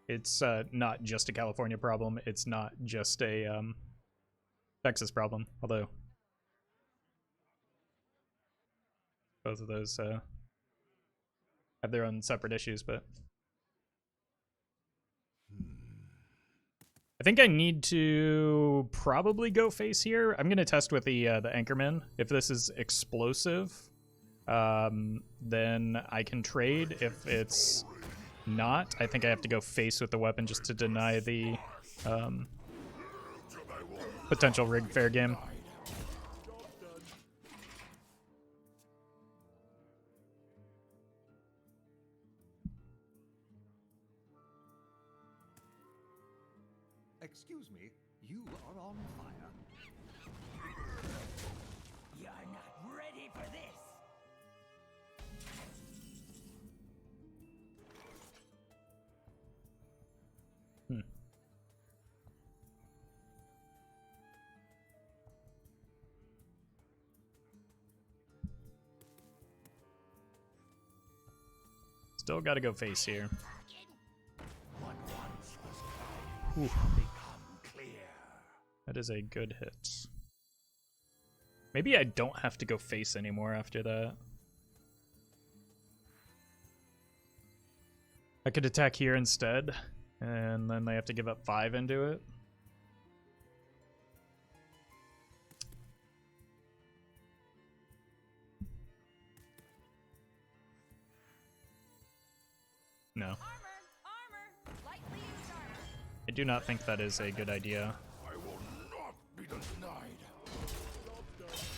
It's not just a California problem. It's not just a Texas problem, although both of those have their own separate issues. But I think I need to probably go face here. I'm gonna test with the Anchorman. If this is explosive, then I can trade. If it's not, I think I have to go face with the weapon just to deny the potential rigged fair game. Excuse me, you are on fire. You're not ready for this. Still got to go face here. What once was Ooh. become clear. That is a good hit. Maybe I don't have to go face anymore after that. I could attack here instead, and then they have to give up 5 into it. No. I do not think that is a good idea. I will not be denied.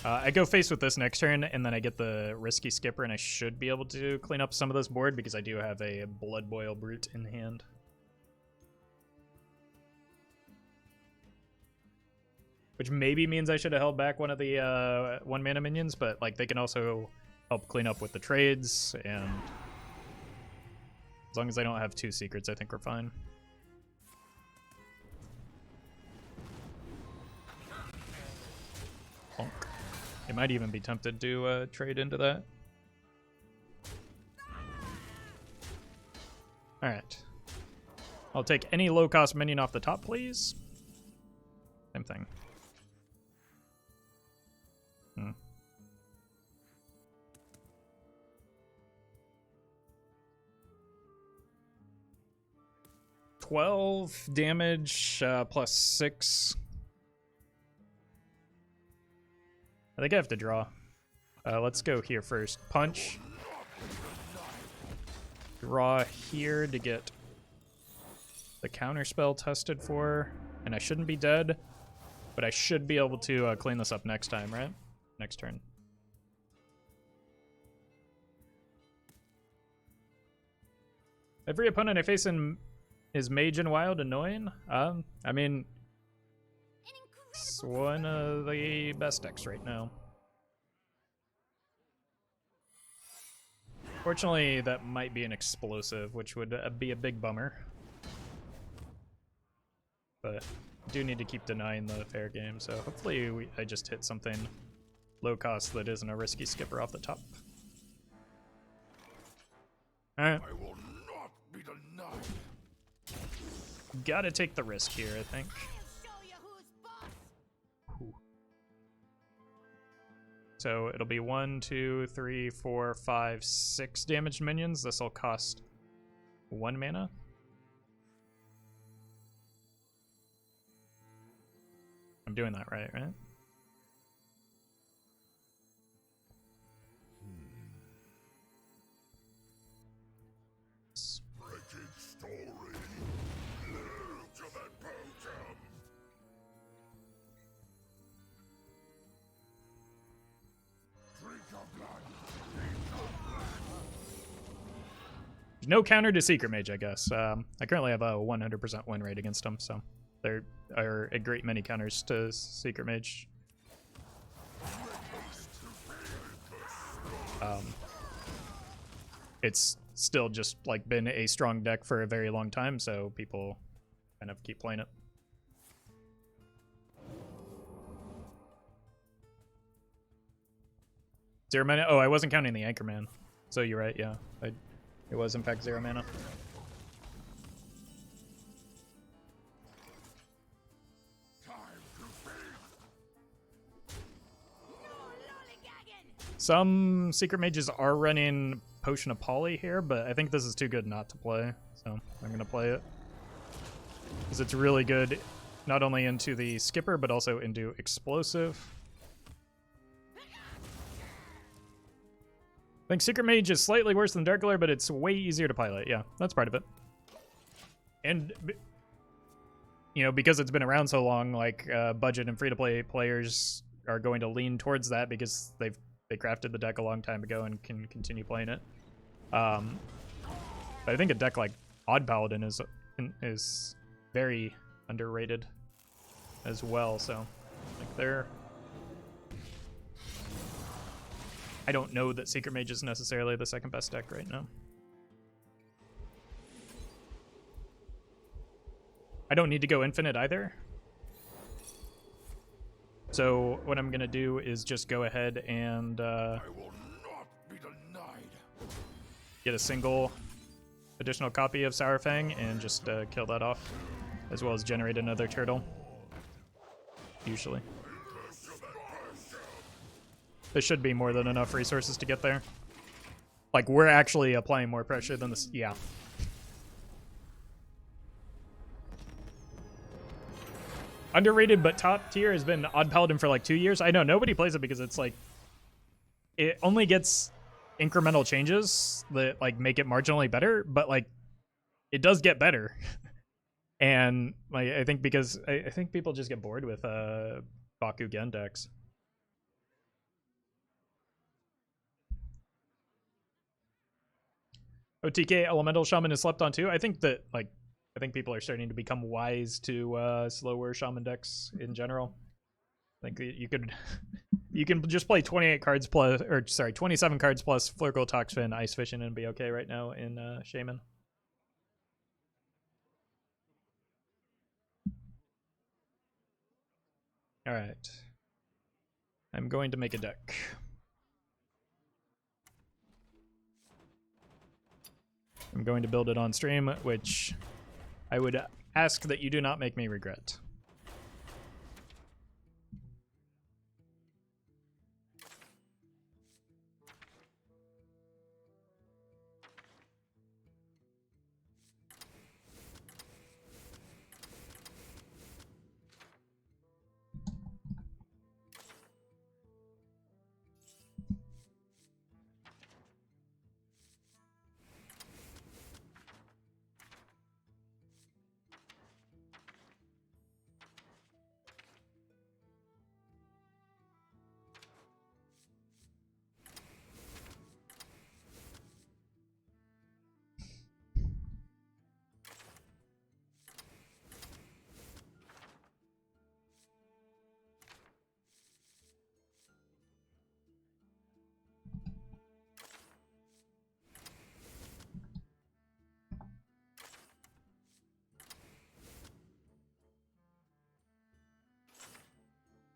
I go face with this next turn, and then I get the risky skipper, and I should be able to clean up some of this board because I do have a Blood Boil Brute in hand. Which maybe means I should have held back one of the 1 mana minions, but like they can also help clean up with the trades, and as long as I don't have 2 secrets, I think we're fine. Bonk. It might even be tempted to trade into that. Alright. I'll take any low-cost minion off the top, please. Same thing. 12 damage plus 6. I think I have to draw. Let's go here first. Punch. Draw here to get the counterspell tested for. And I shouldn't be dead, but I should be able to clean this up next time, right? Next turn. Every opponent I face in is Mage and Wild annoying? I mean, it's one of the best decks right now. Fortunately, that might be an explosive, which would be a big bummer. But I do need to keep denying the fair game, so hopefully I just hit something low cost that isn't a risky skipper off the top. Alright. I will not be denied. Gotta take the risk here, I think. I'll show you who's boss. Ooh. So it'll be 1, 2, 3, 4, 5, 6 damaged minions. This will cost 1 mana. I'm doing that right? Wretched story. Live to the bottom. Drink your blood. There's no counter to Secret Mage, I guess. I currently have a 100% win rate against them, so there are a great many counters to Secret Mage. Wretched It's still just like been a strong deck for a very long time, so people kind of keep playing it. Zero mana? Oh, I wasn't counting the Anchorman. So you're right, yeah. It was in fact 0 mana. Some Secret Mages are running Potion of Poly here, but I think this is too good not to play, so I'm going to play it. Because it's really good, not only into the Skipper, but also into Explosive. I think Secret Mage is slightly worse than Dark Glare, but it's way easier to pilot. Yeah, that's part of it. And, you know, because it's been around so long, like, budget and free-to-play players are going to lean towards that because they crafted the deck a long time ago and can continue playing it. But I think a deck like Odd Paladin is very underrated as well. So, like, they're... I don't know that Secret Mage is necessarily the second best deck right now. I don't need to go infinite either. So what I'm going to do is just go ahead and I will not be denied. get a single additional copy of Sour Fang and just kill that off, as well as generate another turtle, usually. There should be more than enough resources to get there. Like, we're actually applying more pressure than this. Yeah. Underrated but top tier has been Odd Paladin for like 2 years. I know nobody plays it because it's like, it only gets incremental changes that like make it marginally better, but like it does get better. And like I think because I think people just get bored with Bakugan decks. OTK Elemental Shaman is slept on too. I think that like I think people are starting to become wise to slower shaman decks in general. I think you can just play 28 cards plus, or sorry, 27 cards plus Flurgle, Toxfin, Ice Fishing and be okay right now in Shaman. All right, I'm going to make a deck. I'm going to build it on stream, which I would ask that you do not make me regret.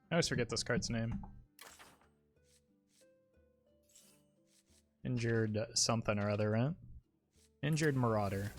I always forget this card's name. Injured something or other, right? Injured Marauder.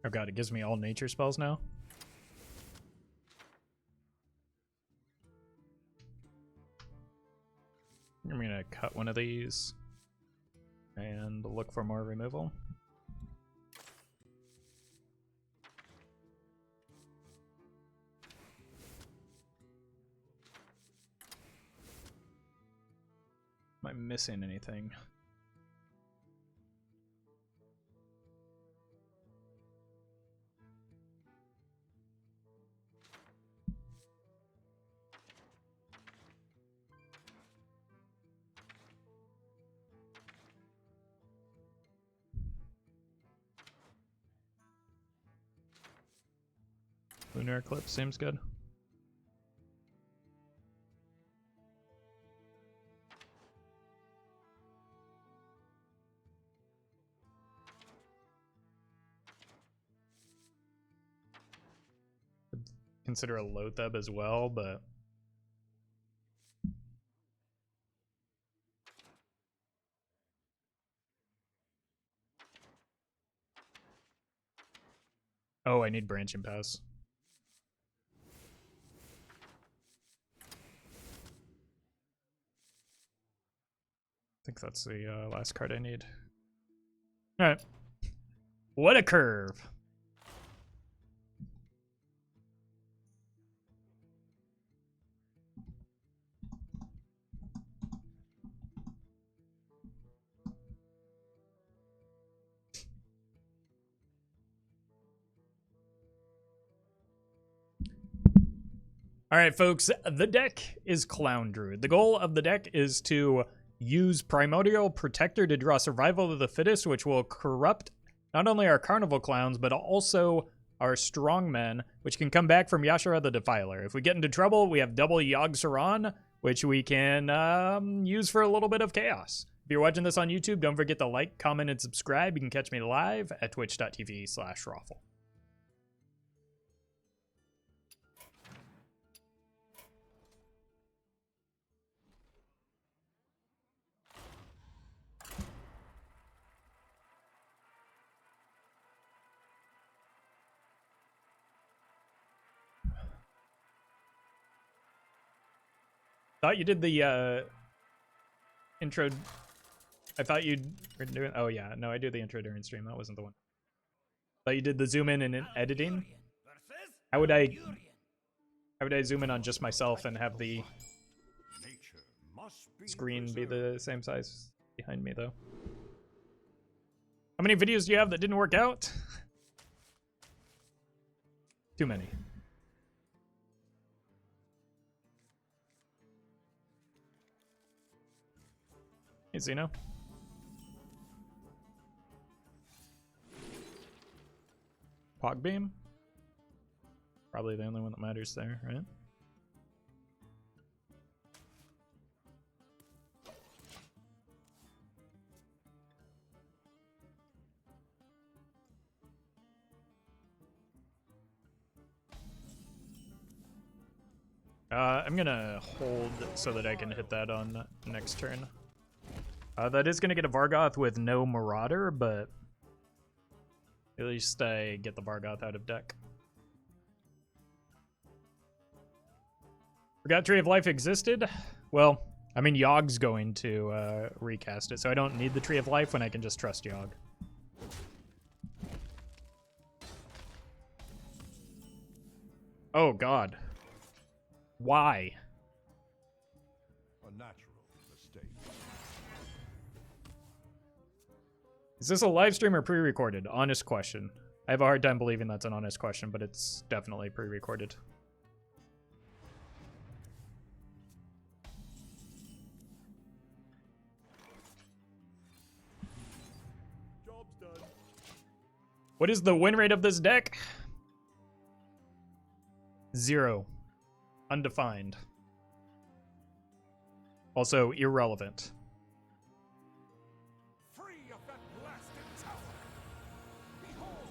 Oh god, it gives me all nature spells now. I'm gonna cut one of these and look for more removal. I missing anything? Lunar Eclipse seems good. Consider a Lotheb as well, but oh, I need Branching Pass. I think that's the last card I need. All right. What a curve. All right, folks, the deck is Clown Druid. The goal of the deck is to use Primordial Protector to draw Survival of the Fittest, which will corrupt not only our Carnival Clowns, but also our Strongmen, which can come back from Yashara the Defiler. If we get into trouble, we have double Yogg-Saron, which we can use for a little bit of chaos. If you're watching this on YouTube, don't forget to like, comment, and subscribe. You can catch me live at twitch.tv/Roffle. Thought you did the intro. I thought you'd doing. Oh yeah, no, I do the intro during stream. That wasn't the one. Thought you did the zoom in and editing. How would I zoom in on just myself and have the screen be the same size behind me though? How many videos do you have that didn't work out? Too many. Hey, Zeno. Pog Beam? Probably the only one that matters there, right? I'm gonna hold so that I can hit that on next turn. That is gonna get a Vargoth with no Marauder, but at least I get the Vargoth out of deck. Forgot Tree of Life existed? Well, I mean, Yogg's going to recast it, so I don't need the Tree of Life when I can just trust Yogg. Oh, God. Why? A natural mistake. Is this a live stream or pre-recorded? Honest question. I have a hard time believing that's an honest question, but it's definitely pre-recorded. Job's done. What is the win rate of this deck? 0. Undefined. Also irrelevant. Free of that blasted tower. Behold.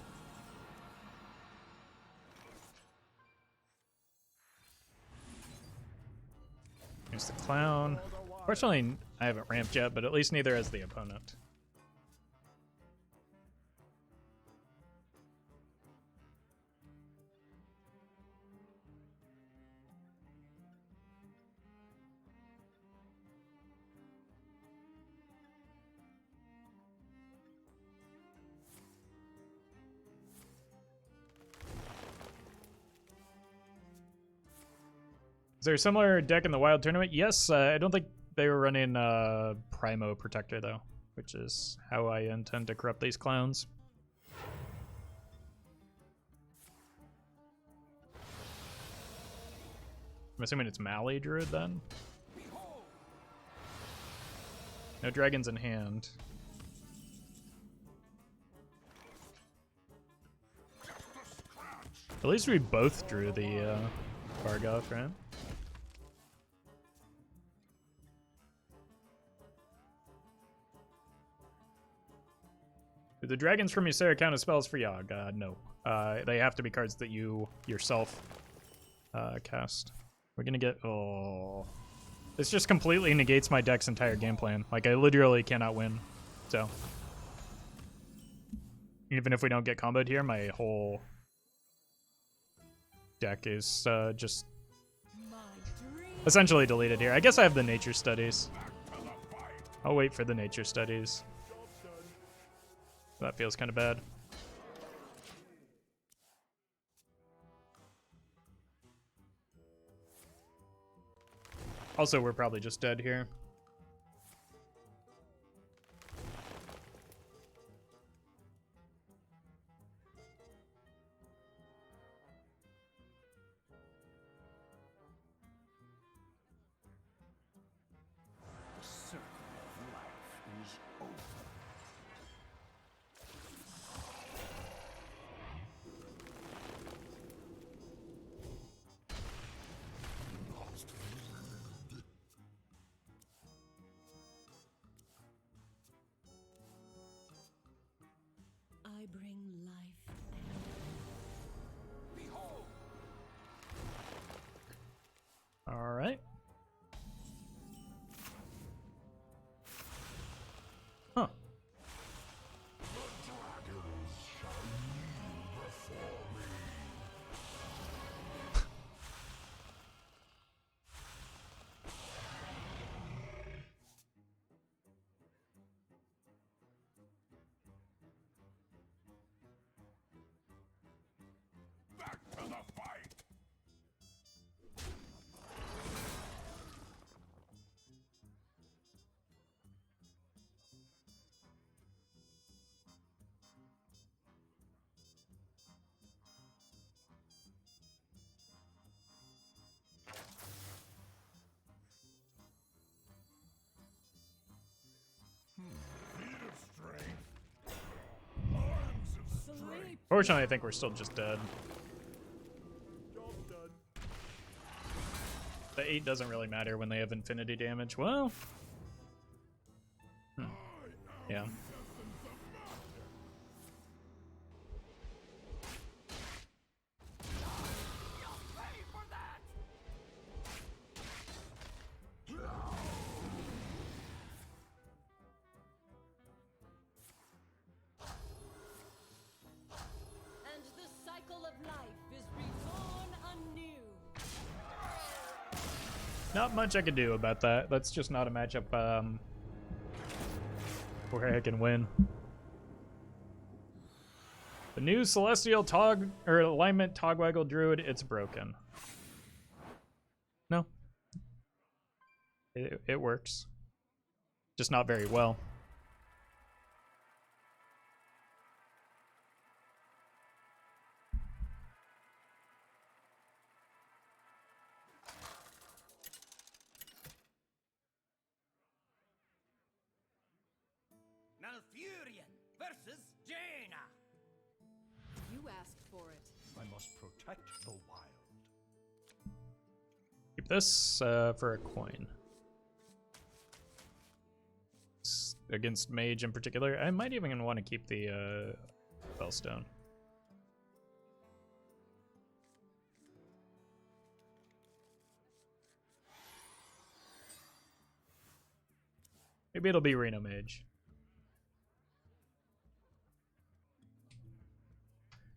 Here's the clown. Fortunately, I haven't ramped yet, but at least neither has the opponent. Is there a similar deck in the Wild Tournament? Yes, I don't think they were running Primo Protector though, which is how I intend to corrupt these clowns. I'm assuming it's Mali Druid then. No dragons in hand. At least we both drew the Vargoth, right? Do the dragons from Ysera count as spells for Yogg? No. They have to be cards that you yourself cast. We're gonna get... Oh. This just completely negates my deck's entire game plan. Like, I literally cannot win. So. Even if we don't get comboed here, my whole deck is just essentially deleted here. I guess I have the nature studies. I'll wait for the nature studies. That feels kind of bad. Also, we're probably just dead here. The circle of life is over. I bring life and Behold! All right. Huh. Back to the fight! Feet of strength. Arms of strength. Fortunately, I think we're still just dead. The 8 doesn't really matter when they have infinity damage. Well, yeah. and the cycle of life is reborn anew. Not much I can do about that. That's just not a matchup where I can win. The new Celestial Alignment Togwaggle Druid, it's broken. No. It works. Just not very well. Malfurion versus Jaina. You asked for it. I must protect the wild. Keep this for a coin. Against Mage in particular. I might even want to keep the Spellstone. Maybe it'll be Reno Mage.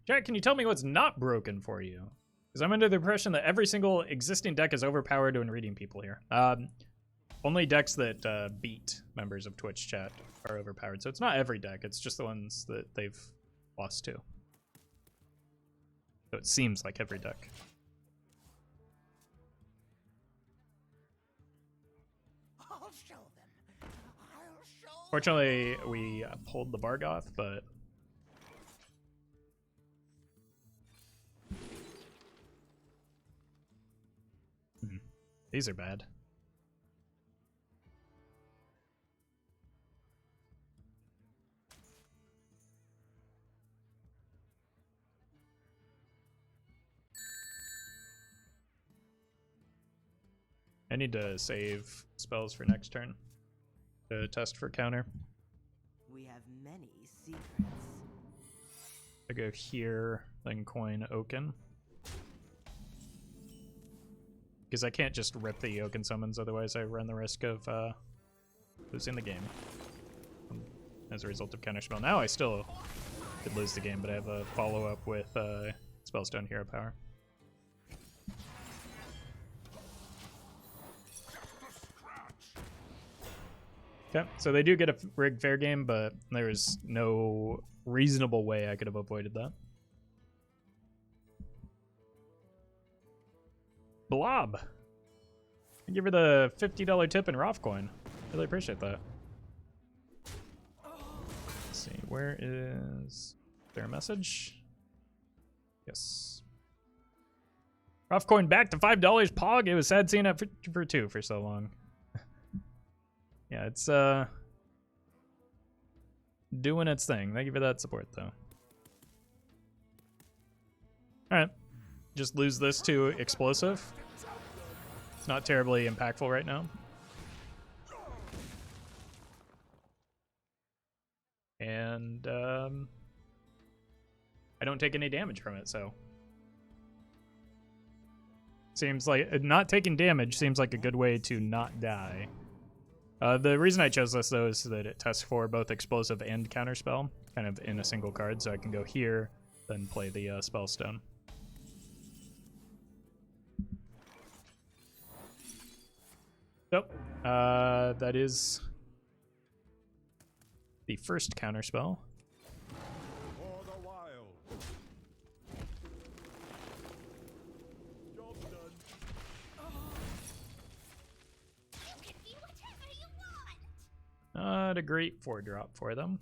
Jack, can you tell me what's not broken for you? Because I'm under the impression that every single existing deck is overpowered when reading people here. Only decks that beat members of Twitch chat are overpowered. So it's not every deck, it's just the ones that they've lost to. So it seems like every deck. All show them. I'll show Fortunately, we pulled the Bargoth, but these are bad. I need to save spells for next turn to test for counter. We have many secrets. I go here, then coin Oaken. Because I can't just rip the Oaken summons, otherwise I run the risk of losing the game as a result of counterspell. Now I still could lose the game, but I have a follow-up with Spellstone Hero Power. Okay, so they do get a rigged fair game, but there is no reasonable way I could have avoided that. Blob! I give her the $50 tip in Roff coin. Really appreciate that. Let's see, where is there a message? Yes. Roff coin back to $5, Pog. It was sad seeing it for 2 for so long. Yeah, it's doing its thing. Thank you for that support, though. Alright. Just lose this to explosive. It's not terribly impactful right now. And I don't take any damage from it, so seems like not taking damage seems like a good way to not die. The reason I chose this, though, is that it tests for both explosive and counterspell, kind of in a single card, so I can go here, then play the Spellstone. So, that is the first counterspell. For the wild. Job done. You can be whatever you want. Not a great 4-drop for them.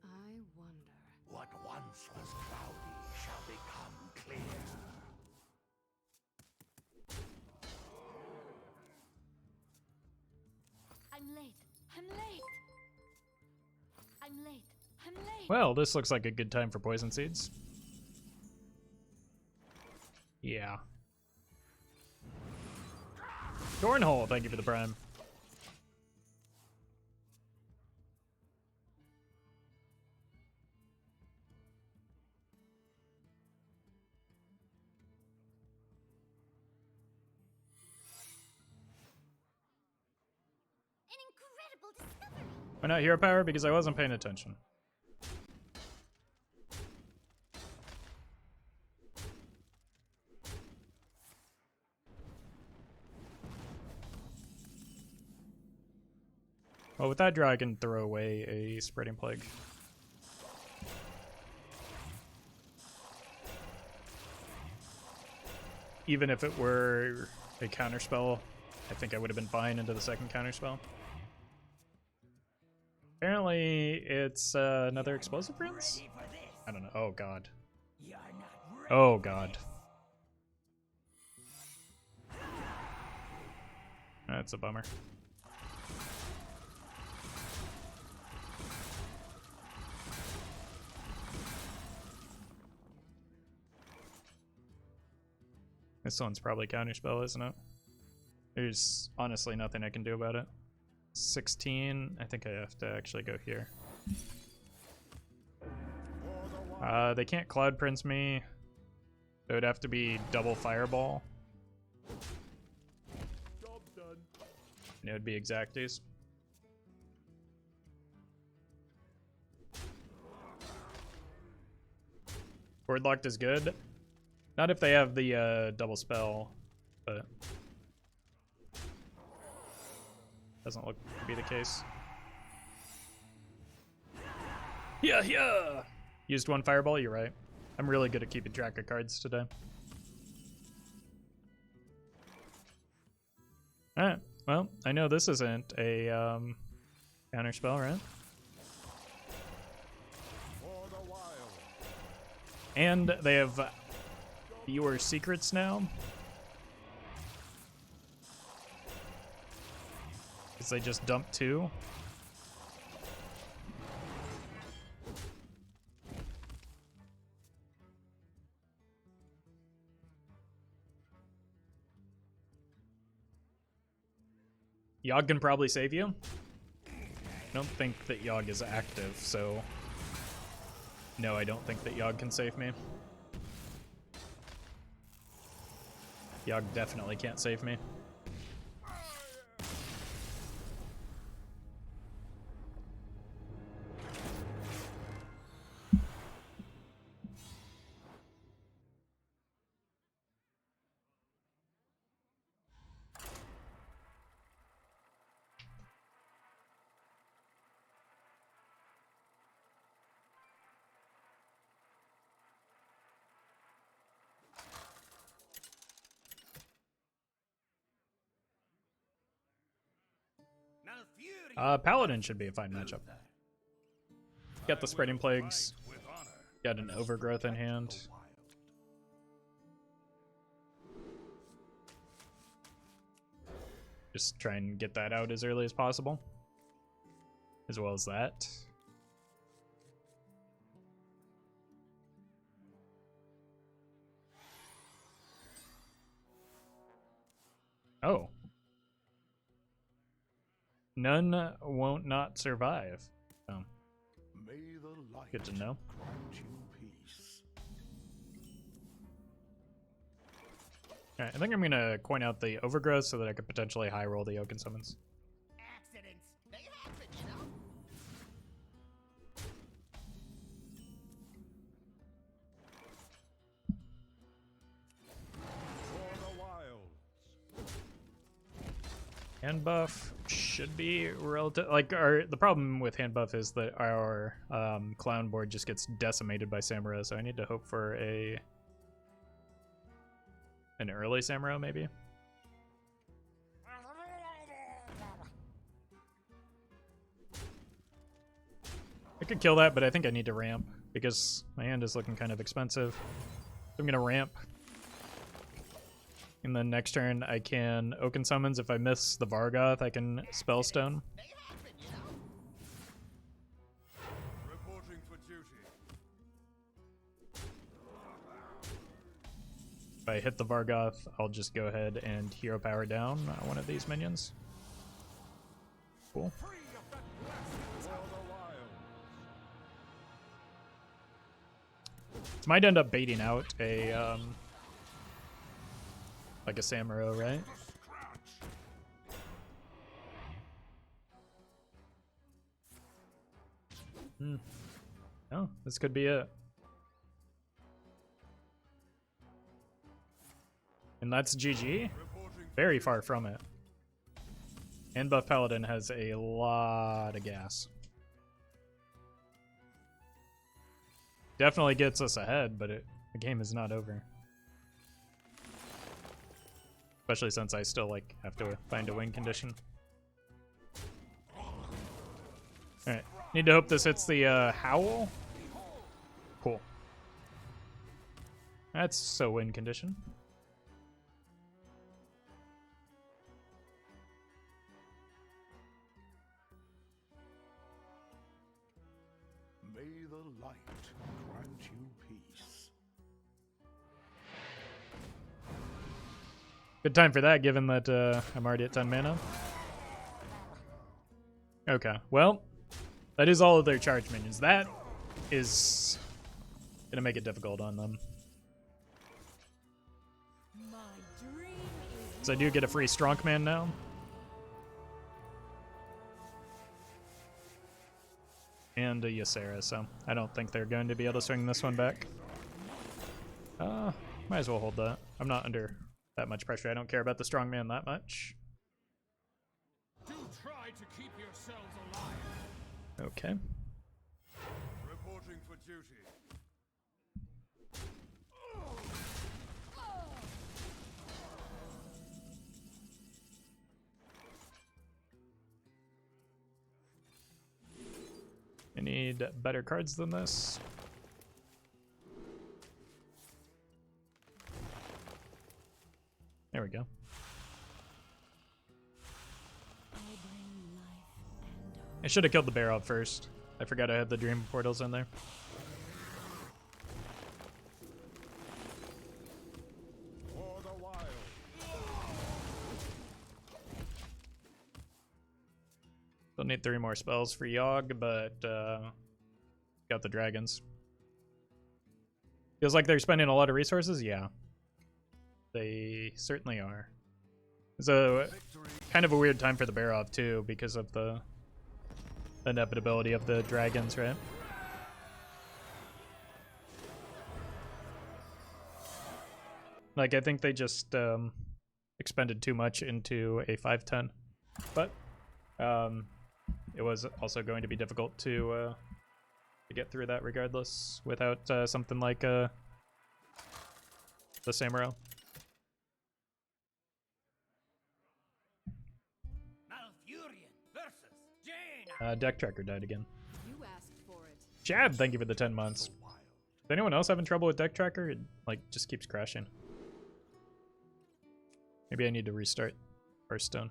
I wonder. What once was cloudy shall become clear. I'm late. I'm late. I'm late. I'm late. Well, this looks like a good time for Poison Seeds. Yeah. Thornhole, thank you for the prime. An incredible discovery. Why not Hero Power? Because I wasn't paying attention. Well, with that draw, I can throw away a Spreading Plague. Even if it were a counterspell, I think I would have been fine into the second counterspell. Apparently, it's another Explosive Prince? Ready for this? I don't know. Oh, God. You're not ready. Oh, God. That's a bummer. This one's probably counterspell, isn't it? There's honestly nothing I can do about it. 16. I think I have to actually go here. They can't Cloud Prince me. It would have to be double Fireball. Job done. And it would be Exactus. Board locked is good. Not if they have the double spell, but doesn't look to be the case. Yeah, yeah. Used one fireball, you're right. I'm really good at keeping track of cards today. Alright, well, I know this isn't a counter spell, right? And they have fewer secrets now. Because they just dumped 2. Yogg can probably save you. I don't think that Yogg is active, so no, I don't think that Yogg can save me. Yogg definitely can't save me. Paladin should be a fine matchup. Got the Spreading Plagues. Got an Overgrowth in hand. Just try and get that out as early as possible. As well as that. Oh. None won't not survive. Oh. Good to know. Alright, I think I'm gonna coin out the Overgrowth so that I could potentially high roll the Oaken Summons. Accidents, they happen, you know? Hand buff should be relative. Like, the problem with hand buff is that our clown board just gets decimated by Samuro, so I need to hope for an early Samuro, maybe. I could kill that, but I think I need to ramp because my hand is looking kind of expensive. So I'm gonna ramp. And then next turn I can Oaken Summons. If I miss the Vargoth, I can Spellstone. They happen, you know? Reporting for duty. If I hit the Vargoth, I'll just go ahead and hero power down one of these minions. Cool. This might end up baiting out a like a Samuro, right? Oh, this could be it. And that's GG? Very far from it. And Buff Paladin has a lot of gas. Definitely gets us ahead, but the game is not over. Especially since I still have to find a win condition. Alright, need to hope this hits the Howl. Cool. That's so win condition. May the light grant you peace. Good time for that, given that I'm already at 10 mana. Okay, well, that is all of their charge minions. That is gonna make it difficult on them. My dream is So I do get a free Strong Man now. And a Ysera, so I don't think they're going to be able to swing this one back. might as well hold that. I'm not under that much pressure. I don't care about the strongman that much. Do try to keep yourselves alive. Okay. Reporting for duty. I need better cards than this. There we go. I should have killed the bear out first. I forgot I had the dream portals in there. For the wild. Still need 3 more spells for Yogg, but got the dragons. Feels like they're spending a lot of resources? Yeah. They certainly are. It's a kind of a weird time for the bear off too, because of the inevitability of the dragons, right? Like, I think they just expended too much into a 5/10, but it was also going to be difficult to get through that regardless without something like the Samuro. Malfurion versus Jaina. Deck tracker died again. You asked for it. Chad, thank you for the 10 months. Is anyone else having trouble with deck tracker? It like just keeps crashing. Maybe I need to restart Hearthstone.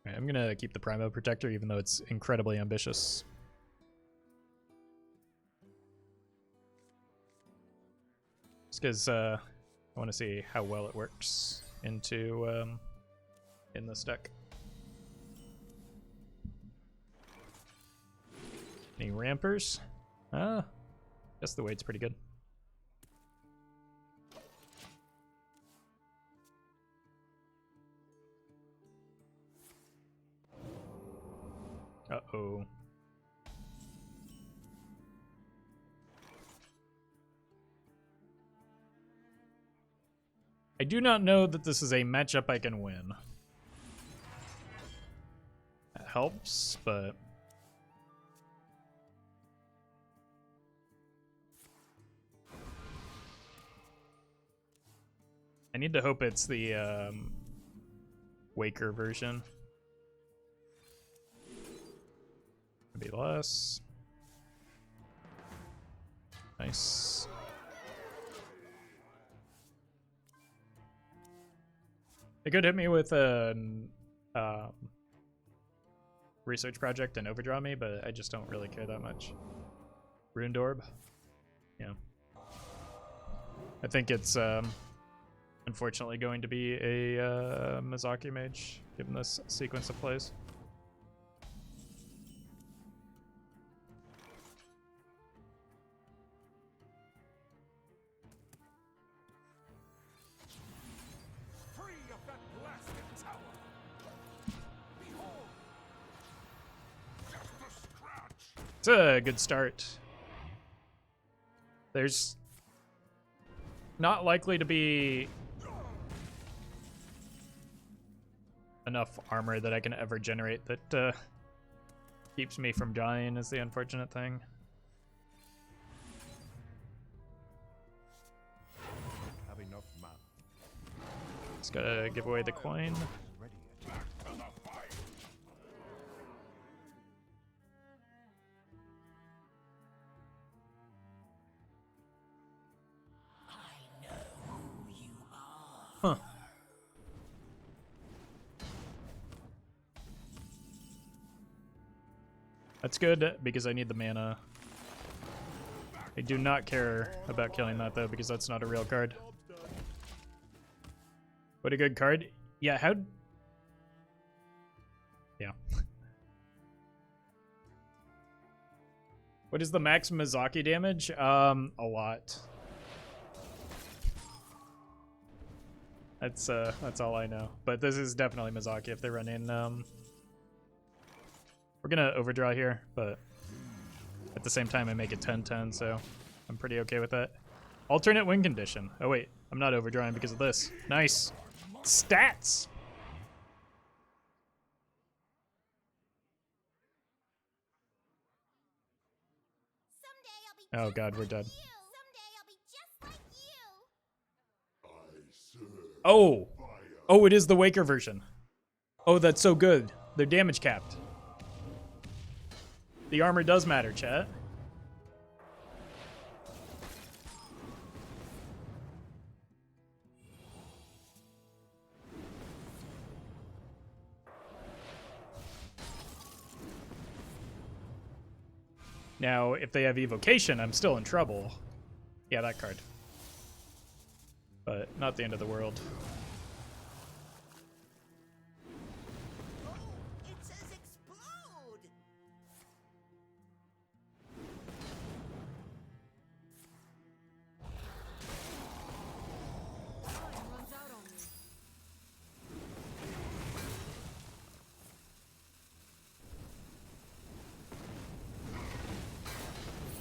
Alright, I'm gonna keep the Primo Protector even though it's incredibly ambitious. Just because I want to see how well it works into in this deck. Any rampers? Guess the weight's pretty good. Uh-oh. I do not know that this is a matchup I can win. That helps, but... I need to hope it's the Waker version. Maybe less. Nice. They could hit me with an research project and overdraw me, but I just don't really care that much. Ruined Orb. Yeah. I think it's unfortunately going to be a Mizaki mage, given this sequence of plays. Free of that blasted tower. Behold. Just a scratch. It's a good start. There's not likely to be enough armor that I can ever generate that keeps me from dying is the unfortunate thing. Have enough man. Just gotta give away the coin. Back to the fight. Huh. That's good because I need the mana. I do not care about killing that though because that's not a real card. What a good card. Yeah, how... Yeah. What is the max Mizaki damage? A lot. That's all I know. But this is definitely Mizaki if they're running we're gonna overdraw here, but at the same time I make it 10-10, so I'm pretty okay with that. Alternate win condition. Oh wait, I'm not overdrawing because of this. Nice. Stats! Someday I'll be Oh just god, we're like dead. you. Someday I'll be just like you. I serve Oh! fire. Oh, it is the Waker version. Oh, that's so good. They're damage capped. The armor does matter, chat. Now, if they have evocation, I'm still in trouble. Yeah, that card. But not the end of the world. Oh, it says explode. Time runs out on me.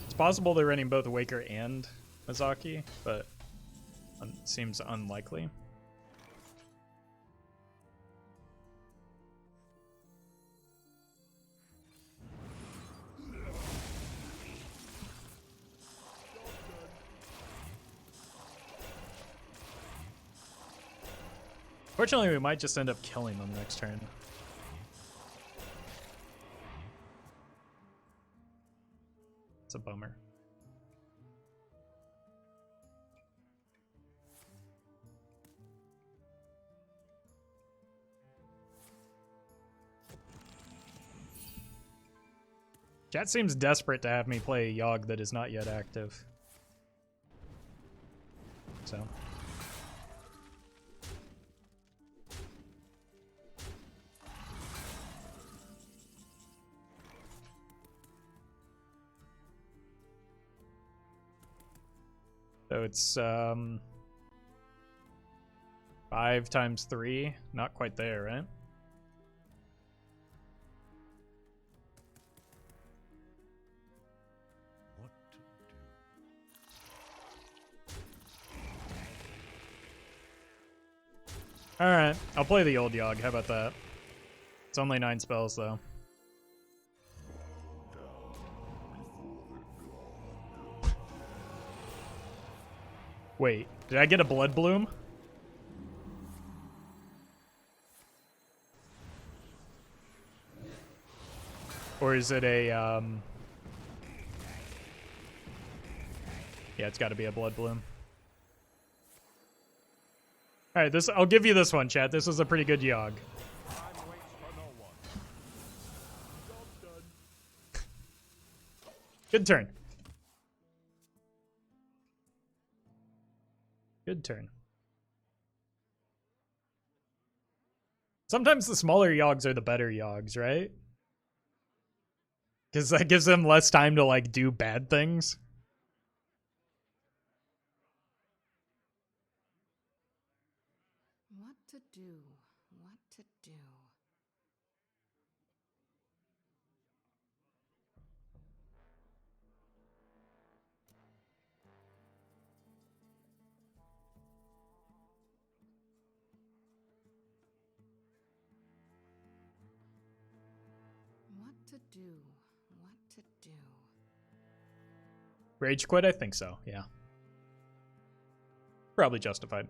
It's possible they're running both Waker and Mizaki, but seems unlikely. Fortunately, we might just end up killing them next turn. It's a bummer. Chat seems desperate to have me play a Yogg that is not yet active. So. So it's 5 times 3, not quite there, right? What to do? All right, I'll play the old Yogg. How about that? It's only 9 spells though. Wait, did I get a Blood Bloom? Or is it a, yeah, it's gotta be a Blood Bloom. Alright, I'll give you this one, chat. This was a pretty good Yogg. Time waits for no one. Job done. Good turn. Good turn. Sometimes the smaller Yogs are the better Yogs, right? Because that gives them less time to, like, do bad things. What to do? What to do? What to do? What to do? Rage quit? I think so, yeah. Probably justified.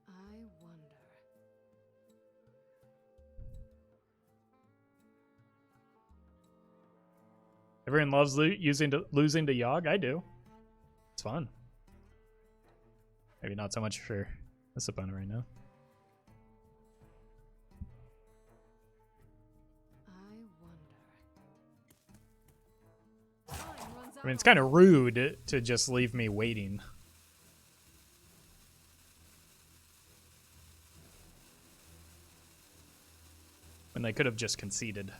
I wonder. Everyone loves losing to Yogg. I do. It's fun. Maybe not so much for this opponent right now. I wonder. Time runs out I mean, it's on kind of rude to just leave me waiting. When they could have just conceded.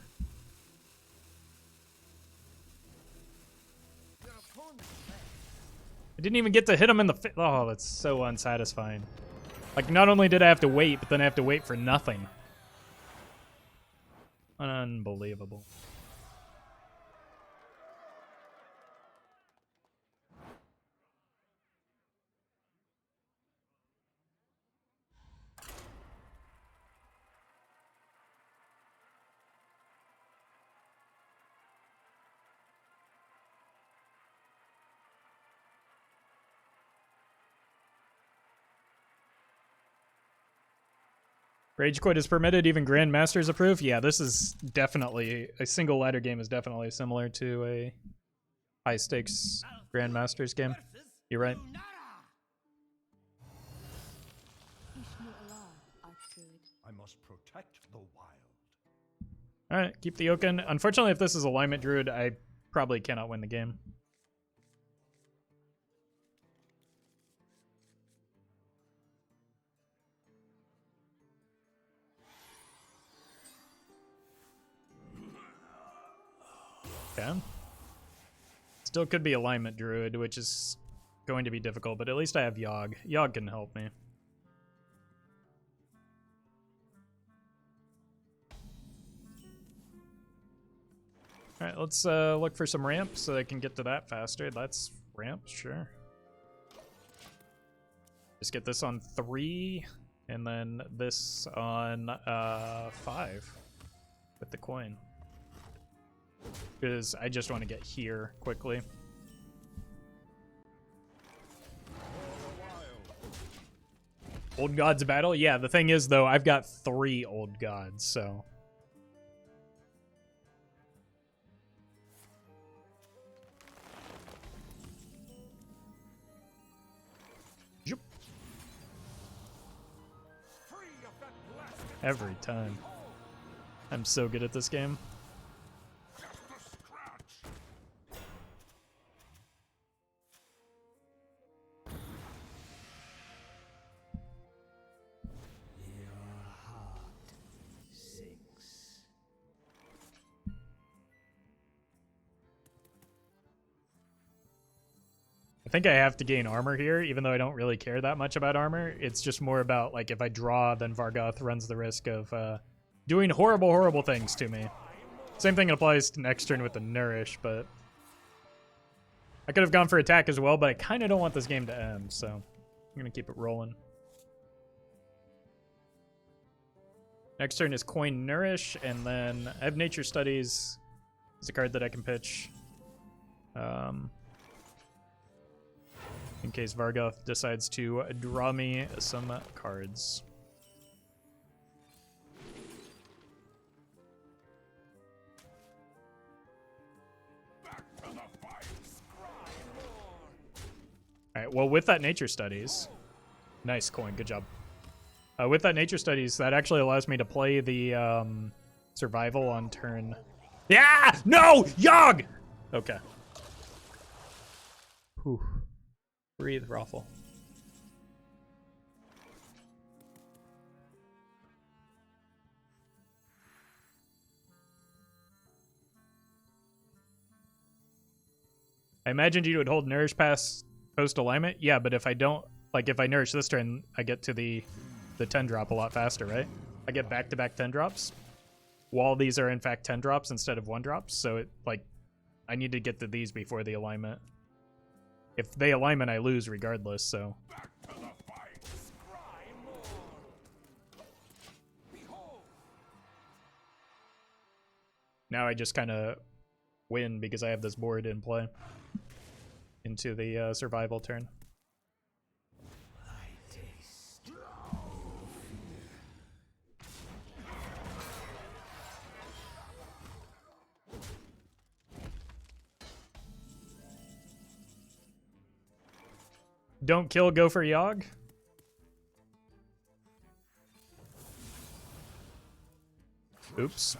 I didn't even get to hit him in the face. Oh, that's so unsatisfying. Like, not only did I have to wait, but then I have to wait for nothing. Unbelievable. Rage quit is permitted, even Grandmasters approve. Yeah, this is definitely a single ladder game is definitely similar to a high stakes Grandmasters game. You're right. I must protect the wild. Alright, keep the Oaken. Unfortunately, if this is alignment Druid, I probably cannot win the game. Okay. Still could be alignment Druid, which is going to be difficult, but at least I have Yogg. Yogg can help me. Alright, let's look for some ramps so I can get to that faster. That's ramps, sure. Just get this on 3, and then this on 5 with the coin. Because I just want to get here quickly. Old Gods battle? Yeah, the thing is, though, I've got 3 Old Gods, so... Yep. Every time. I'm so good at this game. I think I have to gain armor here, even though I don't really care that much about armor. It's just more about, like, if I draw, then Vargoth runs the risk of doing horrible, horrible things to me. Same thing applies to next turn with the Nourish, but... I could have gone for attack as well, but I kind of don't want this game to end, so I'm going to keep it rolling. Next turn is Coin Nourish, and then I have Nature Studies. It's a card that I can pitch. In case Vargoth decides to draw me some cards. Alright, well, with that Nature Studies... Nice coin, good job. With that Nature Studies, that actually allows me to play the Survival on turn... Yeah! No! Yogg! Okay. Whew. Breathe, Roffle. I imagined you would hold Nourish past post alignment. Yeah, but if I don't, like if I Nourish this turn, I get to the 10 drop a lot faster, right? I get back-to-back 10 drops. While these are in fact 10 drops instead of 1 drops, so it like I need to get to these before the alignment. If they alignment, I lose regardless, so. Now I just kind of win because I have this board in play into the survival turn. Don't kill, go for Yogg. Oops.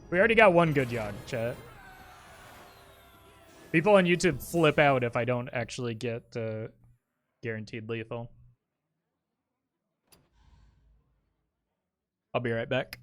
We already got one good Yogg, chat. People on YouTube flip out if I don't actually get guaranteed lethal. I'll be right back.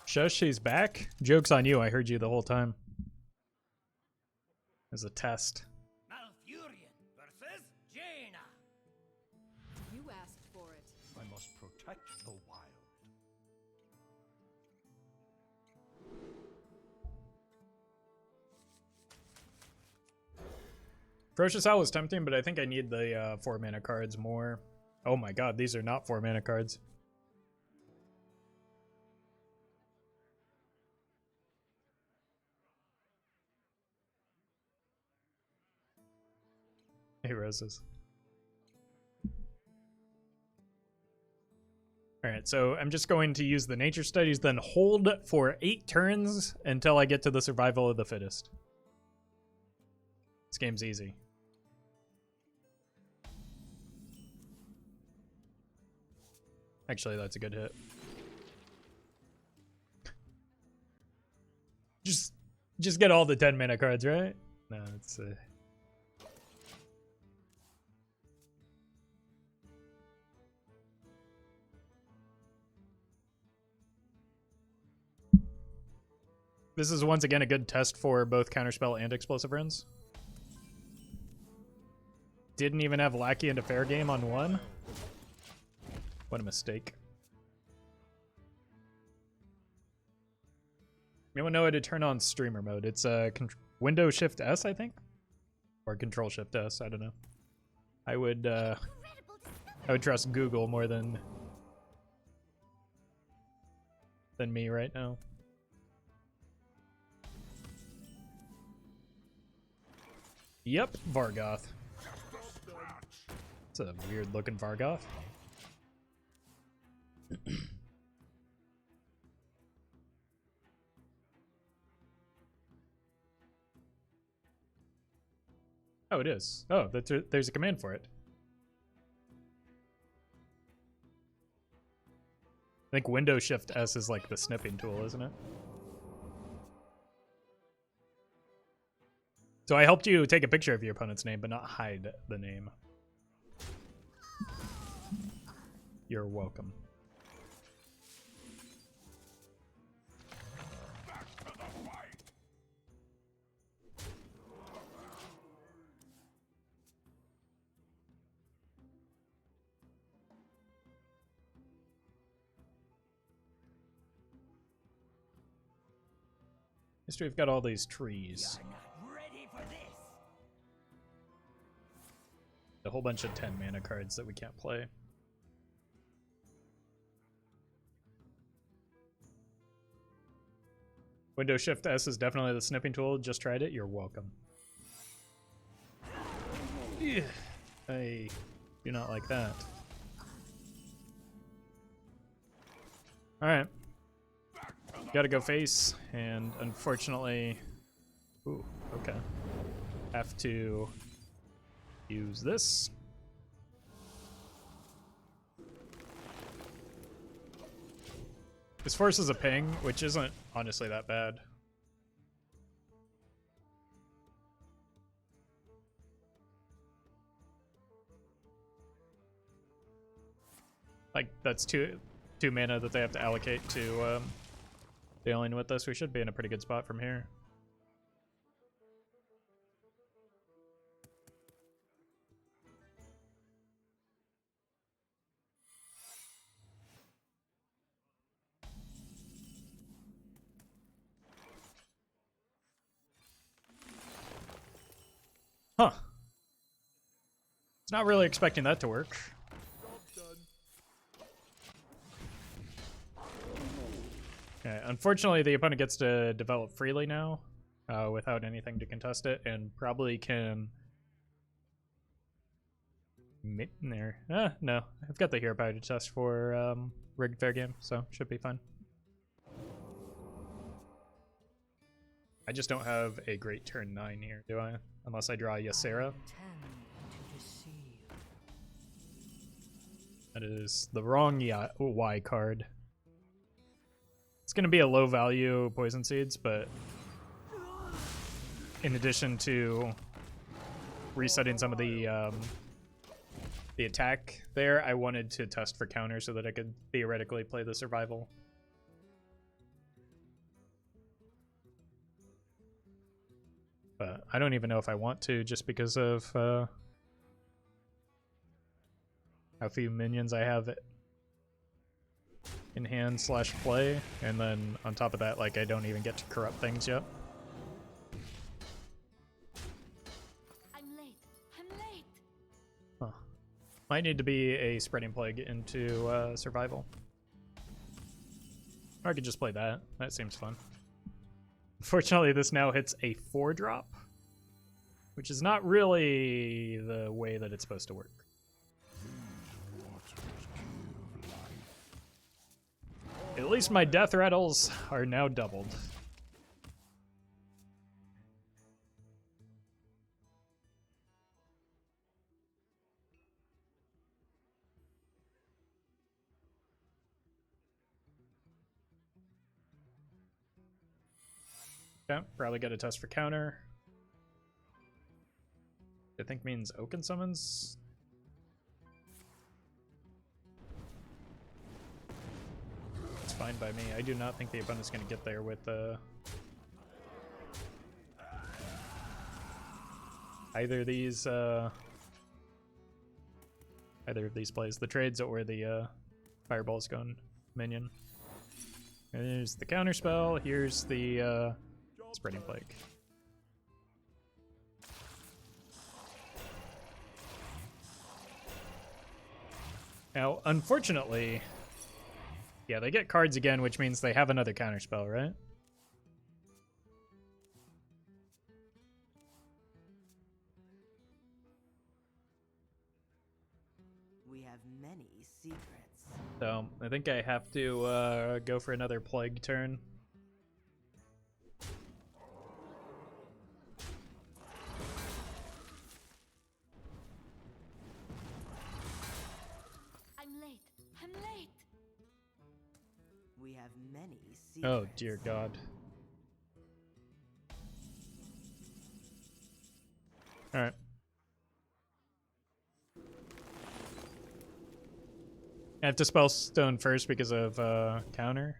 Shush, she's back? Joke's on you, I heard you the whole time. As a test. Malfurion versus Jaina. You asked for it. I must protect the wild. Ferocious Owl was tempting, but I think I need the 4 mana cards more. Oh my god, these are not 4 mana cards. Hey, Roses. Alright, so I'm just going to use the nature studies, then hold for 8 turns until I get to the survival of the fittest. This game's easy. Actually, that's a good hit. Just get all the 10 mana cards, right? No, it's This is once again a good test for both Counterspell and Explosive Runes. Didn't even have Lackey into Fair Game on one. What a mistake. Anyone know how to turn on streamer mode? It's Window Shift S, I think? Or Control Shift S, I don't know. I would trust Google more than me right now. Yep, Vargoth. It's a weird looking Vargoth. Oh, it is. Oh, there's a command for it. I think Window Shift S is like the snipping tool, isn't it? So I helped you take a picture of your opponent's name, but not hide the name. You're welcome. We've got all these trees. A whole bunch of 10 mana cards that we can't play. Window Shift S is definitely the snipping tool. Just tried it. You're welcome. Yeah, I do not like that. Alright. Gotta go face, and unfortunately... Ooh, okay. Have to use this. This forces a ping, which isn't honestly that bad. Like, that's two mana that they have to allocate to dealing with this. We should be in a pretty good spot from here. Huh. It's not really expecting that to work. Okay, unfortunately, the opponent gets to develop freely now, without anything to contest it, and probably can... There. No. I've got the hero power to test for rigged fair game, so should be fine. I just don't have a great turn 9 here, do I? Unless I draw Ysera. That is the wrong Y card. It's going to be a low value Poison Seeds, but in addition to resetting some of the attack there, I wanted to test for counter so that I could theoretically play the survival. But I don't even know if I want to, just because of how few minions I have in hand slash play, and then on top of that, like, I don't even get to corrupt things yet. I'm late. I'm late. Huh. Might need to be a spreading plague into survival. Or I could just play that. That seems fun. Unfortunately, this now hits a 4-drop, which is not really the way that it's supposed to work. At least my death rattles are now doubled. Yeah, probably got a test for counter. I think means Oaken summons. It's fine by me. I do not think the opponent's going to get there with either of these plays, the trades or the fireballs going minion. Here's the counter spell. Here's the spreading plague. Now, unfortunately, yeah, they get cards again, which means they have another counter spell, right? We have many secrets. So I think I have to go for another plague turn. I'm late. I'm late. We have many secrets. Oh dear God. All right. I have to spell stone first because of counter.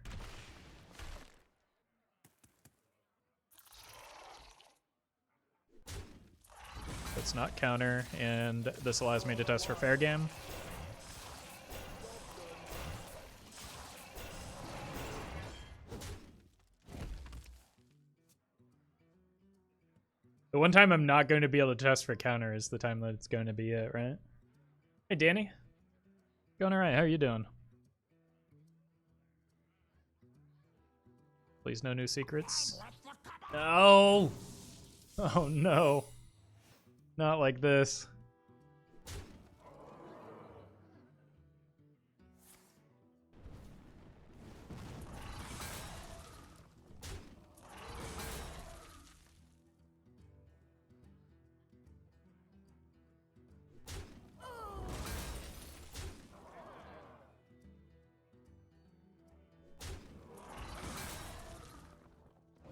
That's not counter, and this allows me to test for fair game. The one time I'm not going to be able to test for counter is the time that it's going to be it, right? Hey, Danny. Going alright, how are you doing? Please no new secrets. No! Oh no. Not like this.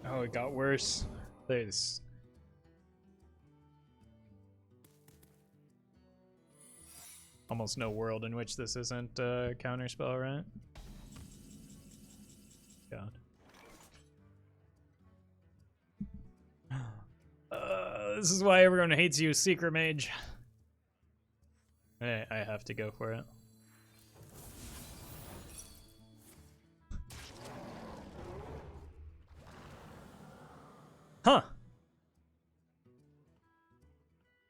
Oh, it got worse. There's almost no world in which this isn't a counterspell, right? God. This is why everyone hates you, Secret Mage. I have to go for it. Huh.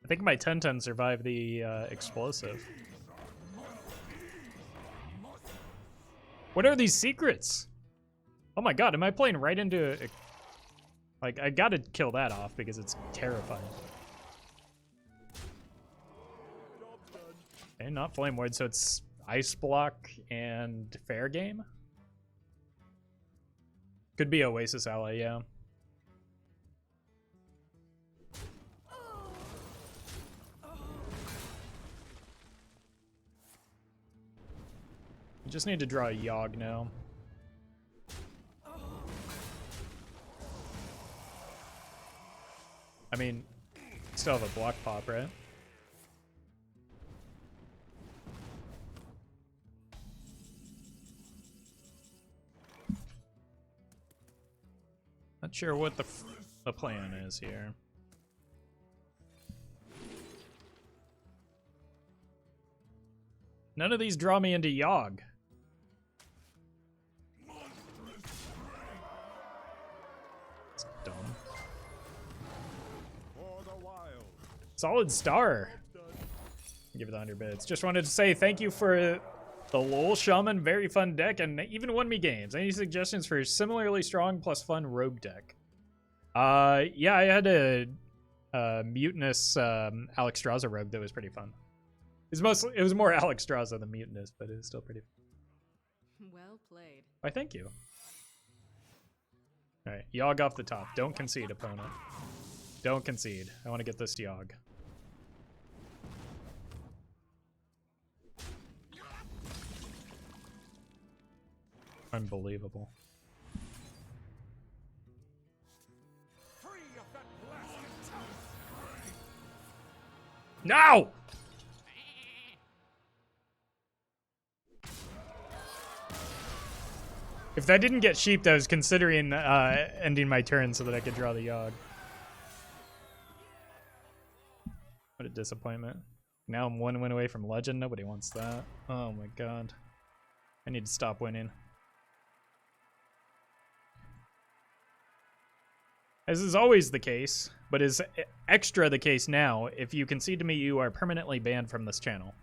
I think my 10-10 survived the explosive. What are these secrets? Oh my god, am I playing right into it? Like, I gotta kill that off because it's terrifying. Okay, not Flame Ward, so it's Ice Block and Fair Game? Could be Oasis Ally, yeah. You just need to draw a Yogg now. I mean, still have a block pop, right? Not sure what the plan is here. None of these draw me into Yogg. It's dumb. For the wild. Solid star. Give it 100 bits. Just wanted to say thank you for the LOL Shaman, very fun deck, and even won me games. Any suggestions for similarly strong plus fun rogue deck? Yeah, I had a mutinous Alexstrasza rogue that was pretty fun. It was more Alexstrasza than mutinous, but it was still pretty fun. Well played. Why, thank you. All right, Yogg off the top. Don't concede, opponent. Don't concede. I want to get this Yogg. Unbelievable. Free of that blasted town. No! If that didn't get sheeped, I was considering ending my turn so that I could draw the Yogg. What a disappointment. Now I'm 1 win away from Legend. Nobody wants that. Oh my god. I need to stop winning. As is always the case, but is extra the case now, if you concede to me, you are permanently banned from this channel.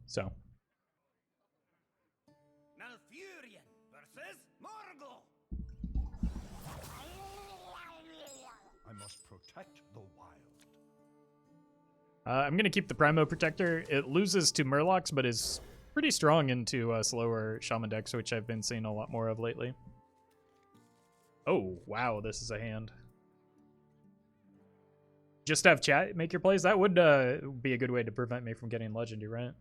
So. Malfurion versus Morgul. I must protect the wild. I'm going to keep the Primo Protector. It loses to Murlocs, but is pretty strong into slower Shaman decks, which I've been seeing a lot more of lately. Oh, wow, this is a hand. Just have chat make your plays? That would be a good way to prevent me from getting Legendy, right?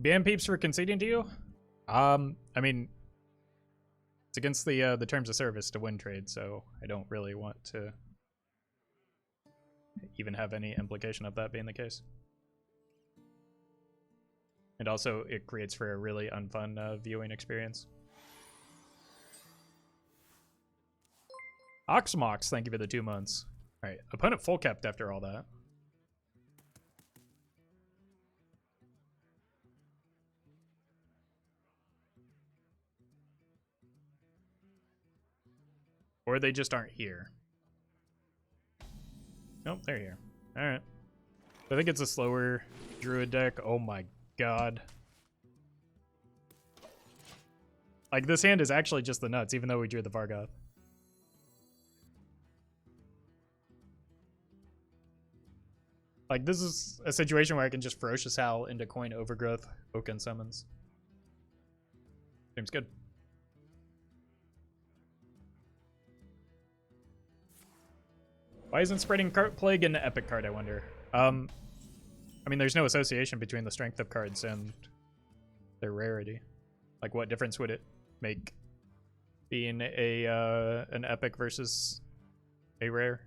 Ban peeps for conceding to you? I mean, it's against the terms of service to win trade, so I don't really want to even have any implication of that being the case. And also, it creates for a really unfun viewing experience. Oxmox, thank you for the 2 months. All right, opponent full kept after all that. Or they just aren't here. Nope, they're here. Alright. I think it's a slower Druid deck. Oh my god. Like, this hand is actually just the nuts, even though we drew the Vargoth. Like, this is a situation where I can just Ferocious Howl into Coin Overgrowth, Oaken Summons. Seems good. Why isn't Spreading Plague an epic card, I wonder? I mean, there's no association between the strength of cards and their rarity. Like, what difference would it make being an epic versus a rare?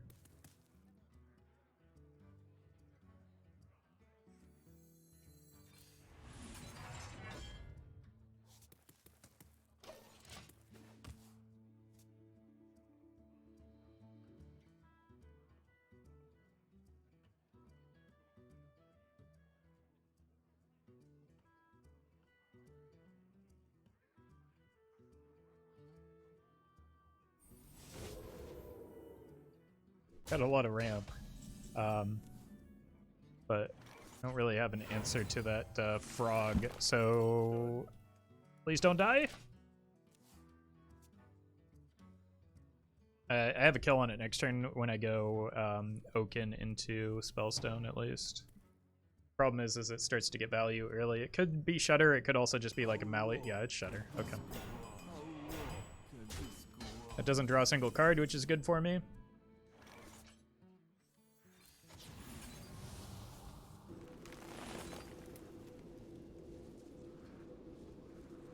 Got a lot of ramp, but I don't really have an answer to that frog, so please don't die. I have a kill on it next turn when I go Oaken into Spellstone, at least. Problem is it starts to get value early. It could be Shudder, it could also just be like a Mallet. Yeah, it's Shudder. Okay. That doesn't draw a single card, which is good for me.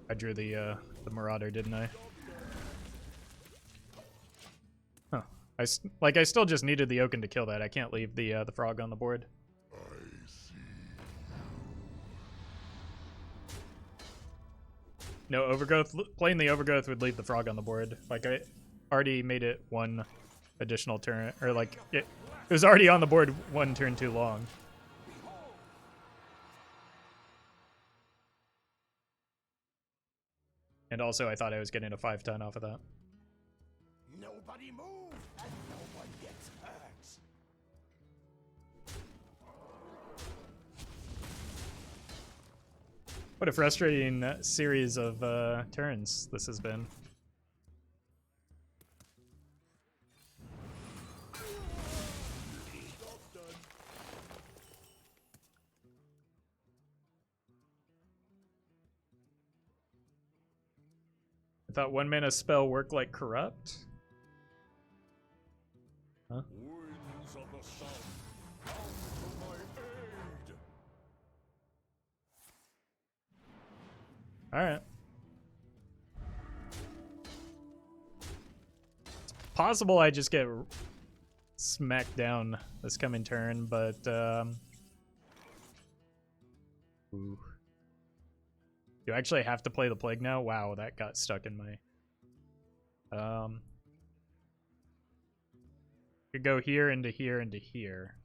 I drew the Marauder, didn't I? I still just needed the Oaken to kill that. I can't leave the frog on the board. No overgrowth. Playing the overgrowth would leave the frog on the board. Like, I already made it one additional turn, or like it was already on the board one turn too long. And also, I thought I was getting a 5/10 off of that. Nobody move, and no one gets hurt. What a frustrating series of turns this has been. I thought 1 mana spell worked like Corrupt. Huh? Winds of the south, come to my aid. Alright. It's possible I just get smacked down this coming turn, but ooh. Do I actually have to play the Plague now? Wow, that got stuck in my... Could go here into here into here.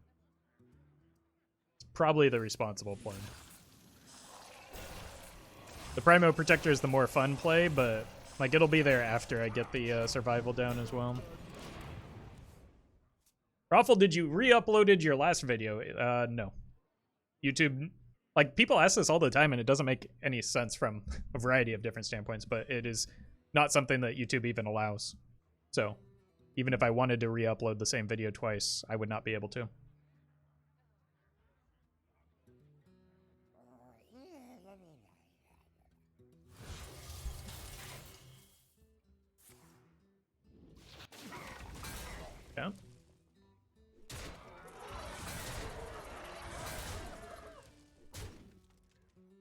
It's probably the responsible play. The Primo Protector is the more fun play, but like it'll be there after I get the survival down as well. Roffle, did you re-uploaded your last video? No. YouTube... Like, people ask this all the time, and it doesn't make any sense from a variety of different standpoints, but it is not something that YouTube even allows. So, even if I wanted to re-upload the same video twice, I would not be able to. Yeah.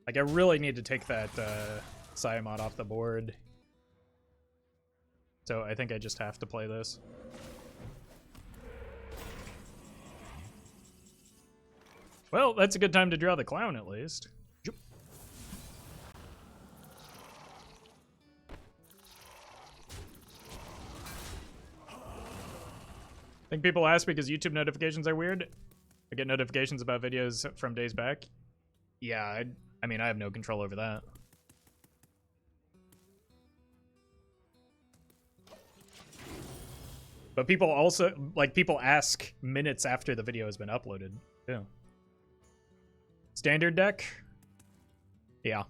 Like, I really need to take that Siamot off the board. So I think I just have to play this. Well, that's a good time to draw the clown, at least. I think people ask because YouTube notifications are weird. I get notifications about videos from days back. Yeah, I mean, I have no control over that. But people also, like, people ask minutes after the video has been uploaded, too. Standard deck? Yeah.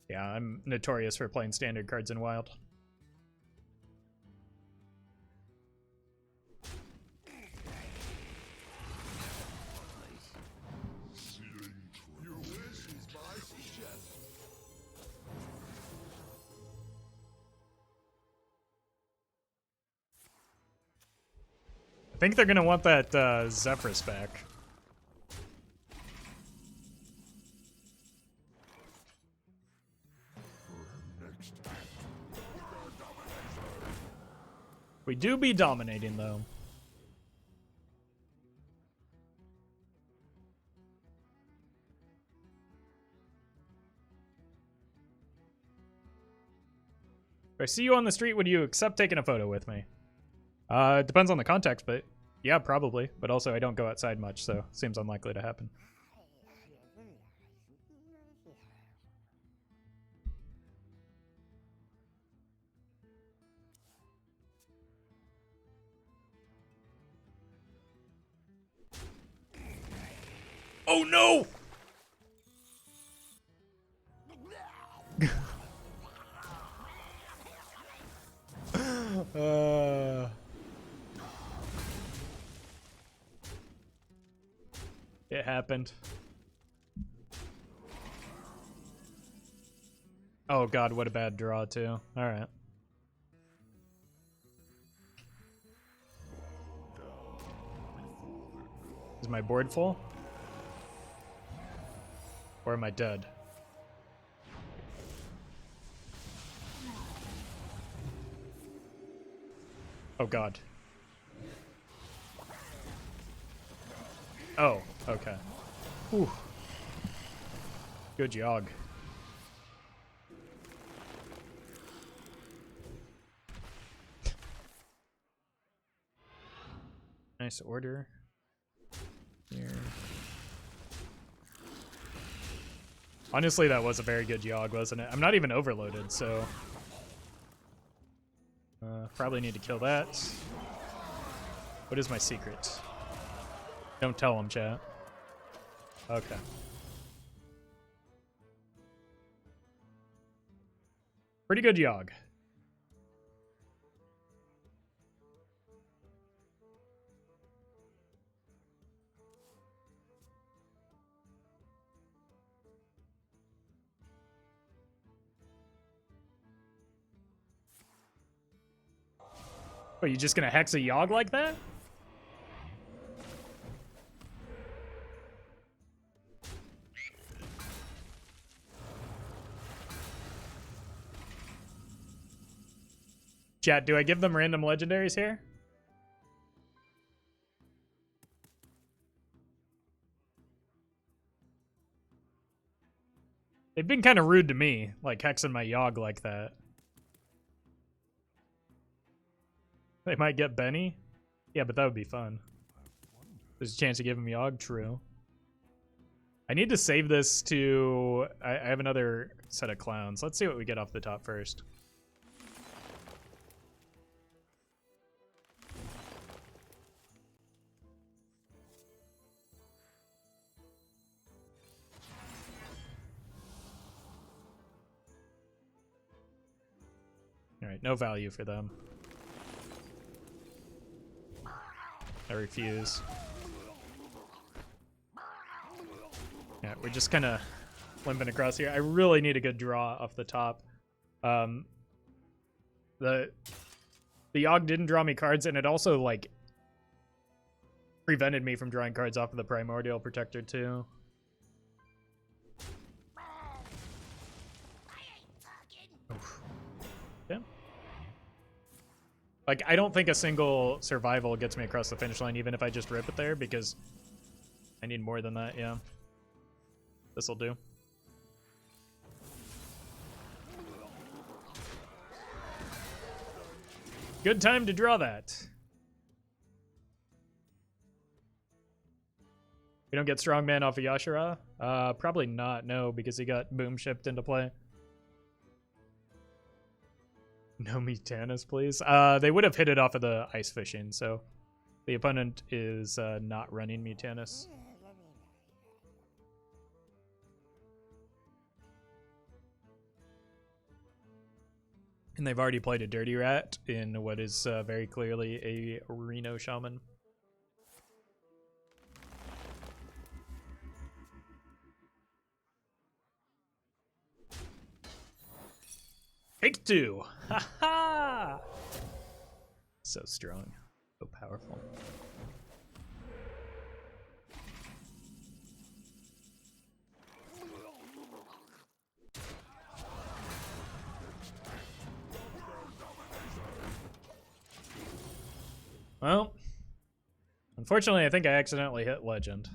Yeah, I'm notorious for playing standard cards in Wild. I think they're gonna want that Zephyrus back. We do be dominating, though. If I see you on the street, would you accept taking a photo with me? It depends on the context, but yeah, probably. But also, I don't go outside much, so it seems unlikely to happen. Oh no! It happened. Oh god, what a bad draw too. Alright. Is my board full? Or am I dead? Oh god. Oh, okay. Whew. Good jog. Nice order. Here. Honestly, that was a very good jog, wasn't it? I'm not even overloaded, so... probably need to kill that. What is my secret? Don't tell him, chat. Okay. Pretty good jog. Are you just gonna hex a Yogg like that? Chat, do I give them random legendaries here? They've been kind of rude to me, like hexing my Yogg like that. They might get Benny? Yeah, but that would be fun. There's a chance to give him Yogg, true. I need to save this to... I have another set of clowns. Let's see what we get off the top first. Alright, no value for them. I refuse. Yeah, we're just kind of limping across here. I really need a good draw off the top. The Yogg didn't draw me cards, and it also, like, prevented me from drawing cards off of the Primordial Protector, too. Oof. Yeah. Like, I don't think a single survival gets me across the finish line, even if I just rip it there, because I need more than that, yeah. This'll do. Good time to draw that. We don't get Strongman off of Yashara? Probably not, no, because he got boom shipped into play. No Mutanis, please. They would have hit it off of the Ice Fishing, so the opponent is not running Mutanis. And they've already played a Dirty Rat in what is very clearly a Reno Shaman. Take two! Ha ha! So strong. So powerful. Well, unfortunately, I think I accidentally hit Legend.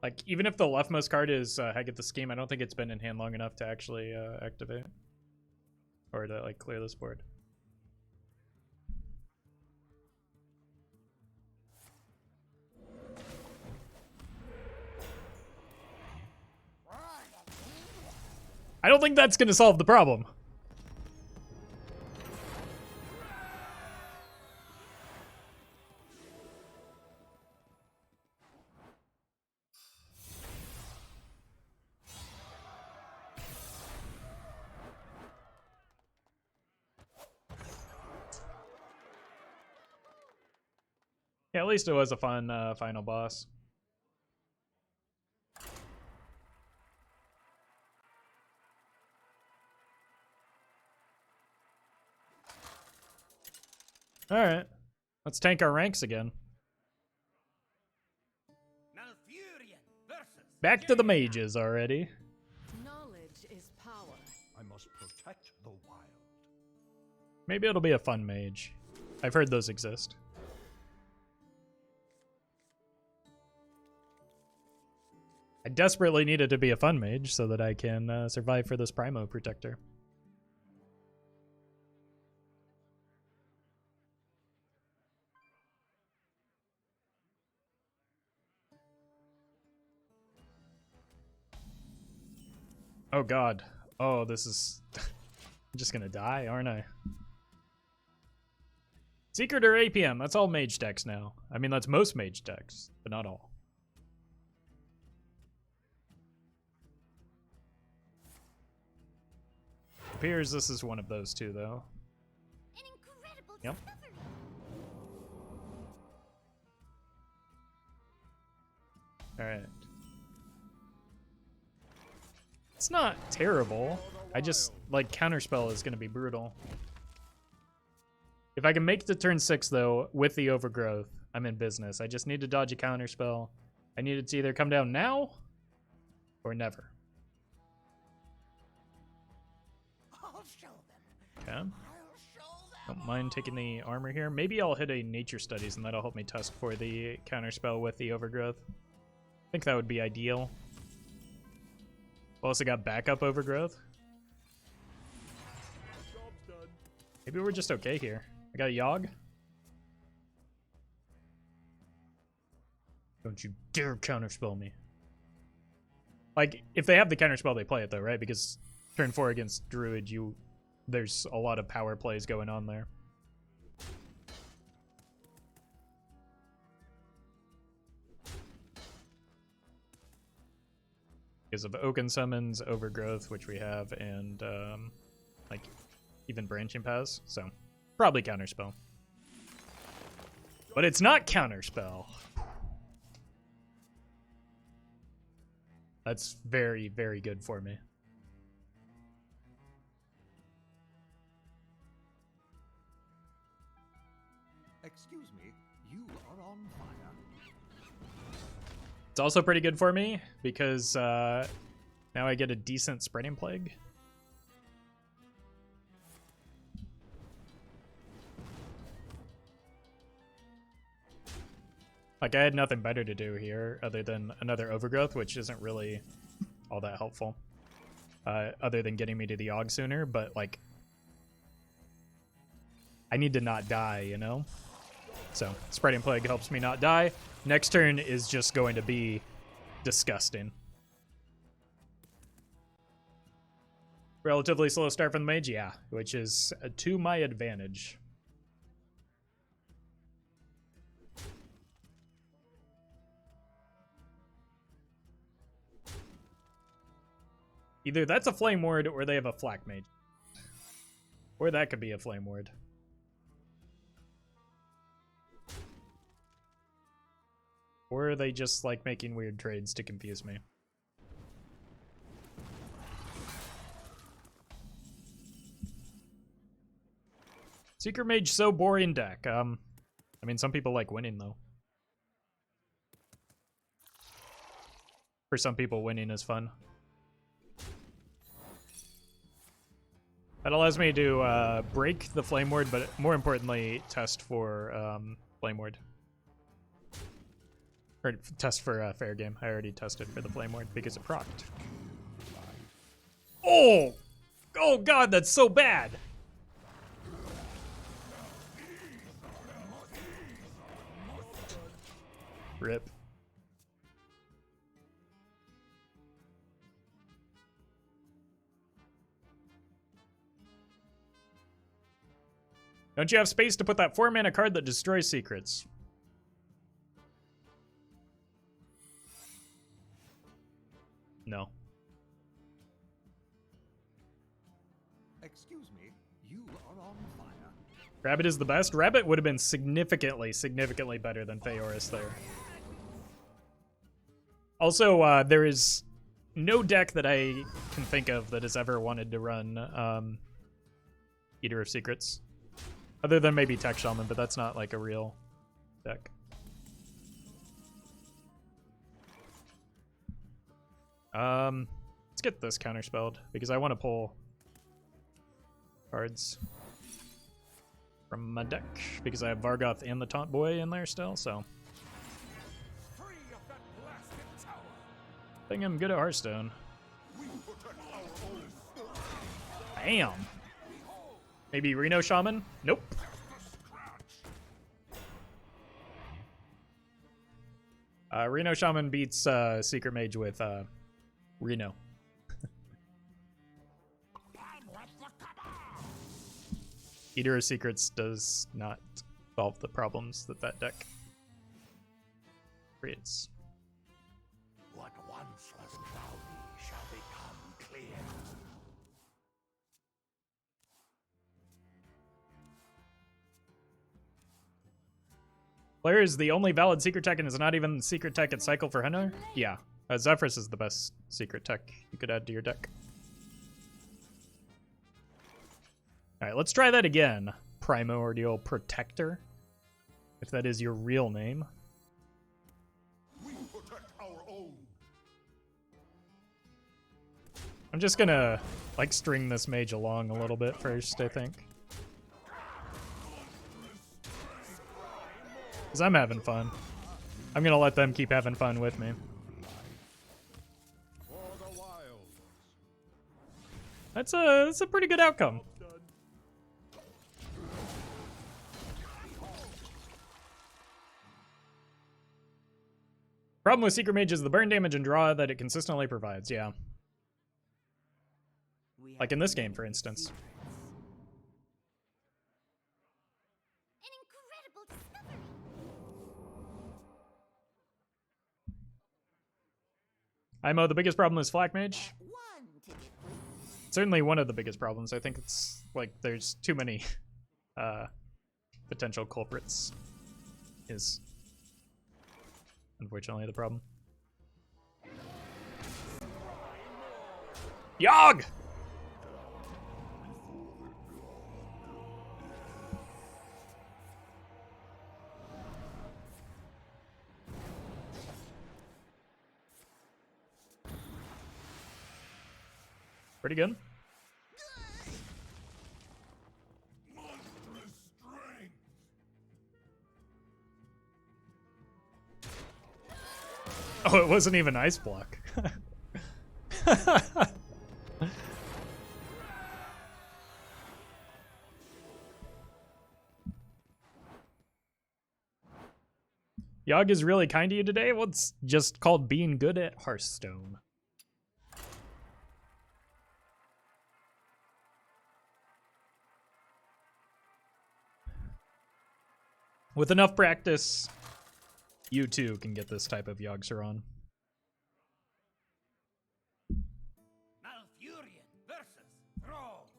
Like, even if the leftmost card is Hagget the Scheme, I don't think it's been in hand long enough to actually activate. Or to, like, clear this board. I don't think that's going to solve the problem. Yeah, at least it was a fun final boss. Alright. Let's tank our ranks again. Malfurion versus Back to the mages already. Knowledge is power. I must protect the wild. Maybe it'll be a fun mage. I've heard those exist. I desperately need it to be a fun mage so that I can survive for this Primo Protector. Oh god. Oh, this is... I'm just gonna die, aren't I? Secret or APM, that's all mage decks now. I mean, that's most mage decks, but not all. Appears this is one of those two, though. An incredible Yep. discovery. Alright. It's not terrible. I just, like, Counterspell is going to be brutal. If I can make it to turn 6, though, with the Overgrowth, I'm in business. I just need to dodge a Counterspell. I need it to either come down now or never. I'll show them. Okay. I'll show them. Don't mind taking the armor here. Maybe I'll hit a Nature Studies, and that'll help me test for the Counterspell with the Overgrowth. I think that would be ideal. Also got backup Overgrowth. Maybe we're just okay here. I got a Yogg. Don't you dare counterspell me. Like, if they have the counterspell, they play it though, right? Because turn 4 against Druid, there's a lot of power plays going on there. Because of Oaken Summons, Overgrowth, which we have, and like even Branching Paths, so probably Counterspell. But it's not Counterspell. That's very, very good for me. Excuse me, you are on fire. It's also pretty good for me because now I get a decent Spreading Plague. Like, I had nothing better to do here other than another Overgrowth, which isn't really all that helpful. Other than getting me to the Yogg sooner, but, like, I need to not die, you know? So, Spreading Plague helps me not die. Next turn is just going to be disgusting. Relatively slow start from the mage, yeah, which is to my advantage. Either that's a Flame Ward or they have a Flak Mage. Or that could be a Flame Ward. Or are they just like making weird trades to confuse me? Secret Mage, so boring deck. I mean, some people like winning though. For some people, winning is fun. That allows me to break the Flame Ward, but more importantly, test for Flame Ward. Or test for Fair Game. I already tested for the Flame Ward because it procced. Oh! Oh god, that's so bad! Rip. Don't you have space to put that 4-mana card that destroys secrets? No. Excuse me, you are on fire. Rabbit is the best. Rabbit would have been significantly, significantly better than Feoris there. Also, there is no deck that I can think of that has ever wanted to run Eater of Secrets. Other than maybe Tech Shaman, but that's not like a real deck. Let's get this counterspelled because I want to pull cards from my deck because I have Vargoth and the Taunt Boy in there still, so. Free of that blasted tower. I think I'm good at Hearthstone. We protect our own. Bam! Maybe Reno Shaman? Nope. Reno Shaman beats Secret Mage with Reno. Eater of Secrets does not solve the problems that that deck creates. What once was cloudy shall become clear. Flare is the only valid secret tech and is not even secret tech at Cycle for Henna? Yeah. Zephrys is the best secret tech you could add to your deck. Alright, let's try that again. Primordial Protector. If that is your real name. We protect our own. I'm just gonna, like, string this mage along a little bit first, I think. Because I'm having fun. I'm gonna let them keep having fun with me. For the wild. That's a pretty good outcome. Problem with Secret Mage is the burn damage and draw that it consistently provides, yeah. We Like have in this game, many for instance. secrets. An incredible discovery. IMO, the biggest problem is Flak Mage. One ticket, please. Certainly one of the biggest problems. I think it's like there's too many potential culprits is unfortunately the problem. Yogg! Pretty good. Monstrous strength. Oh, it wasn't even Ice Block. Yogg is really kind to you today? Well, it's just called being good at Hearthstone. With enough practice, you too can get this type of Yogg-Saron. Malfurion versus Thrall.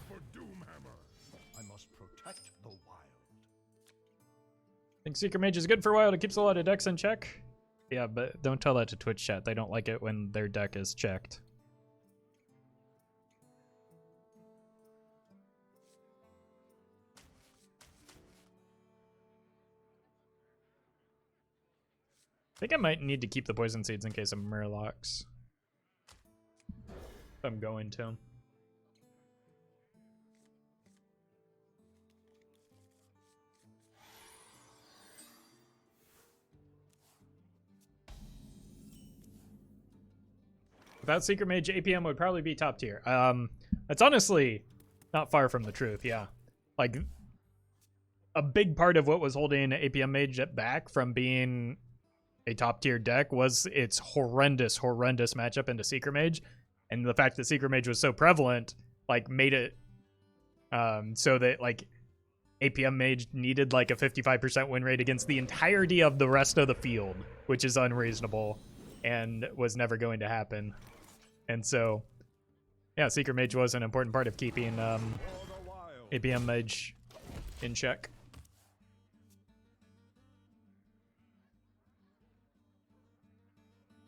For Doomhammer, I must protect the wild. Think Secret Mage is good for a while. It keeps a lot of decks in check. Yeah, but don't tell that to Twitch chat. They don't like it when their deck is checked. I think I might need to keep the poison seeds in case of Murlocs. If I'm going to. Without Secret Mage, APM would probably be top tier. That's honestly not far from the truth, yeah. Like, a big part of what was holding APM Mage back from being a top tier deck was its horrendous matchup into Secret Mage, and the fact that Secret Mage was so prevalent, like, made it so that like APM Mage needed like a 55% win rate against the entirety of the rest of the field, which is unreasonable and was never going to happen. And so, yeah, Secret Mage was an important part of keeping APM Mage in check.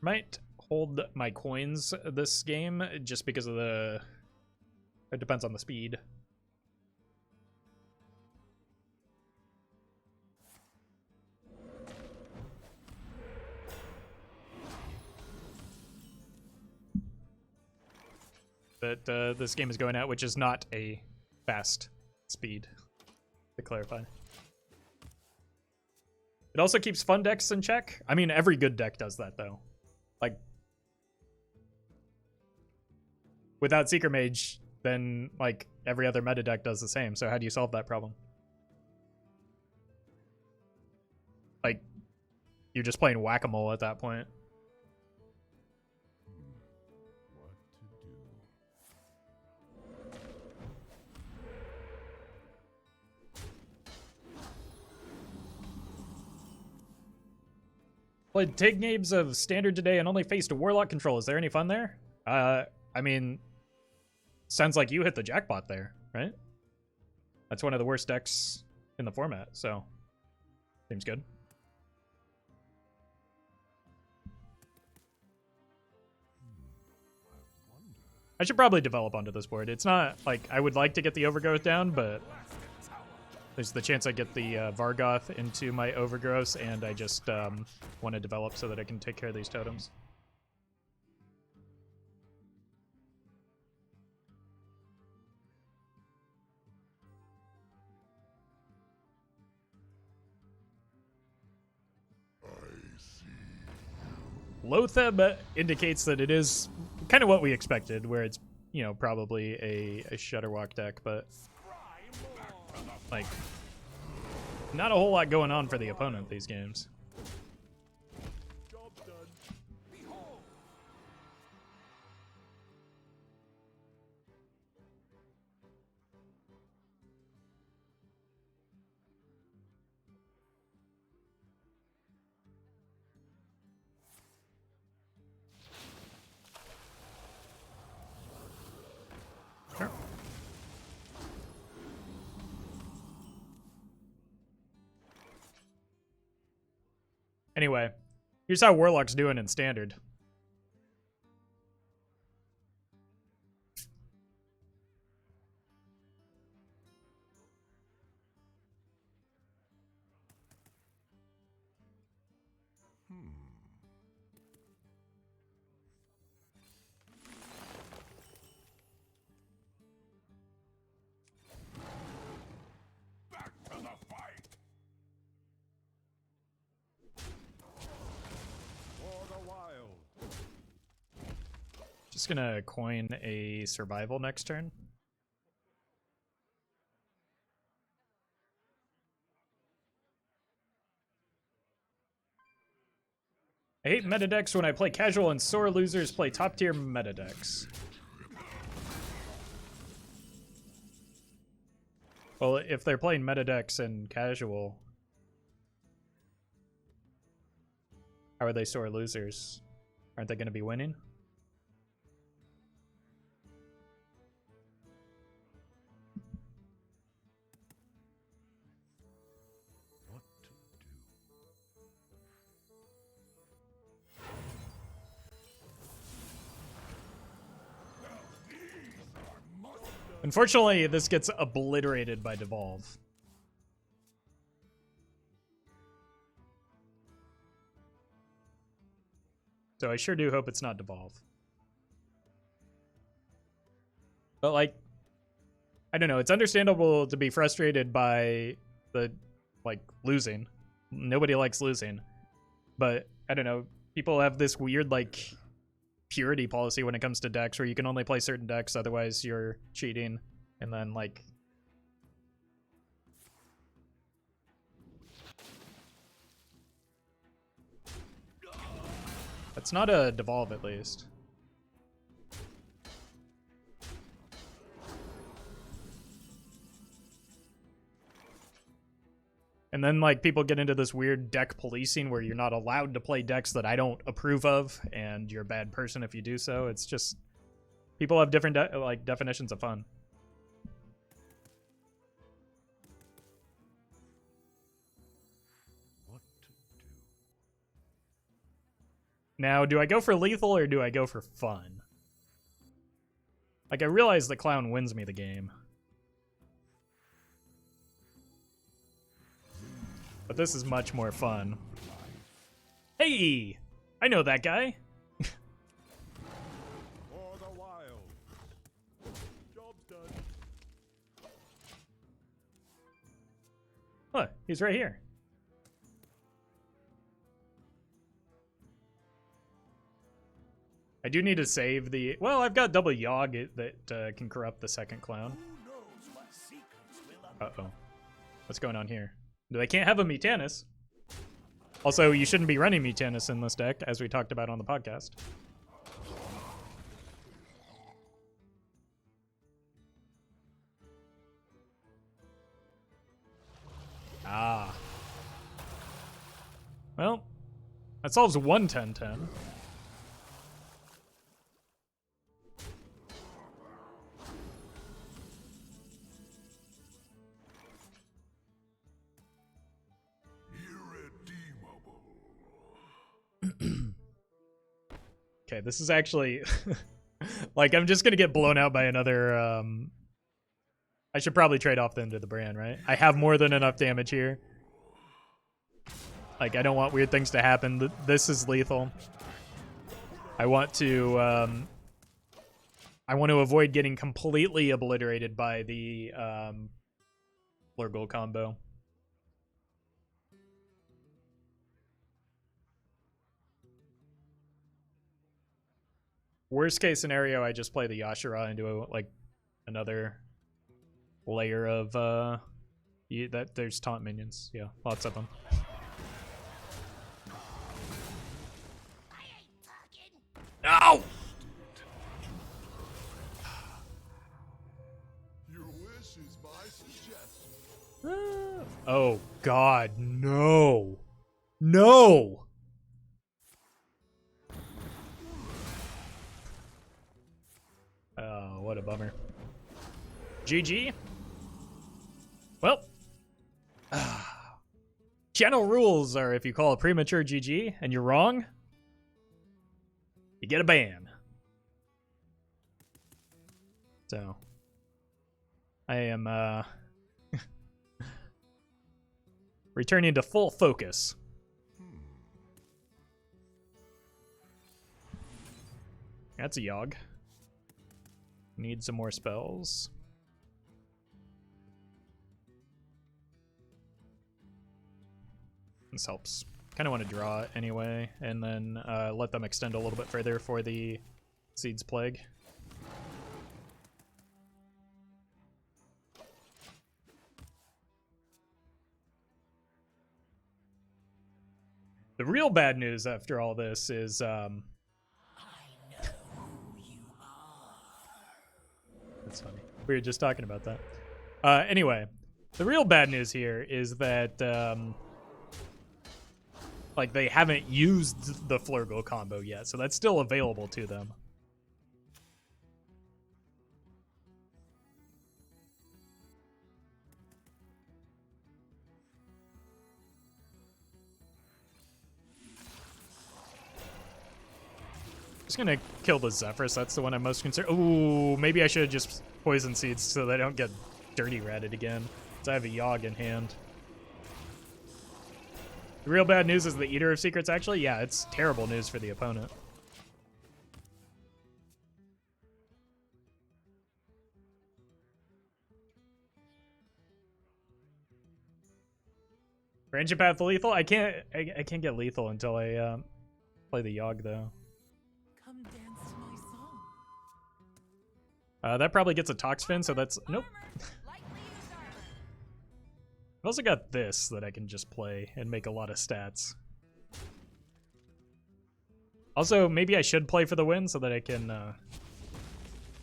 Might hold my coins this game just because of the... It depends on the speed. that this game is going at, which is not a fast speed, to clarify. It also keeps fun decks in check. I mean, every good deck does that, though. Like, without Seeker Mage, then, like, every other meta deck does the same. So how do you solve that problem? Like, you're just playing whack-a-mole at that point. What to do? Played 10 games of Standard today and only faced a Warlock control. Is there any fun there? I mean, sounds like you hit the jackpot there, right? That's one of the worst decks in the format, so seems good. I should probably develop onto this board. It's not, like, I would like to get the Overgrowth down, but there's the chance I get the Vargoth into my Overgrowths, and I just want to develop so that I can take care of these totems. Loatheb indicates that it is kind of what we expected, where it's, you know, probably a Shutterwalk deck, but like, not a whole lot going on for the opponent these games. Job done. Behold. Sure. Anyway, here's how Warlock's doing in Standard. Back to the fight. For the wild. Just gonna coin a survival next turn. I hate meta decks when I play casual and sore losers play top tier meta decks. Well, if they're playing meta decks and casual, how are they sore losers? Aren't they going to be winning? What to do? Unfortunately, this gets obliterated by Devolve. So I sure do hope it's not Devolve. But, like, I don't know. It's understandable to be frustrated by the, like, losing. Nobody likes losing. But, I don't know. People have this weird, like, purity policy when it comes to decks where you can only play certain decks, otherwise you're cheating. And then, like, that's not a Devolve, at least. And then, like, people get into this weird deck policing where you're not allowed to play decks that I don't approve of, and you're a bad person if you do so. It's just, people have different like definitions of fun. What to do? Now, do I go for lethal or do I go for fun? Like, I realize the clown wins me the game. But this is much more fun. Hey! I know that guy. For the wild. He's right here. I do need to save the... Well, I've got double Yogg that can corrupt the second clown. Who knows what secrets will Uh-oh. What's going on here? They can't have a Mutanus. Also, you shouldn't be running Mutanus in this deck, as we talked about on the podcast. Ah. Well, that solves one 10-10. Okay, this is actually... like, I'm just gonna get blown out by another... I should probably trade off then to the brand, right? I have more than enough damage here. Like, I don't want weird things to happen. This is lethal. I want to avoid getting completely obliterated by the Flurgle combo. Worst case scenario, I just play the Yashara into another layer of there's taunt minions. Yeah, lots of them. No! Your wish is my suggestion. Oh God, no. No! Oh, what a bummer. GG. Well. Channel rules are if you call a premature GG and you're wrong, you get a ban. So, I am returning to full focus. That's a Yogg. Need some more spells. This helps. Kind of want to draw it anyway, and then let them extend a little bit further for the Seeds Plague. The real bad news after all this is that's funny. We were just talking about that. Anyway, the real bad news here is that like they haven't used the Flurgle combo yet, so that's still available to them. Just gonna kill the Zephrys. That's the one I'm most concerned. Ooh, maybe I should have just poison seeds so they don't get dirty ratted again. So I have a Yogg in hand. The real bad news is the Eater of Secrets. Actually, yeah, it's terrible news for the opponent. Friendship Path lethal. I can't get lethal until I play the Yogg though. Come dance to my song. That probably gets a Toxfin, so that's... Nope. I've also got this that I can just play and make a lot of stats. Also, maybe I should play for the win so that I can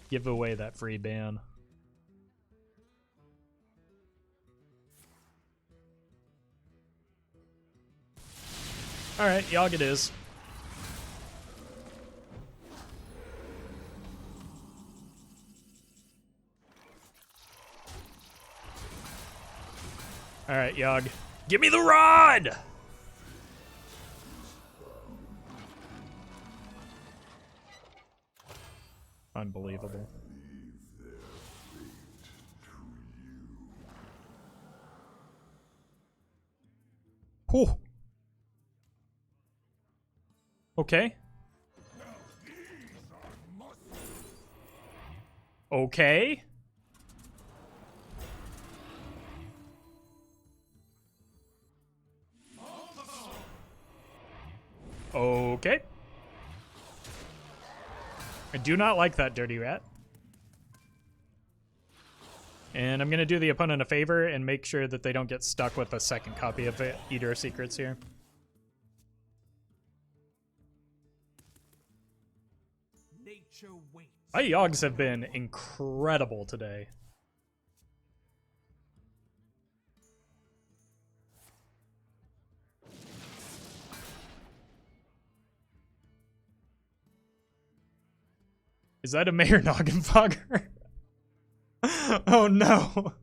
give away that free ban. Alright, Yogg it is. Alright, Yogg. Give me the rod! Unbelievable. Whew. Okay. Okay. Okay. I do not like that dirty rat. And I'm going to do the opponent a favor and make sure that they don't get stuck with a second copy of Eater of Secrets here. Nature waits. My Yogs have been incredible today. Is that a Mayor Noggenfogger? Oh no.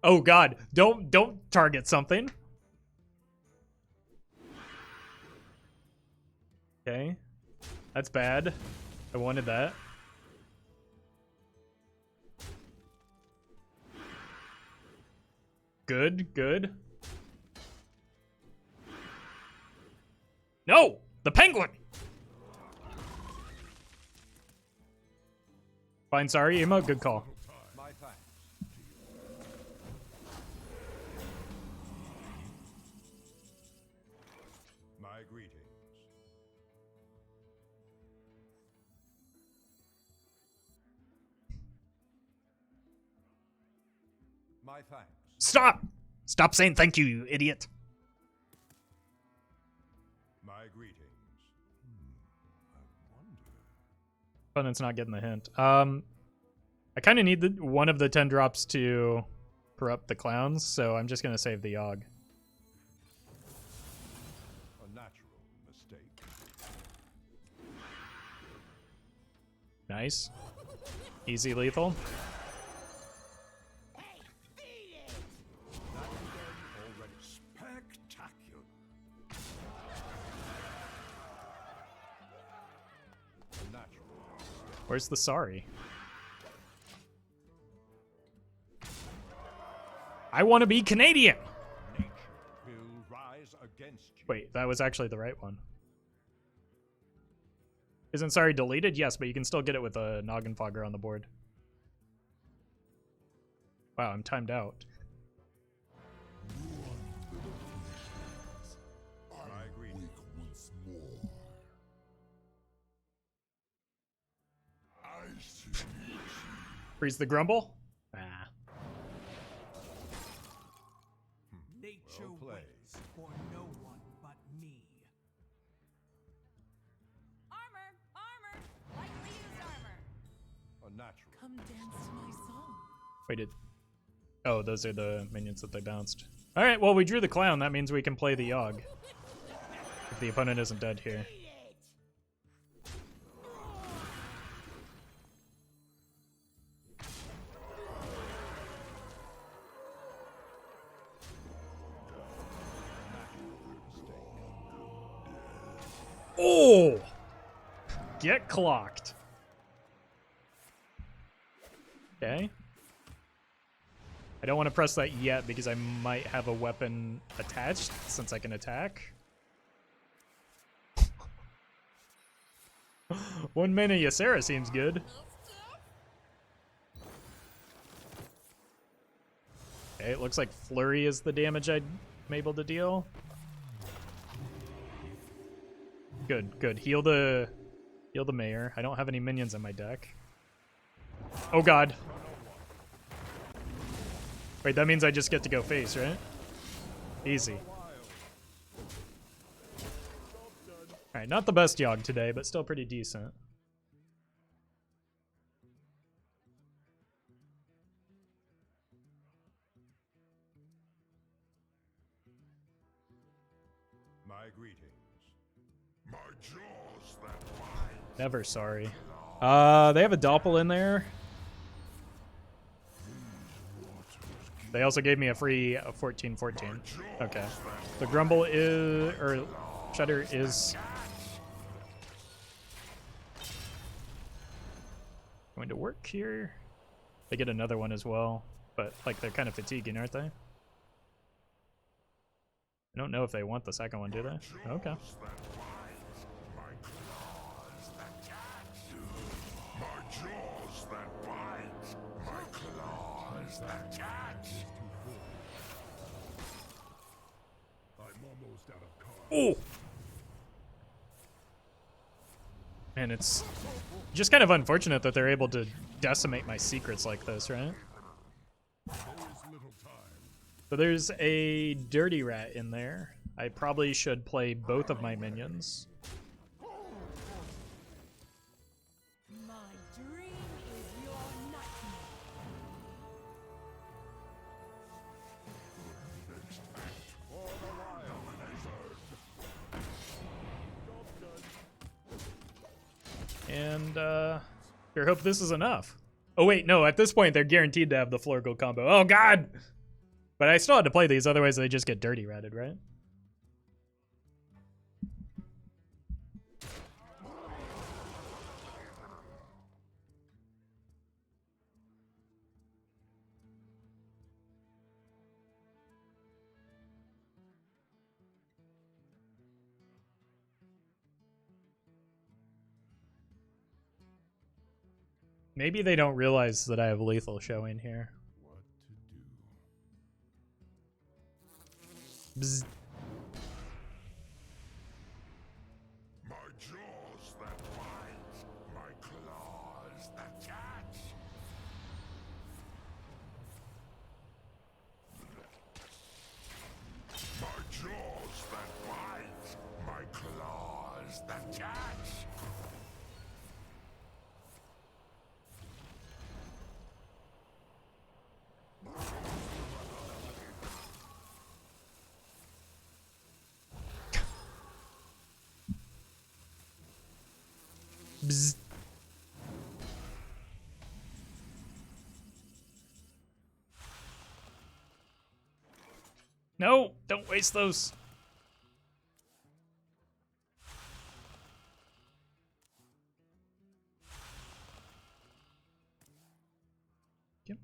Oh god, don't target something. Okay. That's bad. I wanted that. Good, good. No! The penguin! Fine, sorry, Emo. Good call. My thanks to you. My greetings. My thanks. Stop! Stop saying thank you, you idiot. My greetings. I wonder. Opponent's not getting the hint. I kind of need one of the 10 drops to corrupt the clowns, so I'm just going to save the Yogg. A natural mistake. Nice. Easy lethal. Already spectacular. A natural mistake. Where's the sorry? I want to be Canadian! Nature will rise against you. Wait, that was actually the right one. Isn't sorry deleted? Yes, but you can still get it with a Noggenfogger on the board. Wow, I'm timed out. My greetings. Once more. I see. Freeze the Grumble? Ah. Nature Well played. waits for no one but me. Armor! Armor! Lightly used armor. A natural. Come dance to my song. Wait, oh, those are the minions that they bounced. Alright, well, we drew the clown. That means we can play the Yogg. If the opponent isn't dead here. Oh! Get clocked. Okay. I don't want to press that yet because I might have a weapon attached since I can attack. 1 mana Ysera seems good. Okay, it looks like Flurry is the damage I'm able to deal. Good, good. Heal the mayor. I don't have any minions in my deck. Oh god. Wait, that means I just get to go face, right? Easy. Alright, not the best Yogg today, but still pretty decent. My greetings. My jaws that bind. Never sorry. They have a Doppel in there. They also gave me a free 14/14. Okay. The Grumble is, or Shudder is going to work here. They get another one as well, but like they're kind of fatiguing, aren't they? I don't know if they want the second one, do they? Okay. My jaws that bite. My claws that catch. I'm almost Oh! And it's just kind of unfortunate that they're able to decimate my secrets like this, right? So there's a dirty rat in there. I probably should play both of my minions. My dream is your nightmare. And sure hope this is enough. Oh wait, no, at this point they're guaranteed to have the Flurgle combo. Oh god! But I still had to play these, otherwise they just get dirty ratted, right? Maybe they don't realize that I have lethal showing here. Bzz. My jaws that bite, my claws that catch. My jaws that bite, my claws that catch. Bzz. No, don't waste those. Yep.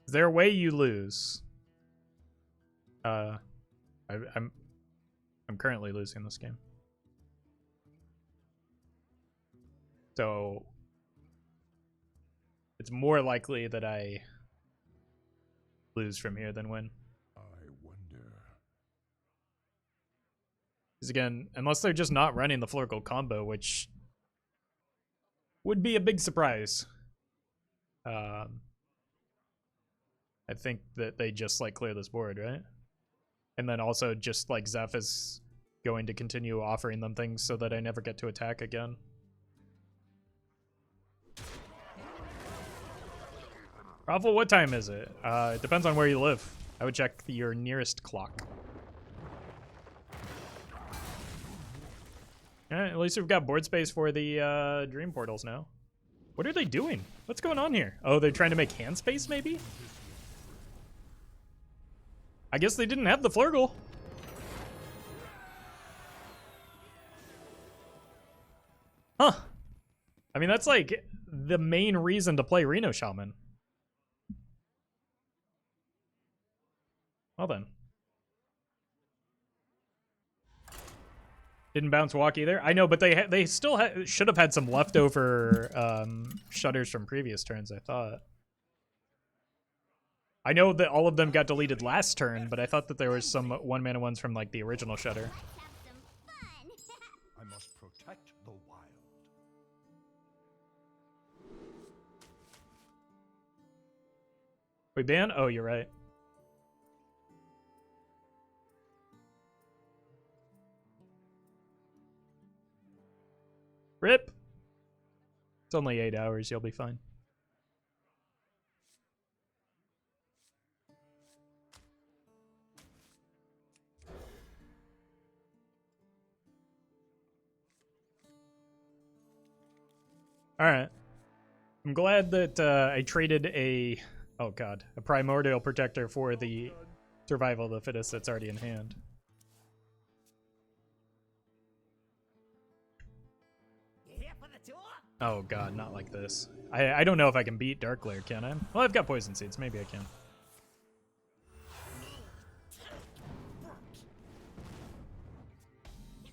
Is there a way you lose? I'm currently losing this game. So it's more likely that I lose from here than win. I wonder. Because again, unless they're just not running the Flurgle combo, which would be a big surprise. I think that they just like clear this board, right? And then also just like Zeph is going to continue offering them things so that I never get to attack again. Roffle, what time is it? It depends on where you live. I would check your nearest clock. Alright, at least we've got board space for the dream portals now. What are they doing? What's going on here? Oh, they're trying to make hand space, maybe? I guess they didn't have the Flurgle. Huh. I mean, that's like the main reason to play Reno Shaman. Well then. Didn't bounce walk either. I know, but they still should have had some leftover shutters from previous turns, I thought. I know that all of them got deleted last turn, but I thought that there was some 1-mana ones from like the original shutter. I must protect the wild. Wait, ban? Oh, you're right. Rip. It's only 8 hours. You'll be fine. All right. I'm glad that I traded a primordial protector for the survival of the fittest that's already in hand. You here for the tour? Oh god, not like this. I don't know if I can beat Dark Lair, can I? Well, I've got Poison Seeds. Maybe I can.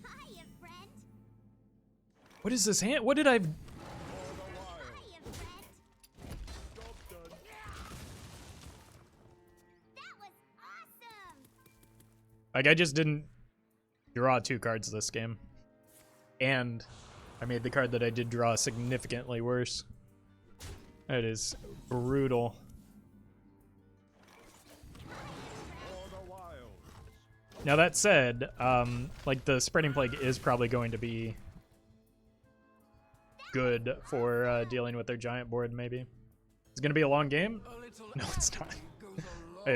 Hiya, friend. What is this hand? What did I... Hiya, friend. That was awesome. Like, I just didn't draw 2 cards this game. And I made the card that I did draw significantly worse. That is brutal. Now that said, like the Spreading Plague is probably going to be good for dealing with their giant board, maybe. It's going to be a long game? No, it's not.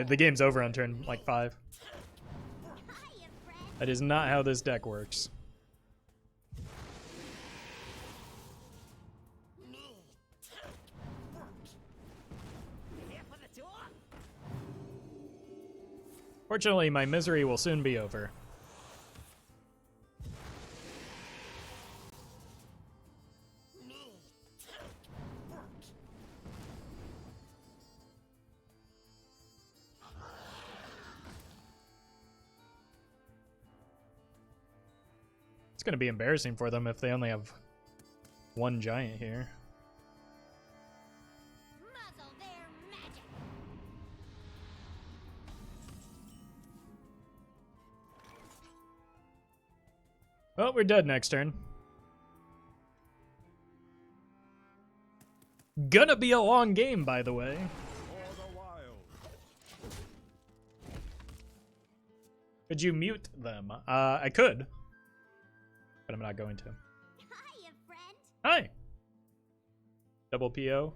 The game's over on turn, like, 5. That is not how this deck works. Fortunately, my misery will soon be over. It's going to be embarrassing for them if they only have 1 giant here. Muzzle their magic. Well, we're dead next turn. Gonna be a long game, by the way. Could you mute them? I could. But I'm not going to. Hiya, friend. Hi! Double PO.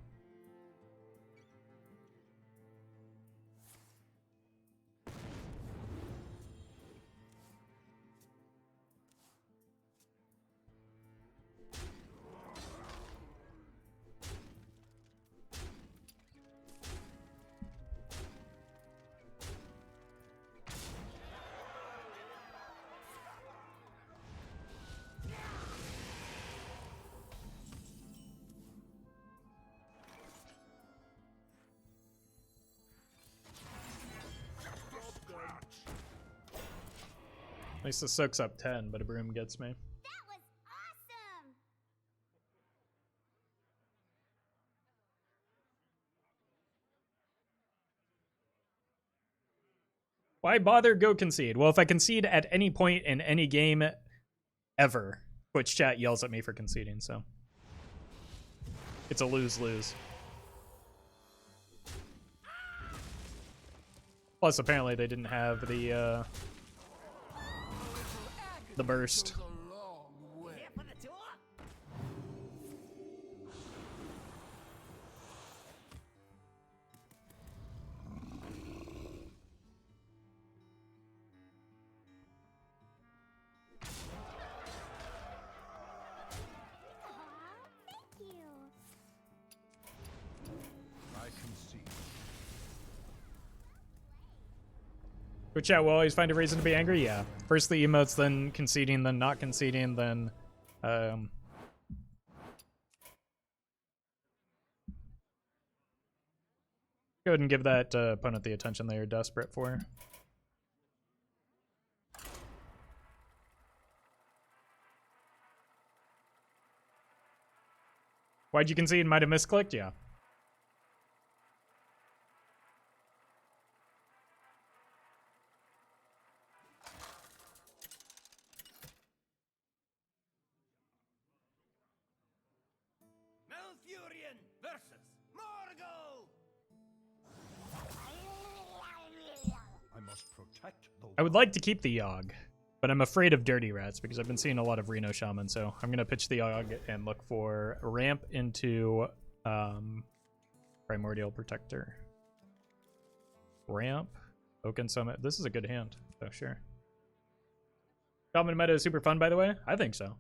At least the soak's up 10, but a broom gets me. That was awesome. Why bother go concede? Well, if I concede at any point in any game ever, Twitch chat yells at me for conceding, so it's a lose-lose. Plus, apparently they didn't have the burst. Here for the tour. Aw, thank you. I concede. Twitch chat will always find a reason to be angry, yeah. First the emotes, then conceding, then not conceding, then go ahead and give that opponent the attention they are desperate for. Why'd you concede? Might have misclicked? Yeah. Malfurion versus Morgul. I must protect the I would like to keep the Yogg, but I'm afraid of Dirty Rats because I've been seeing a lot of Reno Shaman, so I'm going to pitch the Yogg and look for a ramp into Primordial Protector. Ramp, Oaken Summit. This is a good hand, so sure. Shaman meta is super fun, by the way. I think so.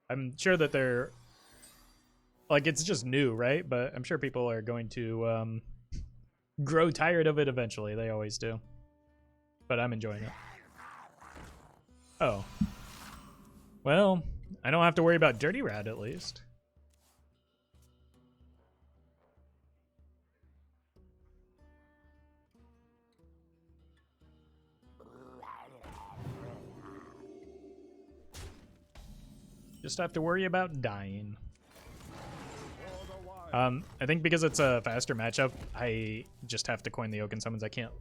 I'm sure that they're... Like, it's just new, right? But I'm sure people are going to grow tired of it eventually. They always do. But I'm enjoying it. Oh. Well, I don't have to worry about Dirty Rat, at least. Just have to worry about dying. I think because it's a faster matchup, I just have to coin the Oaken Summons. I can't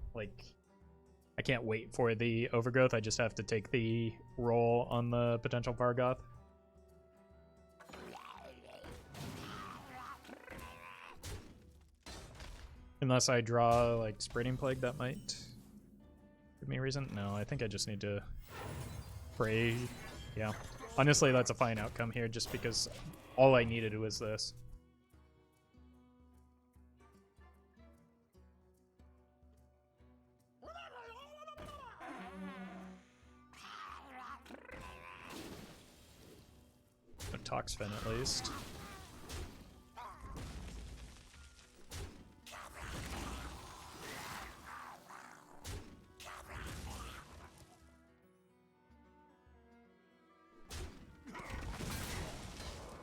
wait for the Overgrowth. I just have to take the roll on the potential Vargoth. Unless I draw, like, Spreading Plague, that might give me a reason. No, I think I just need to pray. Yeah. Honestly, that's a fine outcome here, just because all I needed was this. A Toxfin, at least.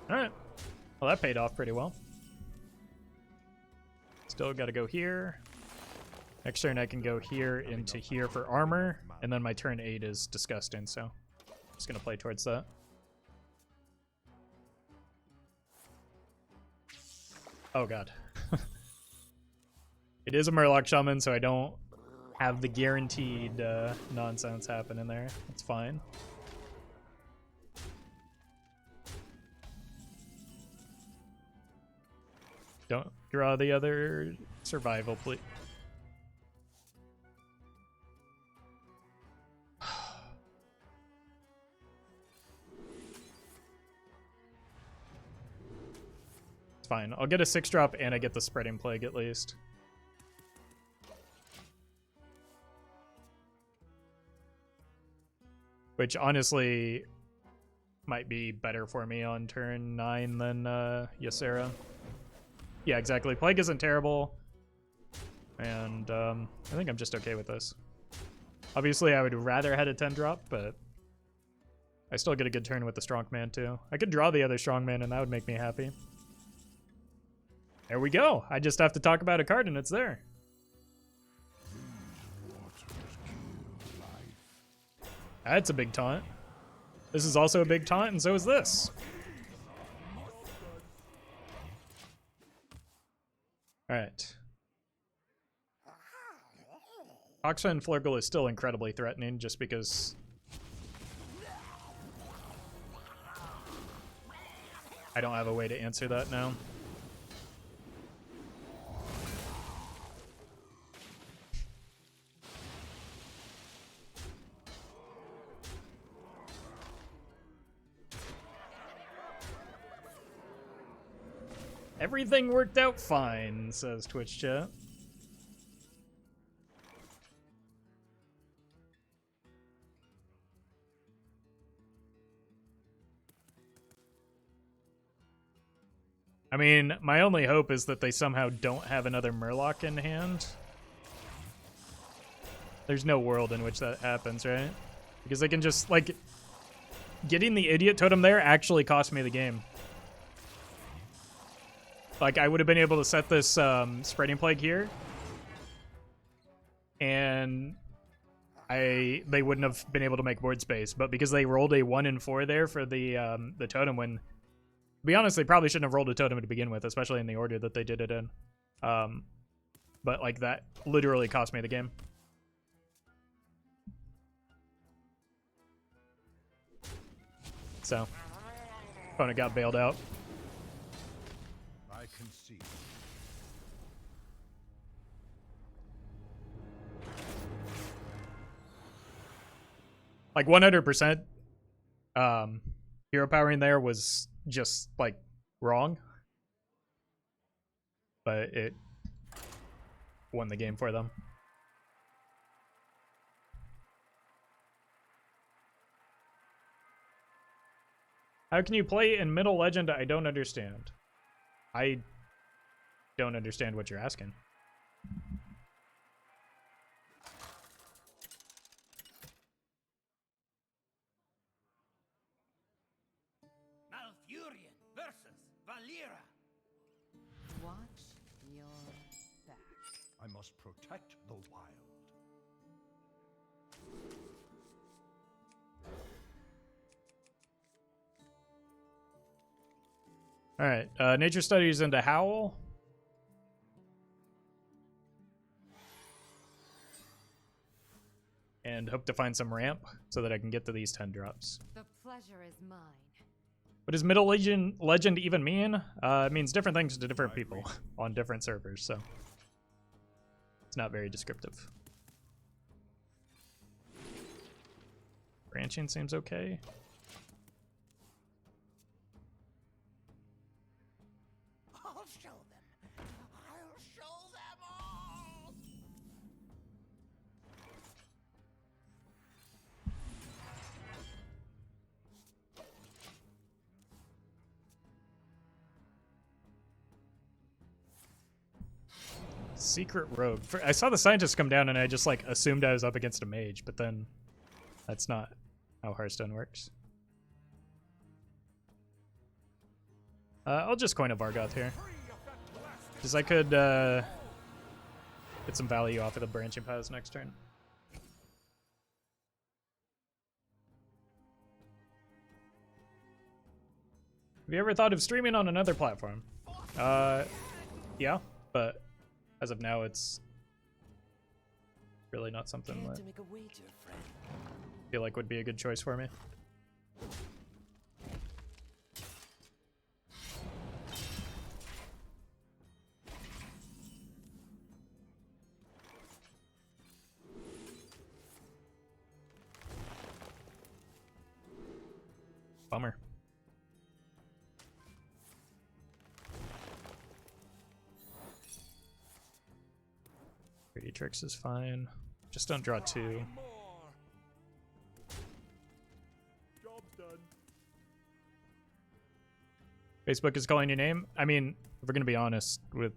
Alright. Well, that paid off pretty well. Still gotta go here. Next turn I can go here into here for armor, and then my turn 8 is disgusting, so I'm just gonna play towards that. Oh god. It is a Murloc Shaman, so I don't have the guaranteed nonsense happening there. That's fine. Don't draw the other survival, please. It's fine. I'll get a 6-drop and I get the Spreading Plague at least. Which honestly might be better for me on turn 9 than Ysera. Yeah, exactly. Plague isn't terrible. And I think I'm just okay with this. Obviously, I would rather had a 10-drop, but I still get a good turn with the Strongman, too. I could draw the other Strongman, and that would make me happy. There we go. I just have to talk about a card, and it's there. That's a big taunt. This is also a big taunt, and so is this. Alright. Oxa and Flurgle is still incredibly threatening just because I don't have a way to answer that now. Everything worked out fine, says Twitch chat. I mean, my only hope is that they somehow don't have another Murloc in hand. There's no world in which that happens, right? Because they can just, like, getting the Idiot Totem there actually cost me the game. Like, I would have been able to set this Spreading Plague here, and they wouldn't have been able to make board space. But because they rolled a 1 and 4 there for the totem, when, to be honest, they probably shouldn't have rolled a totem to begin with, especially in the order that they did it in. But like that literally cost me the game. So, opponent got bailed out. I can see. Like 100%, hero powering there was just like wrong, but it won the game for them. How can you play in Middle Legend? I don't understand. I don't understand what you're asking. Malfurion versus Valera. Watch your back. I must protect the wild. All right, nature studies into Howl. And hope to find some ramp so that I can get to these 10 drops. The pleasure is mine. What does Middle Legend even mean? It means different things to different people on different servers, so it's not very descriptive. Branching seems okay. I'll show them. I'll show them all. Secret rogue. I saw the scientist come down and I just like assumed I was up against a mage, but then that's not how Hearthstone works. I'll just coin a Vargoth here. Because I could get some value off of the branching paths next turn. Have you ever thought of streaming on another platform? Yeah, but as of now, it's really not something that I feel like would be a good choice for me. Bummer. Tricks is fine. Just don't draw 2. Facebook is calling your name. I mean, if we're gonna be honest, with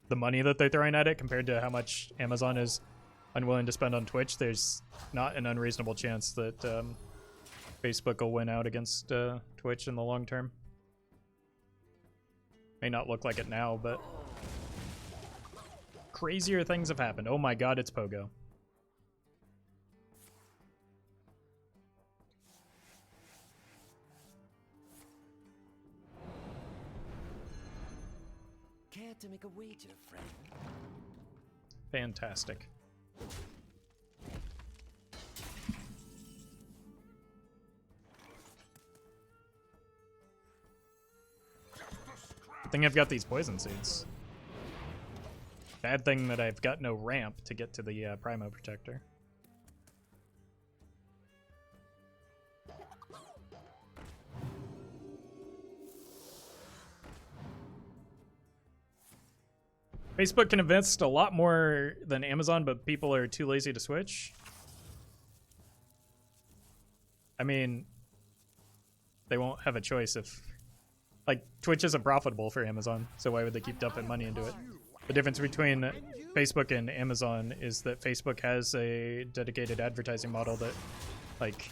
the money that they're throwing at it compared to how much Amazon is unwilling to spend on Twitch, there's not an unreasonable chance that Facebook will win out against Twitch in the long term. May not look like it now, but crazier things have happened. Oh my god, it's Pogo. Care to make a wager, friend? Fantastic. I think I've got these poison seeds. Bad thing that I've got no ramp to get to the Primo Protector. Facebook can invest a lot more than Amazon, but people are too lazy to switch. I mean, they won't have a choice if... Like, Twitch isn't profitable for Amazon, so why would they keep dumping money into it? The difference between Facebook and Amazon is that Facebook has a dedicated advertising model that, like,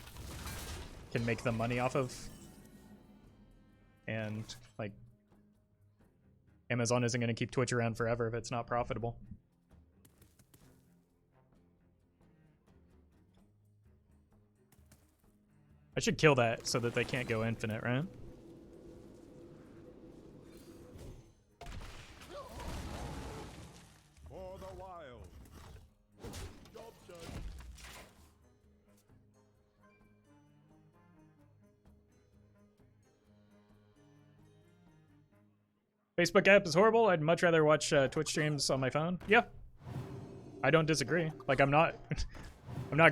can make them money off of. And, like, Amazon isn't going to keep Twitch around forever if it's not profitable. I should kill that so that they can't go infinite, right? For the wild. Job done. Facebook app is horrible. I'd much rather watch Twitch streams on my phone. Yeah, I don't disagree. Like, I'm not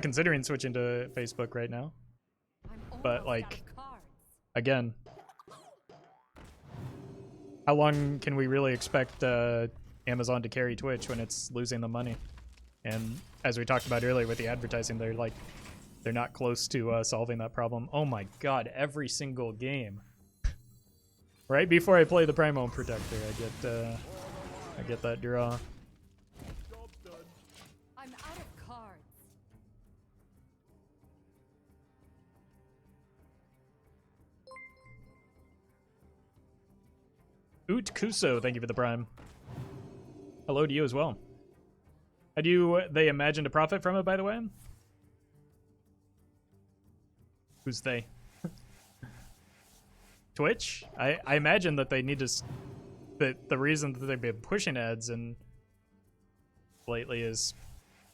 considering switching to Facebook right now. But, like, again, how long can we really expect Amazon to carry Twitch when it's losing the money? And as we talked about earlier with the advertising, they're not close to solving that problem. Oh my god, every single game. Right before I play the Primo Protector, I get that draw. Job done. I'm out of cards. Oot Kuso, thank you for the prime. Hello to you as well. How do they imagine to profit from it, by the way? Who's they? Twitch. I imagine that they need to that the reason that they've been pushing ads and lately is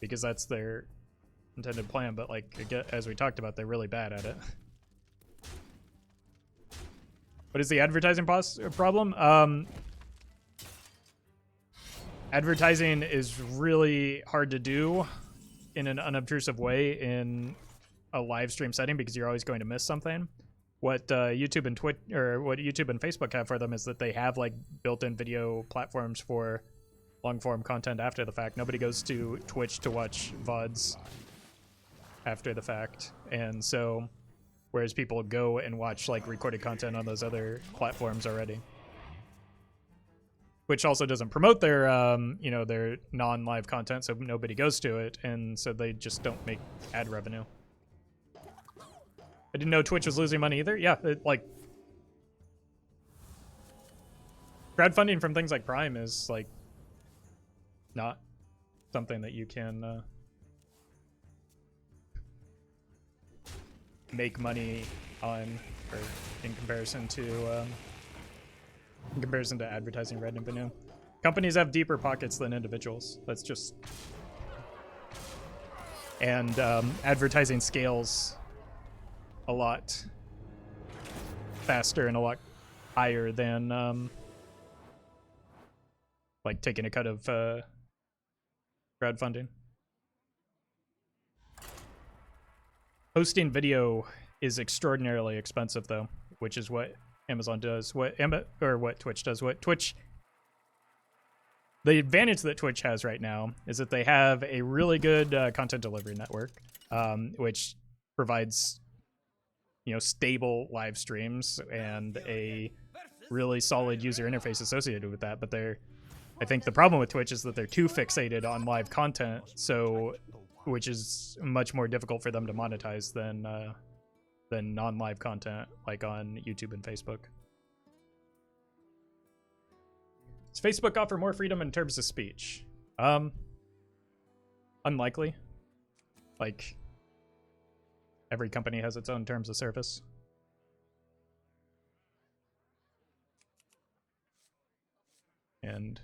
because that's their intended plan, but like again, as we talked about, they're really bad at it. What is the advertising problem? Advertising is really hard to do in an unobtrusive way in a live stream setting because you're always going to miss something. What YouTube and what YouTube and Facebook have for them is that they have like built-in video platforms for long-form content after the fact. Nobody goes to Twitch to watch VODs after the fact, and so whereas people go and watch like recorded content on those other platforms already. Which also doesn't promote their, you know, their non-live content, so nobody goes to it, and so they just don't make ad revenue. I didn't know Twitch was losing money either. Yeah, like crowdfunding from things like Prime is like not something that you can make money on, or in comparison to advertising revenue. Companies have deeper pockets than individuals. That's just... And advertising scales a lot faster and a lot higher than like taking a cut of crowdfunding. Hosting video is extraordinarily expensive though, which is what Amazon does, what Twitch does. The advantage that Twitch has right now is that they have a really good content delivery network, which provides, you know, stable live streams and a really solid user interface associated with that. But I think the problem with Twitch is that they're too fixated on live content, so which is much more difficult for them to monetize than non-live content like on YouTube and Facebook. Does Facebook offer more freedom in terms of speech? Unlikely. Like, every company has its own terms of service. And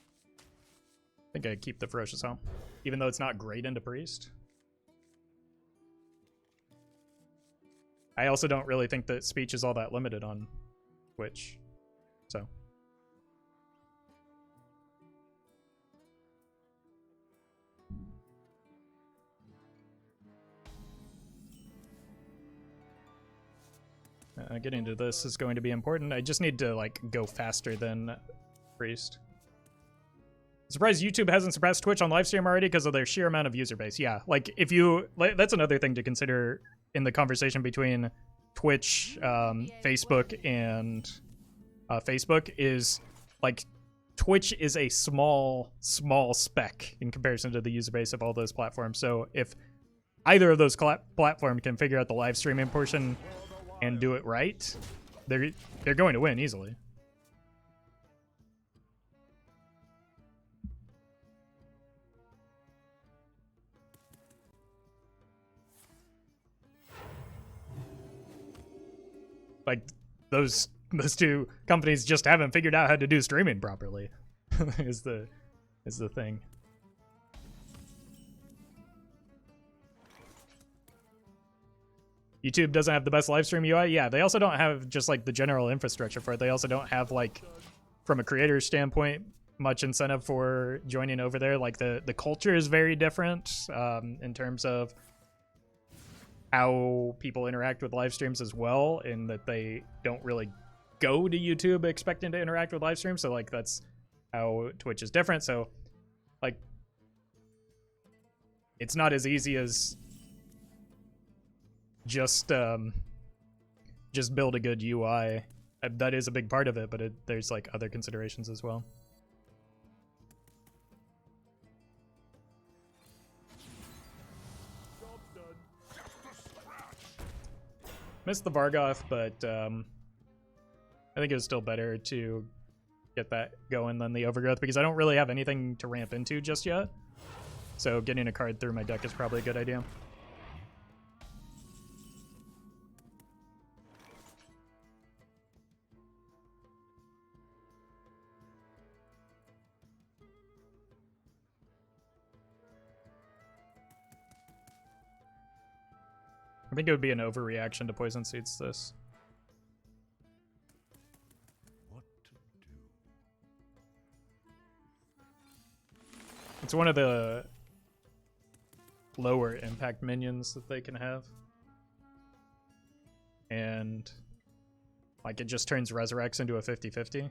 I think I keep the Ferocious Home, even though it's not great into Priest. I also don't really think that speech is all that limited on Twitch, so. Getting into this is going to be important. I just need to like go faster than Priest. I'm surprised YouTube hasn't surpassed Twitch on livestream already because of their sheer amount of user base. Yeah, like if you, that's another thing to consider in the conversation between Twitch, Facebook, and Facebook is like Twitch is a small speck in comparison to the user base of all those platforms. So if either of those platforms can figure out the live streaming portion and do it right, they're going to win easily. Like those two companies just haven't figured out how to do streaming properly. is the thing. YouTube doesn't have the best live stream UI. Yeah, they also don't have just like the general infrastructure for it. They also don't have like, from a creator standpoint, much incentive for joining over there. Like the culture is very different in terms of how people interact with live streams as well, in that they don't really go to YouTube expecting to interact with live streams. So like that's how Twitch is different. So like it's not as easy as just build a good UI. That is a big part of it, but there's like other considerations as well. Missed the Vargoth, but I think it was still better to get that going than the Overgrowth because I don't really have anything to ramp into just yet. So getting a card through my deck is probably a good idea. I think it would be an overreaction to poison seeds this. What to do? It's one of the lower impact minions that they can have. And like it just turns Resurrects into a 50-50.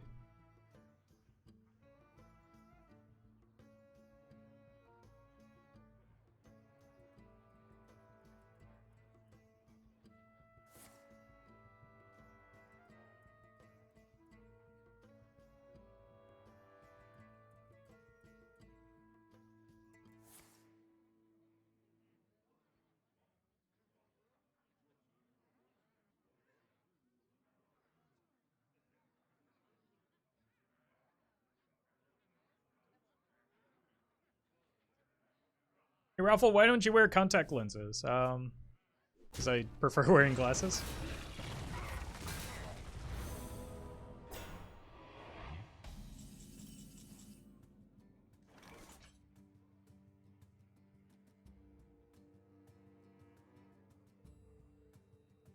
Hey, Roffle, why don't you wear contact lenses? Because I prefer wearing glasses.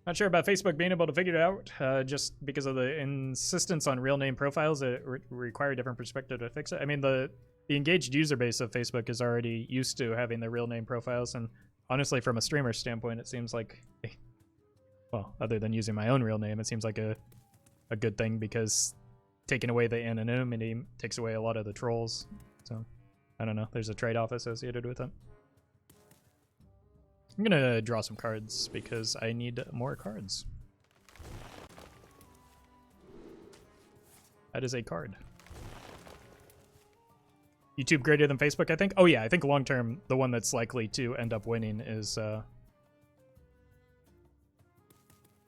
Not sure about Facebook being able to figure it out, just because of the insistence on real name profiles. It require a different perspective to fix it. I mean, the engaged user base of Facebook is already used to having the real name profiles, and honestly, from a streamer standpoint, it seems like, well, other than using my own real name, it seems like a good thing, because taking away the anonymity takes away a lot of the trolls. So, I don't know. There's a trade-off associated with it. I'm gonna draw some cards because I need more cards. That is a card. YouTube greater than Facebook, I think? Oh yeah, I think long term, the one that's likely to end up winning is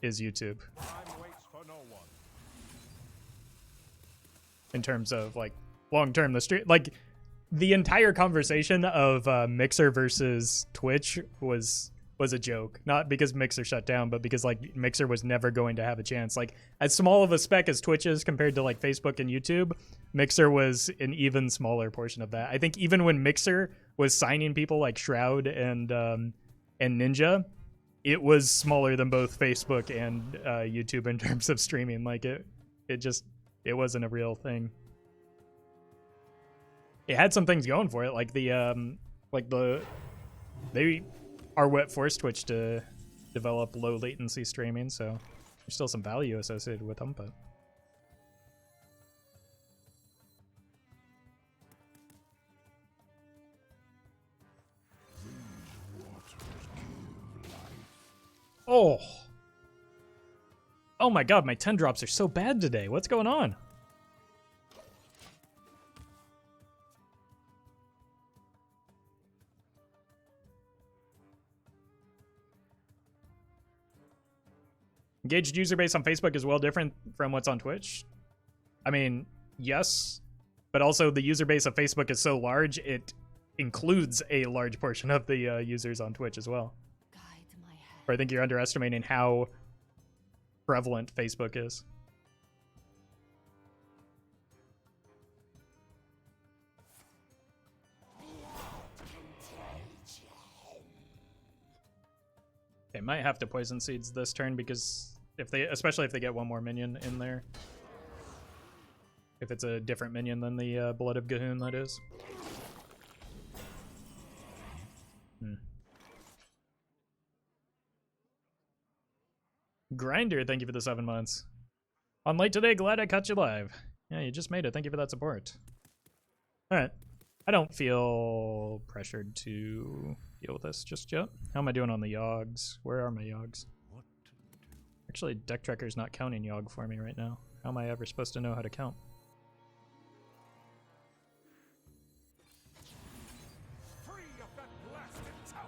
YouTube. Time waits for no one. In terms of like long term, the street, like the entire conversation of Mixer versus Twitch was a joke. Not because Mixer shut down, but because like Mixer was never going to have a chance. Like as small of a spec as Twitch is compared to like Facebook and YouTube, Mixer was an even smaller portion of that. I think even when Mixer was signing people like Shroud and Ninja, it was smaller than both Facebook and YouTube in terms of streaming. Like it wasn't a real thing. It had some things going for it, like they are what forced Twitch to develop low latency streaming, so there's still some value associated with them, but oh my god, my 10 drops are so bad today. What's going on? Engaged user base on Facebook is well different from what's on Twitch. I mean, yes, but also the user base of Facebook is so large, it includes a large portion of the users on Twitch as well. Guide my head. Or I think you're underestimating how prevalent Facebook is. They might have to poison seeds this turn because especially if they get one more minion in there. If it's a different minion than the Blood of Gahoon, that is. Grinder, thank you for the 7 months. On late today, glad I caught you live. Yeah, you just made it. Thank you for that support. Alright. I don't feel pressured to deal with this just yet. How am I doing on the Yogs? Where are my Yogs? What to do? Actually, Deck Tracker's not counting Yogg for me right now. How am I ever supposed to know how to count? Free of that blasted tower.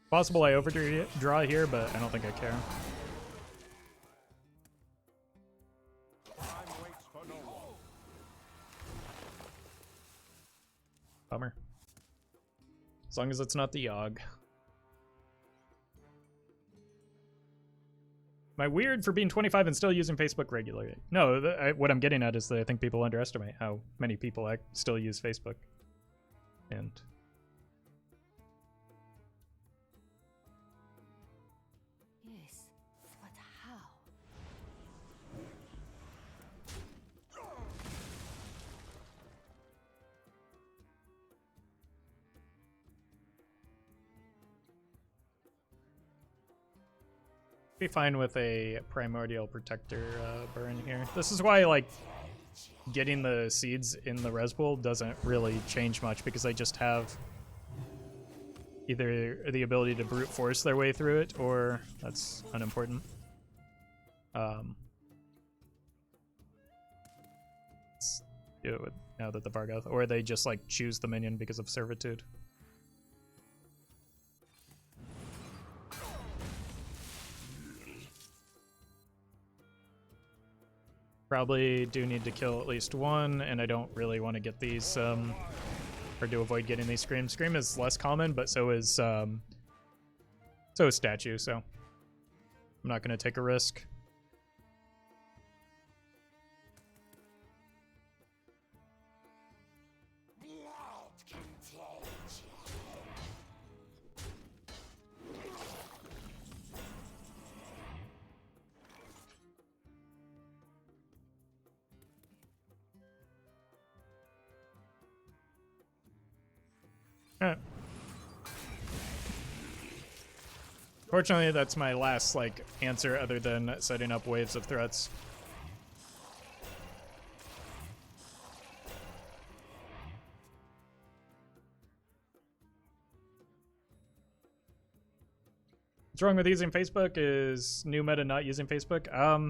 Possible I overdraw here, but I don't think I care. Time waits for no one. Bummer. As long as it's not the Yogg. Am I weird for being 25 and still using Facebook regularly? No, what I'm getting at is that I think people underestimate how many people still use Facebook. And Yes, but how? be fine with a primordial protector burn here. This is why like getting the seeds in the res pool doesn't really change much, because they just have either the ability to brute force their way through it, or that's unimportant. Let's do it now that the Vargoth, or they just like choose the minion because of servitude. Probably do need to kill at least one, and I don't really want to get these, or to avoid getting these Scream. Scream is less common, but so is Statue, so I'm not going to take a risk. Alright. Fortunately, that's my last like answer other than setting up waves of threats. What's wrong with using Facebook? Is new meta not using Facebook? I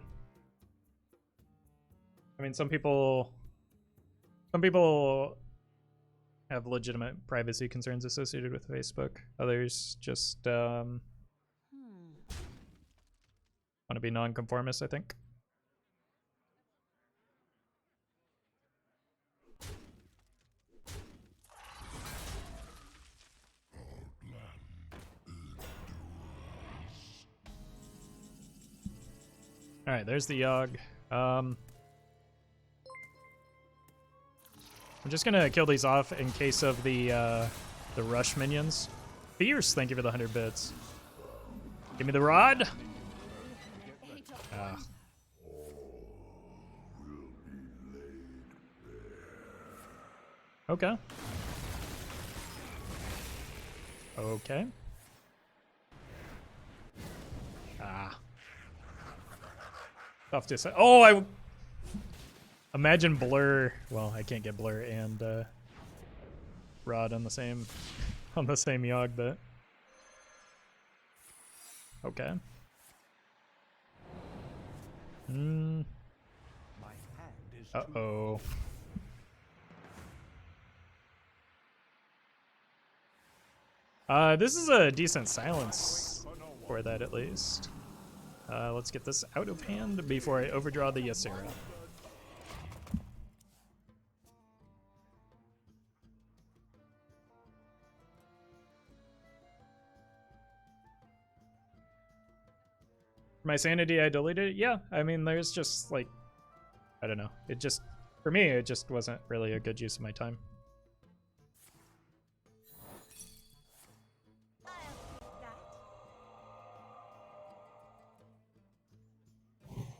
mean, some people have legitimate privacy concerns associated with Facebook. Others just want to be non-conformist, I think. All right, there's the Yogg. I'm just gonna kill these off in case of the rush minions. Fierce, thank you for the 100 bits. Give me the rod. Ah. Okay. Okay. Ah. Tough to say. Oh, I imagine blur. Well, I can't get blur and rod on the same Yogg, but okay. Uh-oh. This is a decent silence for that, at least. Let's get this out of hand before I overdraw the Ysera. My sanity, I deleted it? Yeah, I mean, there's just, like, I don't know. It just, for me, it just wasn't really a good use of my time.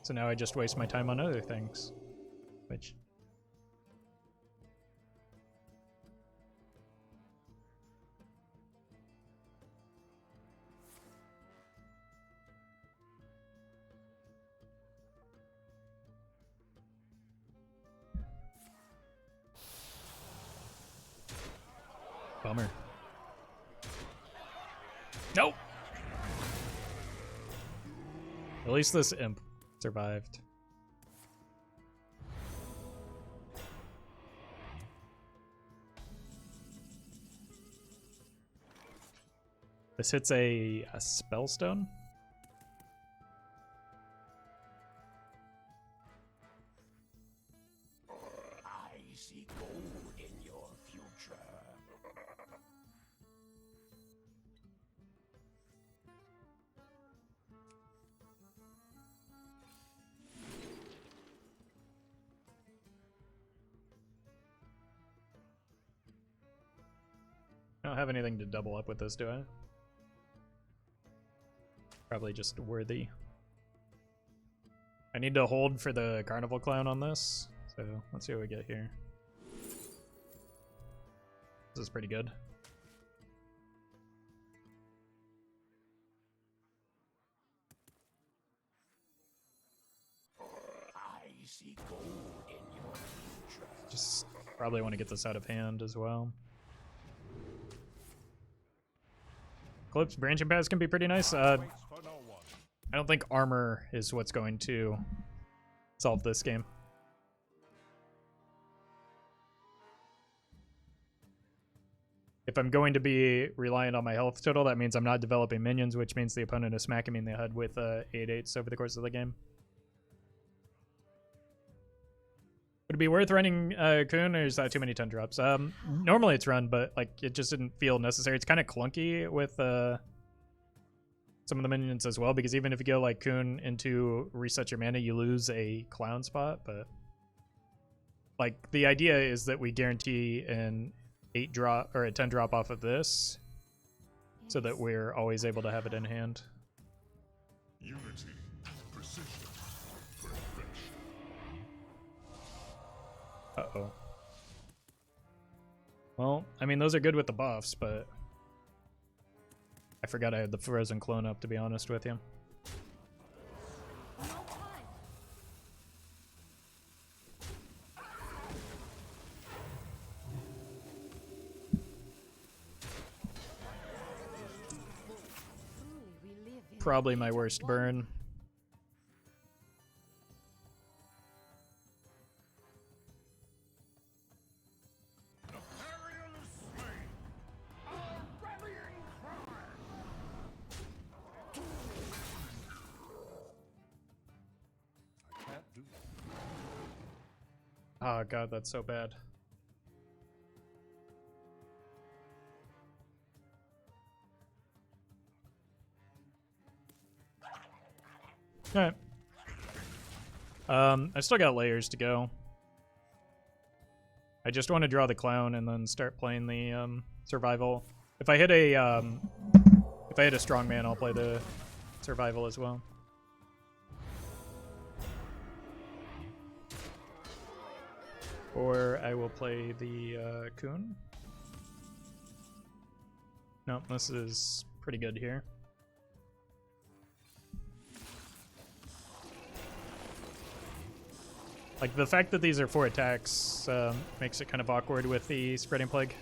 So now I just waste my time on other things, which... Bummer. Nope! At least this imp survived. This hits a spellstone. I see gold in your future. I don't have anything to double up with this, do I? Probably just worthy. I need to hold for the Carnival Clown on this, so let's see what we get here. This is pretty good. I see gold in your future. Just probably want to get this out of hand as well. Eclipse branching paths can be pretty nice. I don't think armor is what's going to solve this game. If I'm going to be reliant on my health total, that means I'm not developing minions, which means the opponent is smacking me in the head with 8/8s over the course of the game. Would it be worth running Kun, or is that too many 10 drops? Normally it's run, but like it just didn't feel necessary. It's kind of clunky with some of the minions as well, because even if you go like Kun into reset your mana, you lose a clown spot. But like the idea is that we guarantee an 8 drop or a 10 drop off of this, so that we're always able to have it in hand. Unity, precision, perfection. Uh-oh. Well, I mean, those are good with the buffs, but I forgot I had the frozen clone up, to be honest with you. Probably my worst burn. Oh god, that's so bad. Alright. I still got layers to go. I just want to draw the clown and then start playing the survival. If I hit a strong man, I'll play the survival as well. Or I will play the Kun. No, this is pretty good here. Like, the fact that these are 4 attacks makes it kind of awkward with the Spreading Plague.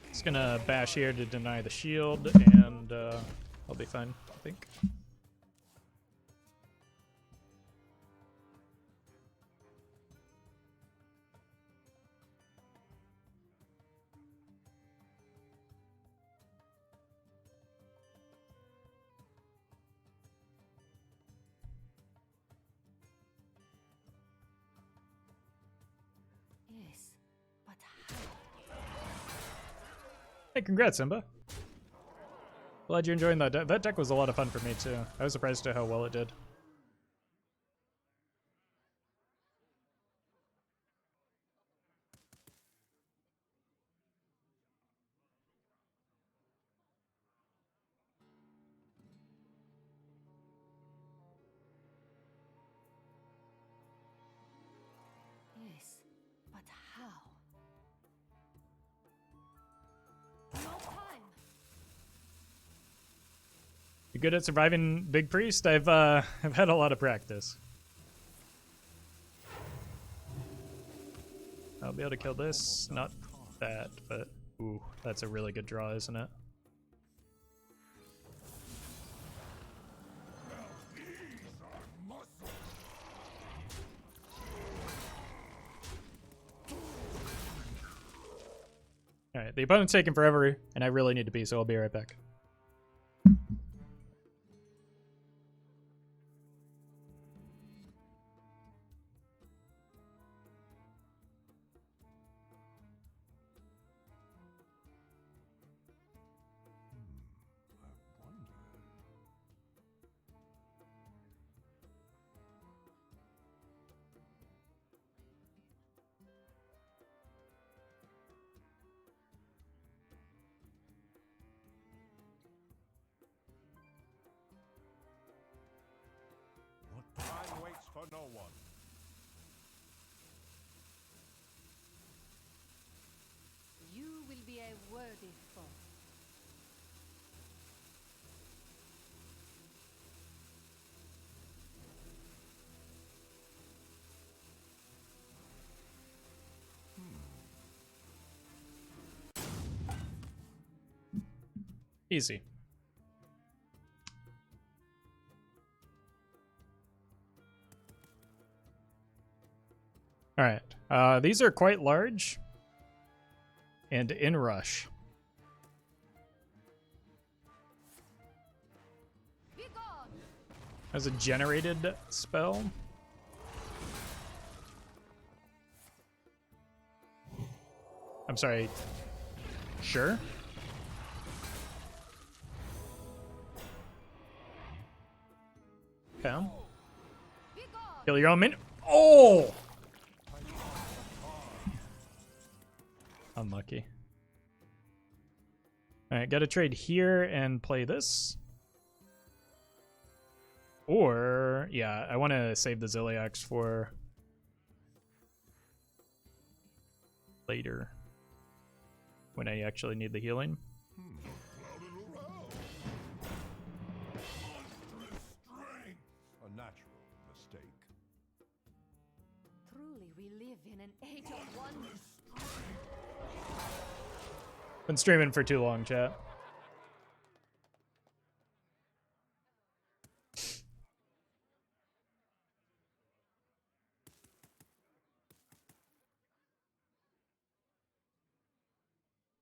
Just gonna bash here to deny the shield, and I'll be fine, I think. Yes, but how? Hey, congrats, Simba. Glad you're enjoying that deck. That deck was a lot of fun for me, too. I was surprised at how well it did. Yes, but how? No time. You good at surviving Big Priest? I've had a lot of practice. I'll be able to kill this. Not that, but ooh, that's a really good draw, isn't it? Alright, the opponent's taking forever, and I really need to pee, so I'll be right back. no one. You will be a worthy foe. Easy. All right. These are quite large and in rush. Be gone! As a generated spell. I'm sorry. Sure. Okay. Be gone! Kill your own min. Oh! Unlucky. Alright, gotta trade here and play this. Or, yeah, I want to save the Ziliax for later. When I actually need the healing. A natural mistake. Truly, we live in an age of wonder. Been streaming for too long, chat.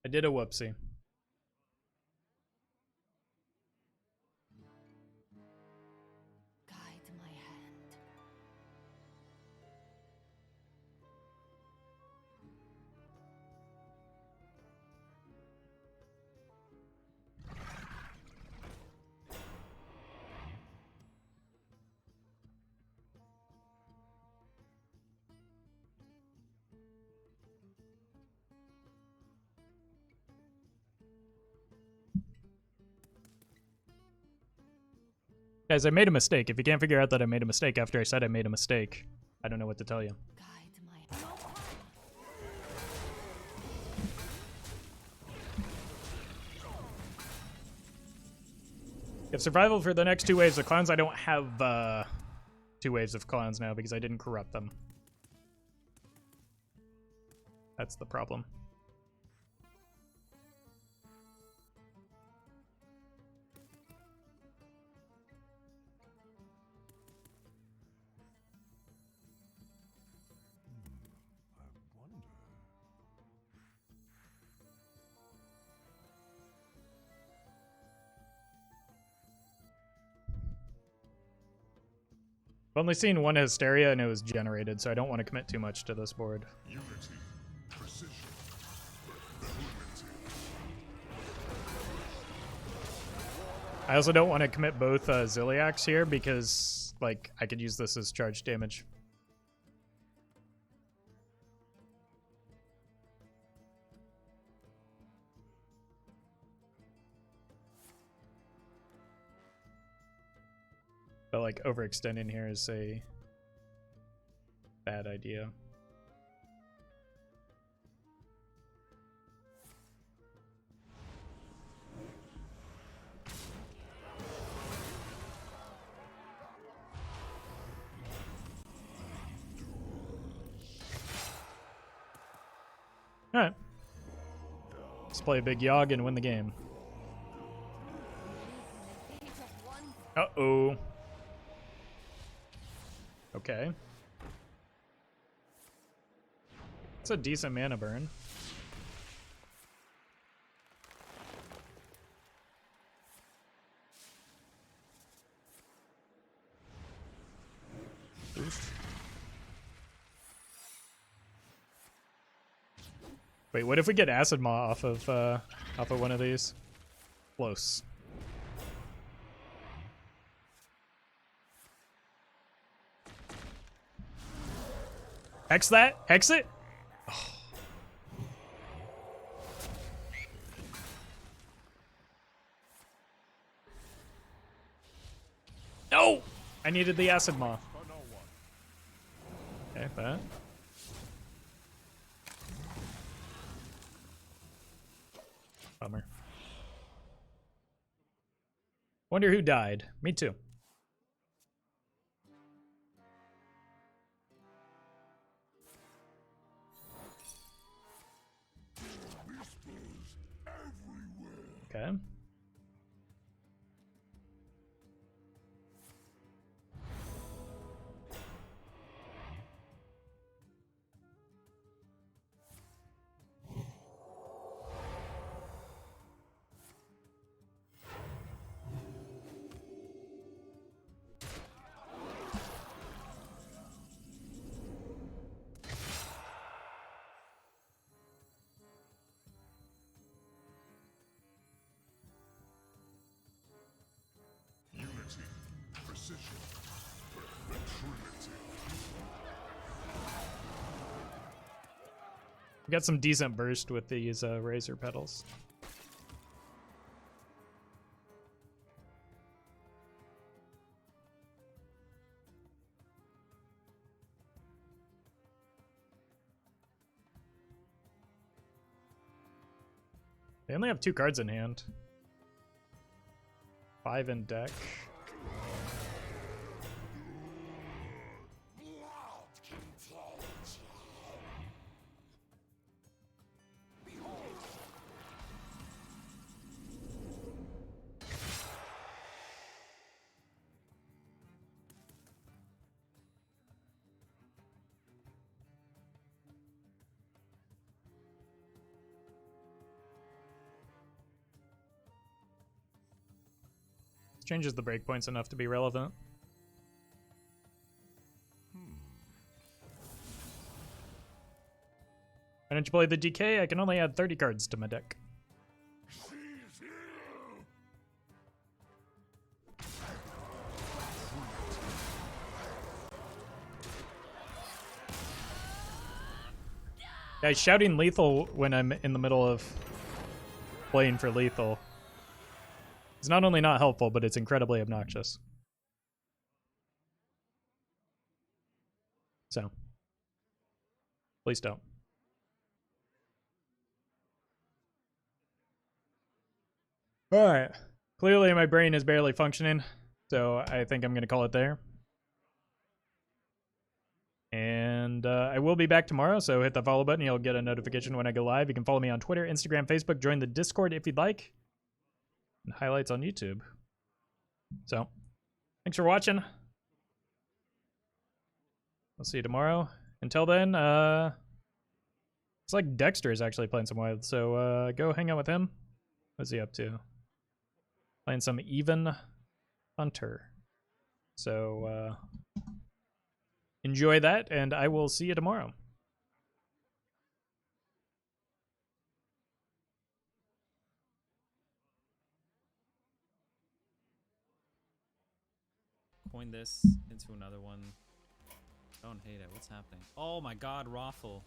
I did a whoopsie. Guide my hand. Guys, I made a mistake. If you can't figure out that I made a mistake after I said I made a mistake, I don't know what to tell you. Guide my hand. If survival for the next 2 waves of clowns, I don't have 2 waves of clowns now because I didn't corrupt them. That's the problem. I wonder. I've only seen one Hysteria and it was generated, so I don't want to commit too much to this board. Unity, precision, I also don't want to commit both Ziliax here because, like, I could use this as charge damage. But, like, overextending here is a bad idea. Alright. Let's play a big Yogg and win the game. Uh-oh. Okay. It's a decent mana burn. Oof. Wait, what if we get Acid Maw off of one of these? Close. Hex that? Hex it? Oh. No! I needed the Acid Maw. For no one. Okay, that. Bummer. Wonder who died. Me too. Okay. Unity, precision, the Trinity. We got some decent burst with these razor pedals. They only have 2 cards in hand. 5 in deck. Changes the breakpoints enough to be relevant. Why don't you play the DK? I can only add 30 cards to my deck. Yeah, shouting lethal when I'm in the middle of playing for lethal. It's not only not helpful, but it's incredibly obnoxious. So, please don't. Alright. Clearly my brain is barely functioning, so I think I'm going to call it there. And I will be back tomorrow, so hit the follow button. You'll get a notification when I go live. You can follow me on Twitter, Instagram, Facebook. Join the Discord if you'd like. And highlights on YouTube. So, thanks for watching. I'll see you tomorrow. Until then, it's like Dexter is actually playing some Wild, so go hang out with him. What's he up to? Playing some Even Hunter. So, enjoy that, and I will see you tomorrow. Coin this into another one. Don't hate it. What's happening? Oh my god, Roffle.